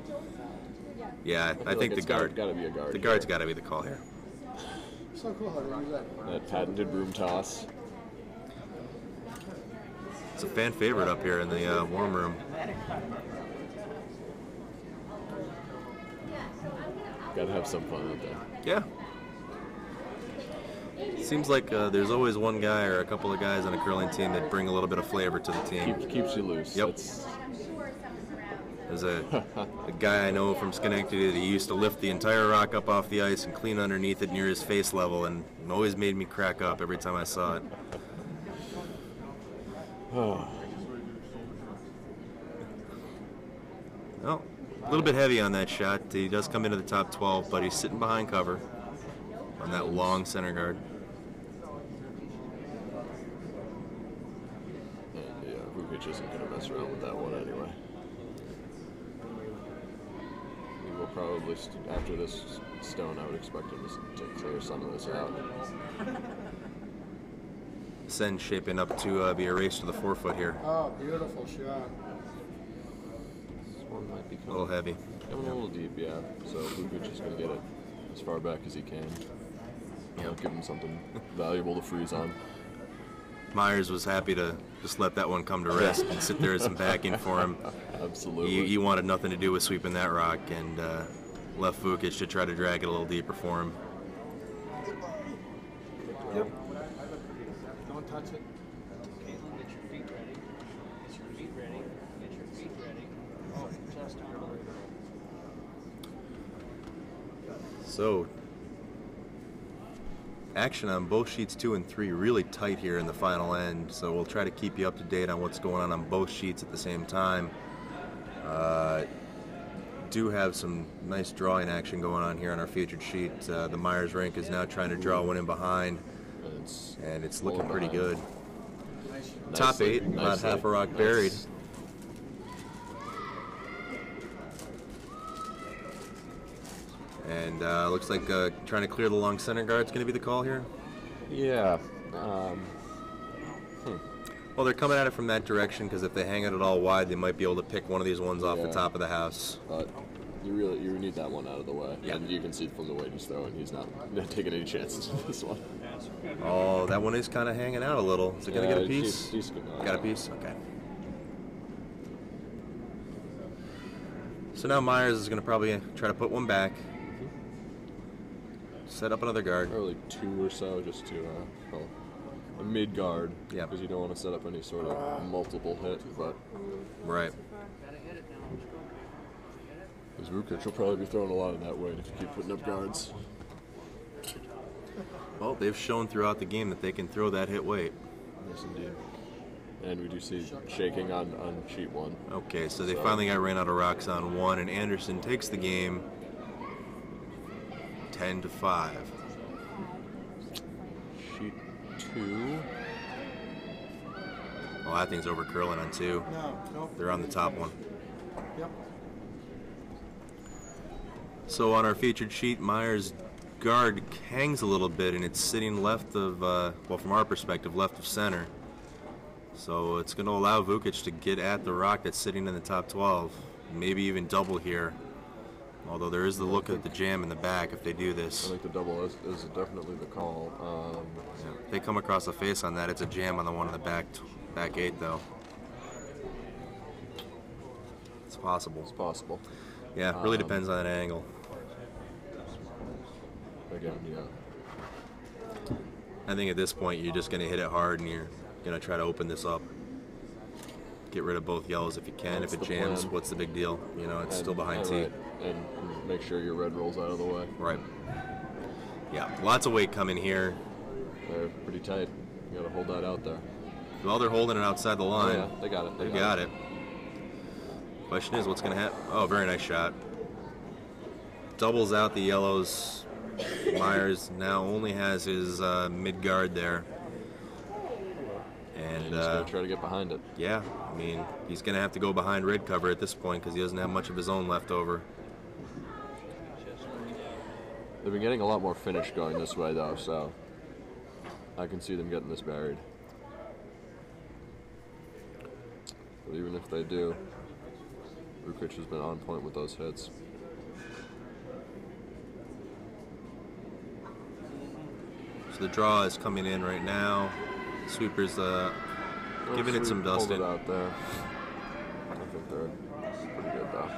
Yeah, I think the guard. Got to be a guard. The guard's got to be the call here. So cool how they use that. That patented broom toss. It's a fan favorite up here in the warm room. Got to have some fun out there. Yeah. Seems like there's always one guy or a couple of guys on a curling team that bring a little bit of flavor to the team. Keeps you loose. Yep. There's a guy I know from Schenectady that he used to lift the entire rock up off the ice and clean underneath it near his face level, and it always made me crack up every time I saw it. Well, a little bit heavy on that shot. He does come into the top 12, but he's sitting behind cover on that long center guard. Yeah, Vukich isn't going to mess around with that one anyway. He will probably, after this stone, I would expect him to clear some of this out. Sen shaping up to be a race to the 4-foot here. Oh, beautiful shot. This one might be A little heavy. coming a little deep, yeah. So Vukich is going to get it as far back as he can. Give him something valuable to freeze on. Meyers was happy to just let that one come to rest and sit there as some backing for him. Absolutely. He wanted nothing to do with sweeping that rock, and left Vukich to try to drag it a little deeper for him. Yep. Don't touch it. Caitlin, get your feet ready. Get your feet ready. Get your feet ready. Oh, just on. So, action on both sheets 2 and 3 really tight here in the final end, so we'll try to keep you up to date on what's going on both sheets at the same time. Do have some nice drawing action going on here on our featured sheet. The Meyers rink is now trying to draw one in behind, and it's looking pretty good. Top 8, about half a rock buried. And looks like trying to clear the long center guard is going to be the call here. Yeah. Well, they're coming at it from that direction because if they hang it at all wide, they might be able to pick one of these ones off the Yeah. top of the house. But you need that one out of the way. Yeah. And you can see from the way he's throwing, he's not taking any chances with this one. Oh, that one is kind of hanging out a little. Is it going to get a piece? Got a piece? Okay. So now Meyers is going to probably try to put one back. Set up another guard. Probably 2 or so, just to, well, a mid guard. Yeah. Because you don't want to set up any sort of multiple hit, but. Right. Because Vukich will probably be throwing a lot of that weight if you keep putting up guards. Well, they've shown throughout the game that they can throw that hit weight. Yes, indeed. And we do see shaking on sheet 1. Okay, so they finally got ran out of rocks on 1, and Anderson takes the game 10-5. Sheet 2. Well, that thing's over curling on 2. No. They're on the top one. Yep. So on our featured sheet, Meyers' guard hangs a little bit, and it's sitting left of, well, from our perspective, left of center. So it's going to allow Vukich to get at the rock that's sitting in the top 12, maybe even double here. Although there is the look at the jam in the back if they do I this. think the double is definitely the call. Yeah, if they come across a face on that, it's a jam on the one in the back 8, though. It's possible. It's possible. Yeah, it really depends on that angle. Again, yeah. I think at this point you're just going to hit it hard and you're going to try to open this up. Get rid of both yellows if you can. That's if it the jams, plan. what's the big deal? You know, it's still behind T. Right. And make sure your red rolls out of the way. Right. Yeah, lots of weight coming here. They're pretty tight. You got to hold that out there. Well, they're holding it outside the line. Oh, yeah, they got it. They got it. Question is, what's going to happen? Oh, very nice shot. Doubles out the yellows. Meyers now only has his mid guard there. And He's going to try to get behind it. yeah, I mean, he's going to have to go behind red cover at this point because he doesn't have much of his own left over. They've been getting a lot more finish going this way, though, so I can see them getting this buried. But even if they do, Vukich has been on point with those hits. So the draw is coming in right now. Sweeper's giving it some Hold dusting. it out there. I think they're pretty good, though.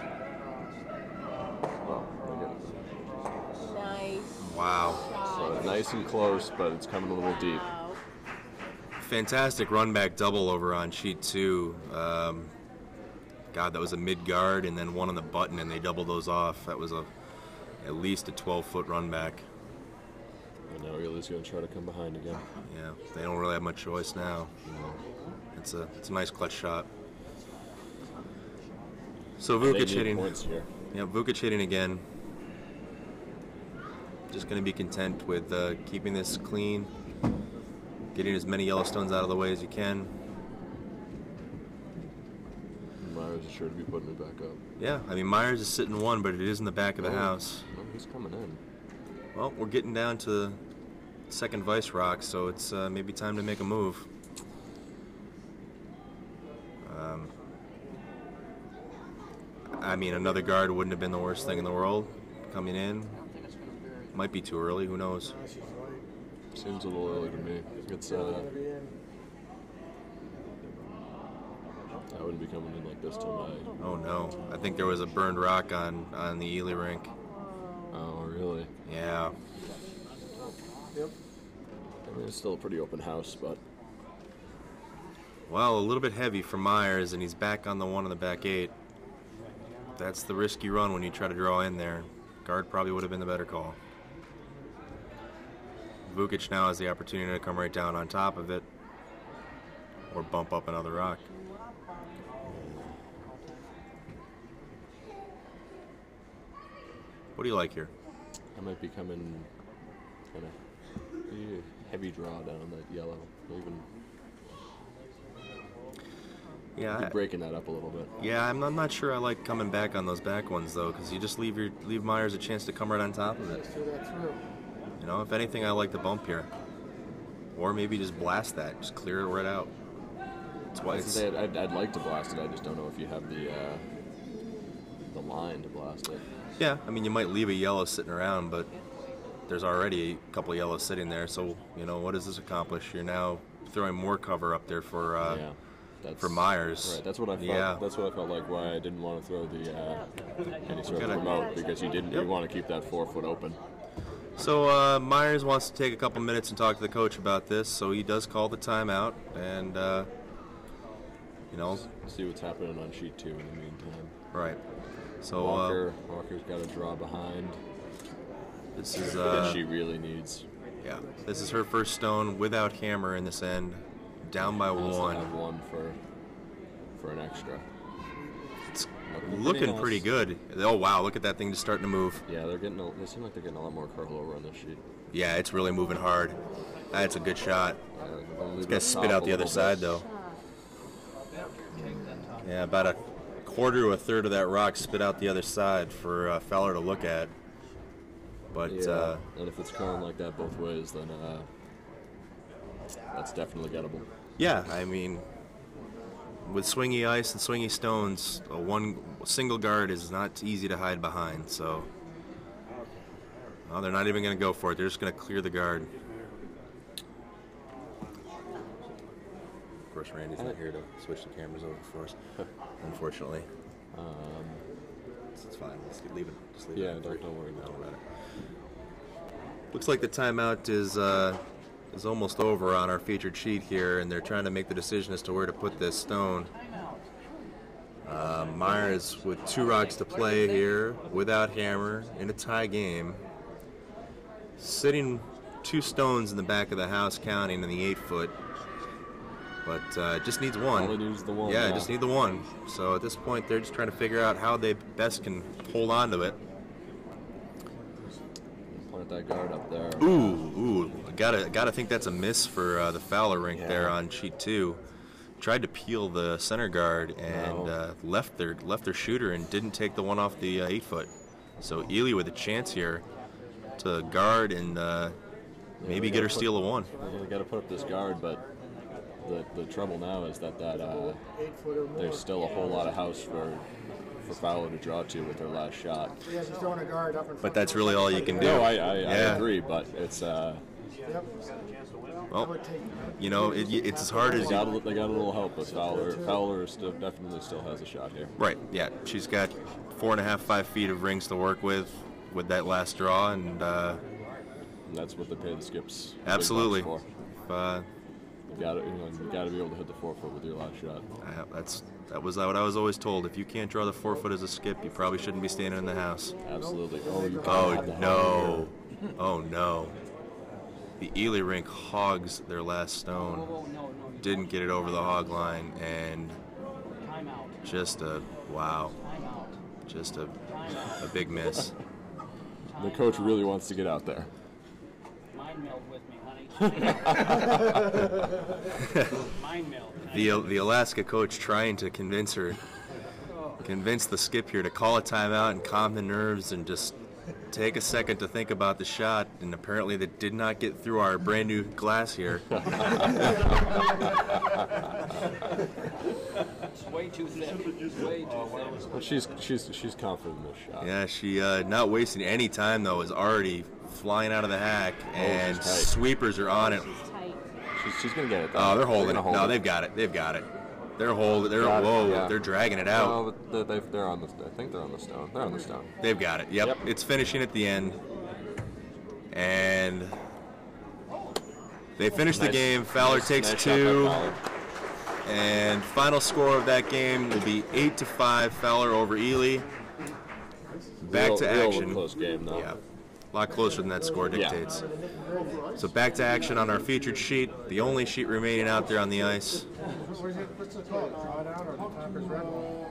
Well, they get it. Nice. Wow. So nice and close, but it's coming a little deep. Wow. Fantastic run back double over on sheet 2. God, that was a mid guard and then one on the button, and they doubled those off. That was at least a 12-foot run back. And now Ely's going to try to come behind again. Yeah, they don't really have much choice now. No. It's a nice clutch shot. So They Vukich need hitting. points here. Yeah, Vukich hitting again. Just going to be content with keeping this clean, getting as many Yellowstones out of the way as you can. Meyers is sure to be putting it back up. Yeah, I mean, Meyers is sitting 1, but it is in the back of the house. No, he's coming in. Well, we're getting down to second vice rock, so it's maybe time to make a move. I mean, another guard wouldn't have been the worst thing in the world coming in. Might be too early, who knows? She's late. Seems a little early to me. It's Gonna be in. I wouldn't be coming in like this till May. Oh no, I think there was a burned rock on the Ely rink. Oh, really? Yeah. Yep. I mean, it's still a pretty open house, but Well, a little bit heavy for Meyers, and he's back on the one on the back 8. That's the risky run when you try to draw in there. Guard probably would have been the better call. Vukich now has the opportunity to come right down on top of it or bump up another rock. What do you like here? I might be coming kind of heavy draw down that yellow. Even Yeah, breaking that up a little bit. yeah, I'm not sure I like coming back on those back ones though, because you just leave Meyers a chance to come right on top of it. Let's do that through. You know, if anything, I like the bump here, or maybe just blast that, just clear it right out. That's why it's. I'd like to blast it. I just don't know if you have the line to blast it. Yeah, I mean, you might leave a yellow sitting around, but there's already a couple yellows sitting there. So, you know, what does this accomplish? You're now throwing more cover up there for Meyers. Right, that's what I felt. Yeah. That's what I felt like. Why I didn't want to throw the any sort of remote, because you didn't. You want to keep that 4 foot open. So Meyers wants to take a couple minutes and talk to the coach about this. So he does call the timeout, and you know, See what's happening on sheet 2 in the meantime. right. So Walker's got to draw behind. this is That she really needs. yeah. This is her first stone without hammer in this end, down by Has to one. have one for an extra. It's Looking looking pretty good. Oh wow, look at that thing just starting to move. Yeah, they seem like they're getting a lot more curl over on this sheet. Yeah, it's really moving hard. That's a good shot. It's gonna spit out the other side though. Yeah, about a quarter to a third of that rock spit out the other side for Fowler to look at. But Yeah, and if it's curling like that both ways, then that's definitely gettable. yeah, I mean, with swingy ice and swingy stones, one single guard is not easy to hide behind. So, they're not even going to go for it. They're just going to clear the guard. Of course, Randy's not here to switch the cameras over for us, unfortunately. It's fine. Let's leave it. Just leave Yeah, it. don't worry about it. Looks like the timeout is almost over on our featured sheet here, and they're trying to make the decision as to where to put this stone. Meyers with 2 rocks to play here, without hammer, in a tie game. Sitting 2 stones in the back of the house, counting in the 8 foot, but just needs one. Only needs the one. Yeah, just need the one. So at this point, they're just trying to figure out how they best can hold on to it. Plant that guard up there. Ooh, gotta think that's a miss for the Fowler rink there on sheet 2. Tried to peel the center guard and left their shooter and didn't take the one off the 8 foot. So Ely with a chance here to guard and maybe get her steal a one. They got to put up this guard, but the trouble now is that there's still a whole lot of house for Fowler to draw to with her last shot. Yeah, she's throwing a guard up in front. But that's really all you can do. No, I agree, but it's Yep. Well, you know, it's as hard as they got a little help, but Fowler definitely still has a shot here. right. Yeah, she's got 4.5, 5 feet of rings to work with that last draw, and And that's what they pay the skips. big absolutely. bucks for. You got to be able to hit the 4 foot with your last shot. That was what I was always told. If you can't draw the 4 foot as a skip, you probably shouldn't be standing in the house. Absolutely. Oh, you Oh have the no! Oh no! The Ely rink hogs their last stone. Didn't get it over the hog line, and Timeout. just a big miss. The coach really wants to get out there. Mind meld with me, honey. Mind meld. The Alaska coach trying to convince the skip here to call a timeout and calm the nerves and just take a second to think about the shot, and apparently that did not get through our brand new glass here. It's way too thick. Way too thick. But she's confident in this shot. Yeah, she not wasting any time though, is already flying out of the hack, and she's tight. sweepers are on it. She's tight. She's gonna get it. Though. Oh, they're holding gonna it. hold No, it. they've got it. They've got it. They're holding. Got it, Whoa, yeah. they're dragging it out. No, but they're on the. I think they're on the stone. They're on the stone. They've got it. Yep. Yep. It's finishing at the end. And they finish the Nice- game. Fowler nice- takes nice shot by 2. Fowler. And final score of that game will be 8-5 Fowler over Ely. Back to Real action. close game though. Yeah. A lot closer than that score dictates. So back to action on our featured sheet. The only sheet remaining out there on the ice. What's it called? Drawdown or the Topper's Red Bull?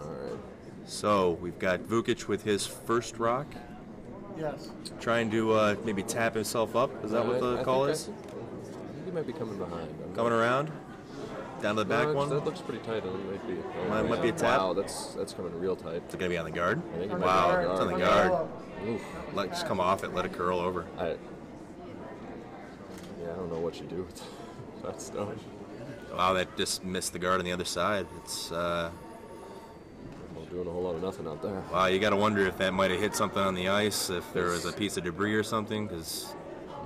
All right. So we've got Vukich with his first rock, Yes. trying to maybe tap himself up. Is that what the call is? I think he might be coming behind. Coming around? Down to the back one? That looks pretty tight. It might be. Might be a tap. Wow, that's coming real tight. Is it going to be on the guard? I think it might Wow, be it's on the guard. guard. Oof. Just come off it, let it curl over. I don't know what you do with that stone. Wow, that just missed the guard on the other side. It's Well, doing a whole lot of nothing out there. Wow, you got to wonder if that might have hit something on the ice, if there was a piece of debris or something, because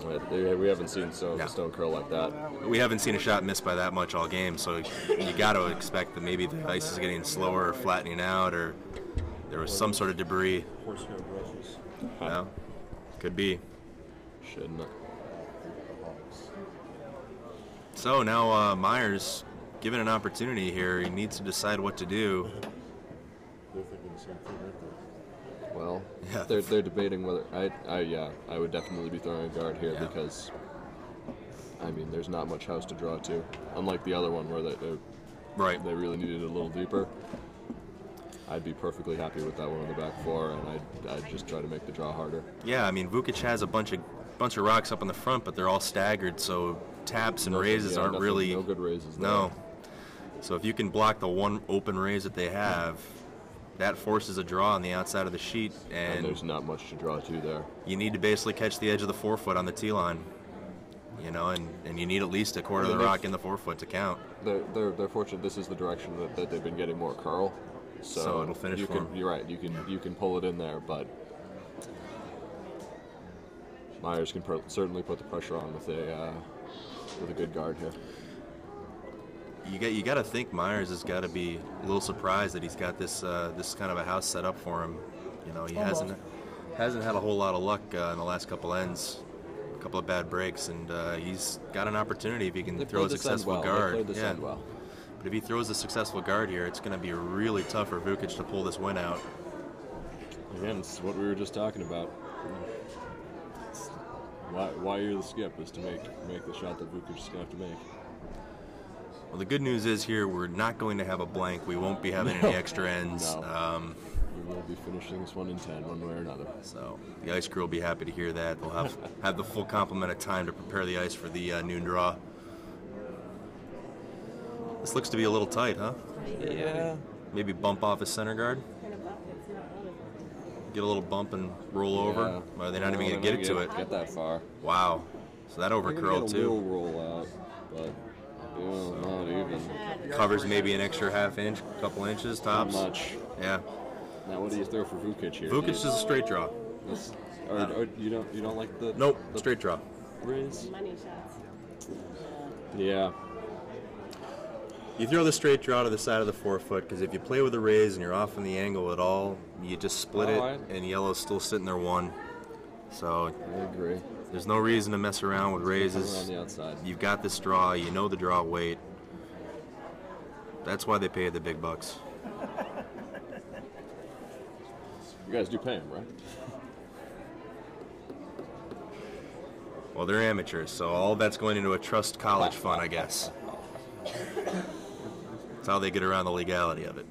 We haven't seen stone curl like that. we haven't seen a shot missed by that much all game. So you got to expect that maybe the ice is getting slower or flattening out, or there was some sort of debris. Horsehair brushes. Yeah, could be. Shouldn't it? So now Meyers, given an opportunity here, he needs to decide what to do. They're thinking the same thing, aren't they? Well, Yeah. they're debating whether I would definitely be throwing a guard here because, I mean, there's not much house to draw to, unlike the other one where Right. they really needed it a little deeper. I'd be perfectly happy with that one on the back four, and I'd just try to make the draw harder. Yeah, I mean, Vukich has a bunch of rocks up in the front, but they're all staggered, so taps and raises aren't really no good raises. no. So if you can block the one open raise that they have, that forces a draw on the outside of the sheet, and and there's not much to draw to there. you need to basically catch the edge of the 4 foot on the tee line. You know, and you need at least a quarter of the rock in the 4 foot to count. They're fortunate. This is the direction that they've been getting more curl. So it'll finish for 'em. You're right. You can pull it in there, but Meyers can certainly put the pressure on with a good guard here. You got to think Meyers has got to be a little surprised that he's got this kind of a house set up for him. You know, he hasn't had a whole lot of luck in the last couple ends, a couple of bad breaks, and he's got an opportunity if he can throw a successful guard. They played this end well. But if he throws a successful guard here, it's going to be really tough for Vukich to pull this win out. Again, it's what we were just talking about. Why you're the skip is to make the shot that Vukich is going to have to make. Well, the good news is here we're not going to have a blank. We won't be having any extra ends. No. We will be finishing this one in 10, one way or another. So the ice crew will be happy to hear that. They'll have the full complement of time to prepare the ice for the noon draw. This looks to be a little tight, huh? Yeah. Maybe bump off his center guard. Kind of up, it's not really. Get a little bump and roll over. Or they're not even going to get it to it. Get that far. Wow. So that overcurled They're gonna too. roll out, but not even. Covers maybe an extra half inch, couple inches tops. Not much. Yeah. Now what do you throw for Vukich here? Vukich is a straight draw. Or you don't like the Nope, straight draw. raise? Money shots. Yeah. You throw the straight draw to the side of the 4 foot, because if you play with a raise and you're off in the angle at all, you just split it, and yellow's still sitting there 1. So I agree. there's no reason to mess around with raises. On the outside. You've got this draw, you know the draw weight. That's why they pay the big bucks. You guys do pay him, right? Well, they're amateurs, so all that's going into a trust college fund, I guess. That's how they get around the legality of it.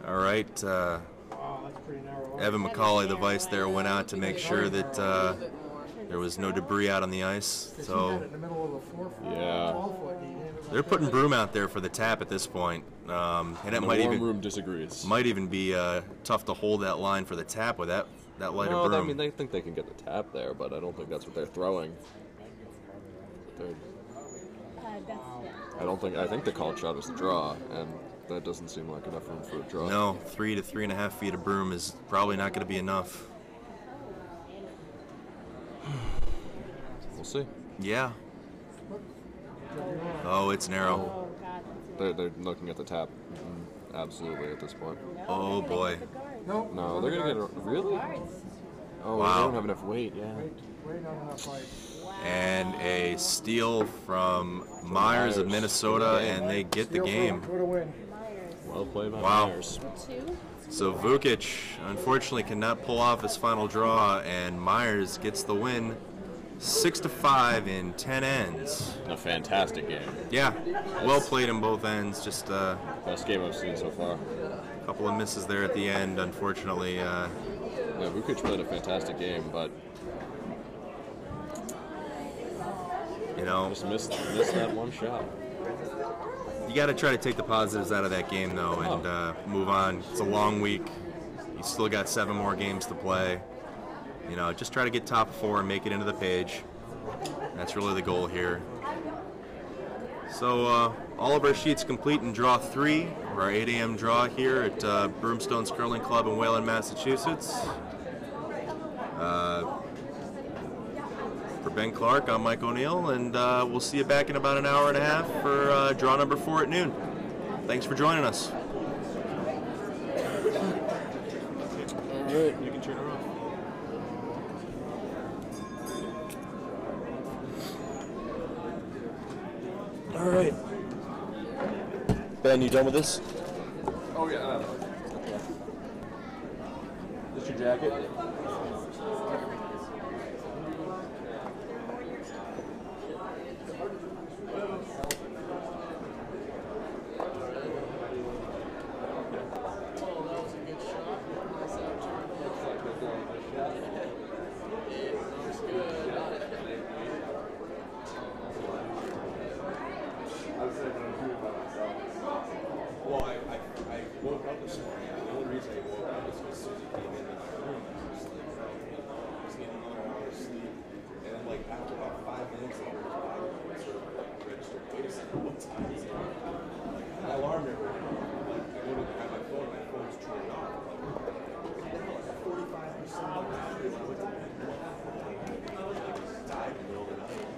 All right, Wow, that's pretty narrow. Evan McCauley, the vice there, went out to make sure that there was no debris out on the ice. Because he had So it in the middle of the 4 foot, Yeah. 12 foot, and he ended up they're putting there. Broom out there for the tap at this point, and it The might warm even room disagrees. be tough to hold that line for the tap with that lighter No, broom. I mean they think they can get the tap there, but I don't think that's what they're throwing. I think the called shot was the draw, and that doesn't seem like enough room for a draw. No, 3 to 3.5 feet of broom is probably not going to be enough. We'll see. Yeah. Oh, it's narrow. Oh, God. They're looking at the tap. Absolutely at this point. Oh boy. Nope. No, they're gonna get it. Really? Oh, Wow. they don't have enough weight. Yeah. Wait on enough height. And a steal from Meyers of Minnesota, and they get the Steal game. for the win. Well played by Wow. Myers. 2? So Vukich, unfortunately, cannot pull off his final draw, and Meyers gets the win, 6-5 in 10 ends. A fantastic game. Yeah, well played in both ends. Just a Best game I've seen so far. couple of misses there at the end, unfortunately. Yeah, Vukich played a fantastic game, but You know, just missed that one shot. you got to try to take the positives out of that game, though, and move on. It's a long week. You still got 7 more games to play. You know, just try to get top 4 and make it into the page. That's really the goal here. So all of our sheets complete in draw 3, or our 8 a.m. draw here at Broomstones Curling Club in Wayland, Massachusetts. For Ben Clark, I'm Mike O'Neill, and we'll see you back in about an hour and a half for draw number 4 at noon. Thanks for joining us. All right, you can turn her off. All right. Ben, you done with this? Oh yeah. This your jacket? Well, I woke up this morning. The only reason I woke up is because Susie came in the room. I was just like, I was getting another hour of sleep. And then, like, after about 5 minutes, I heard his body sort of like registered. Wait a second, what time is it? Like, my alarm never went off. Like, I go to grab my phone's turned off. Like, 45% of the battery when I went to bed. Like, died in the middle of the night.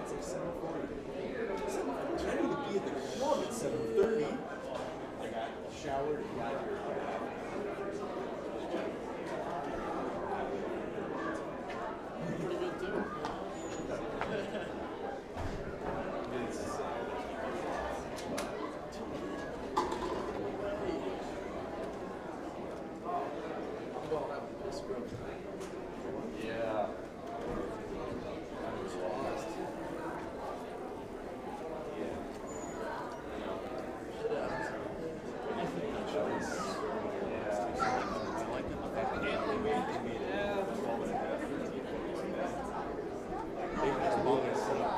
It's like 7:40. I need to be at the club at 7:30. I got showered and got here. Pretty good too. Well, that was this group. Yeah. I was lost. They had a long setup.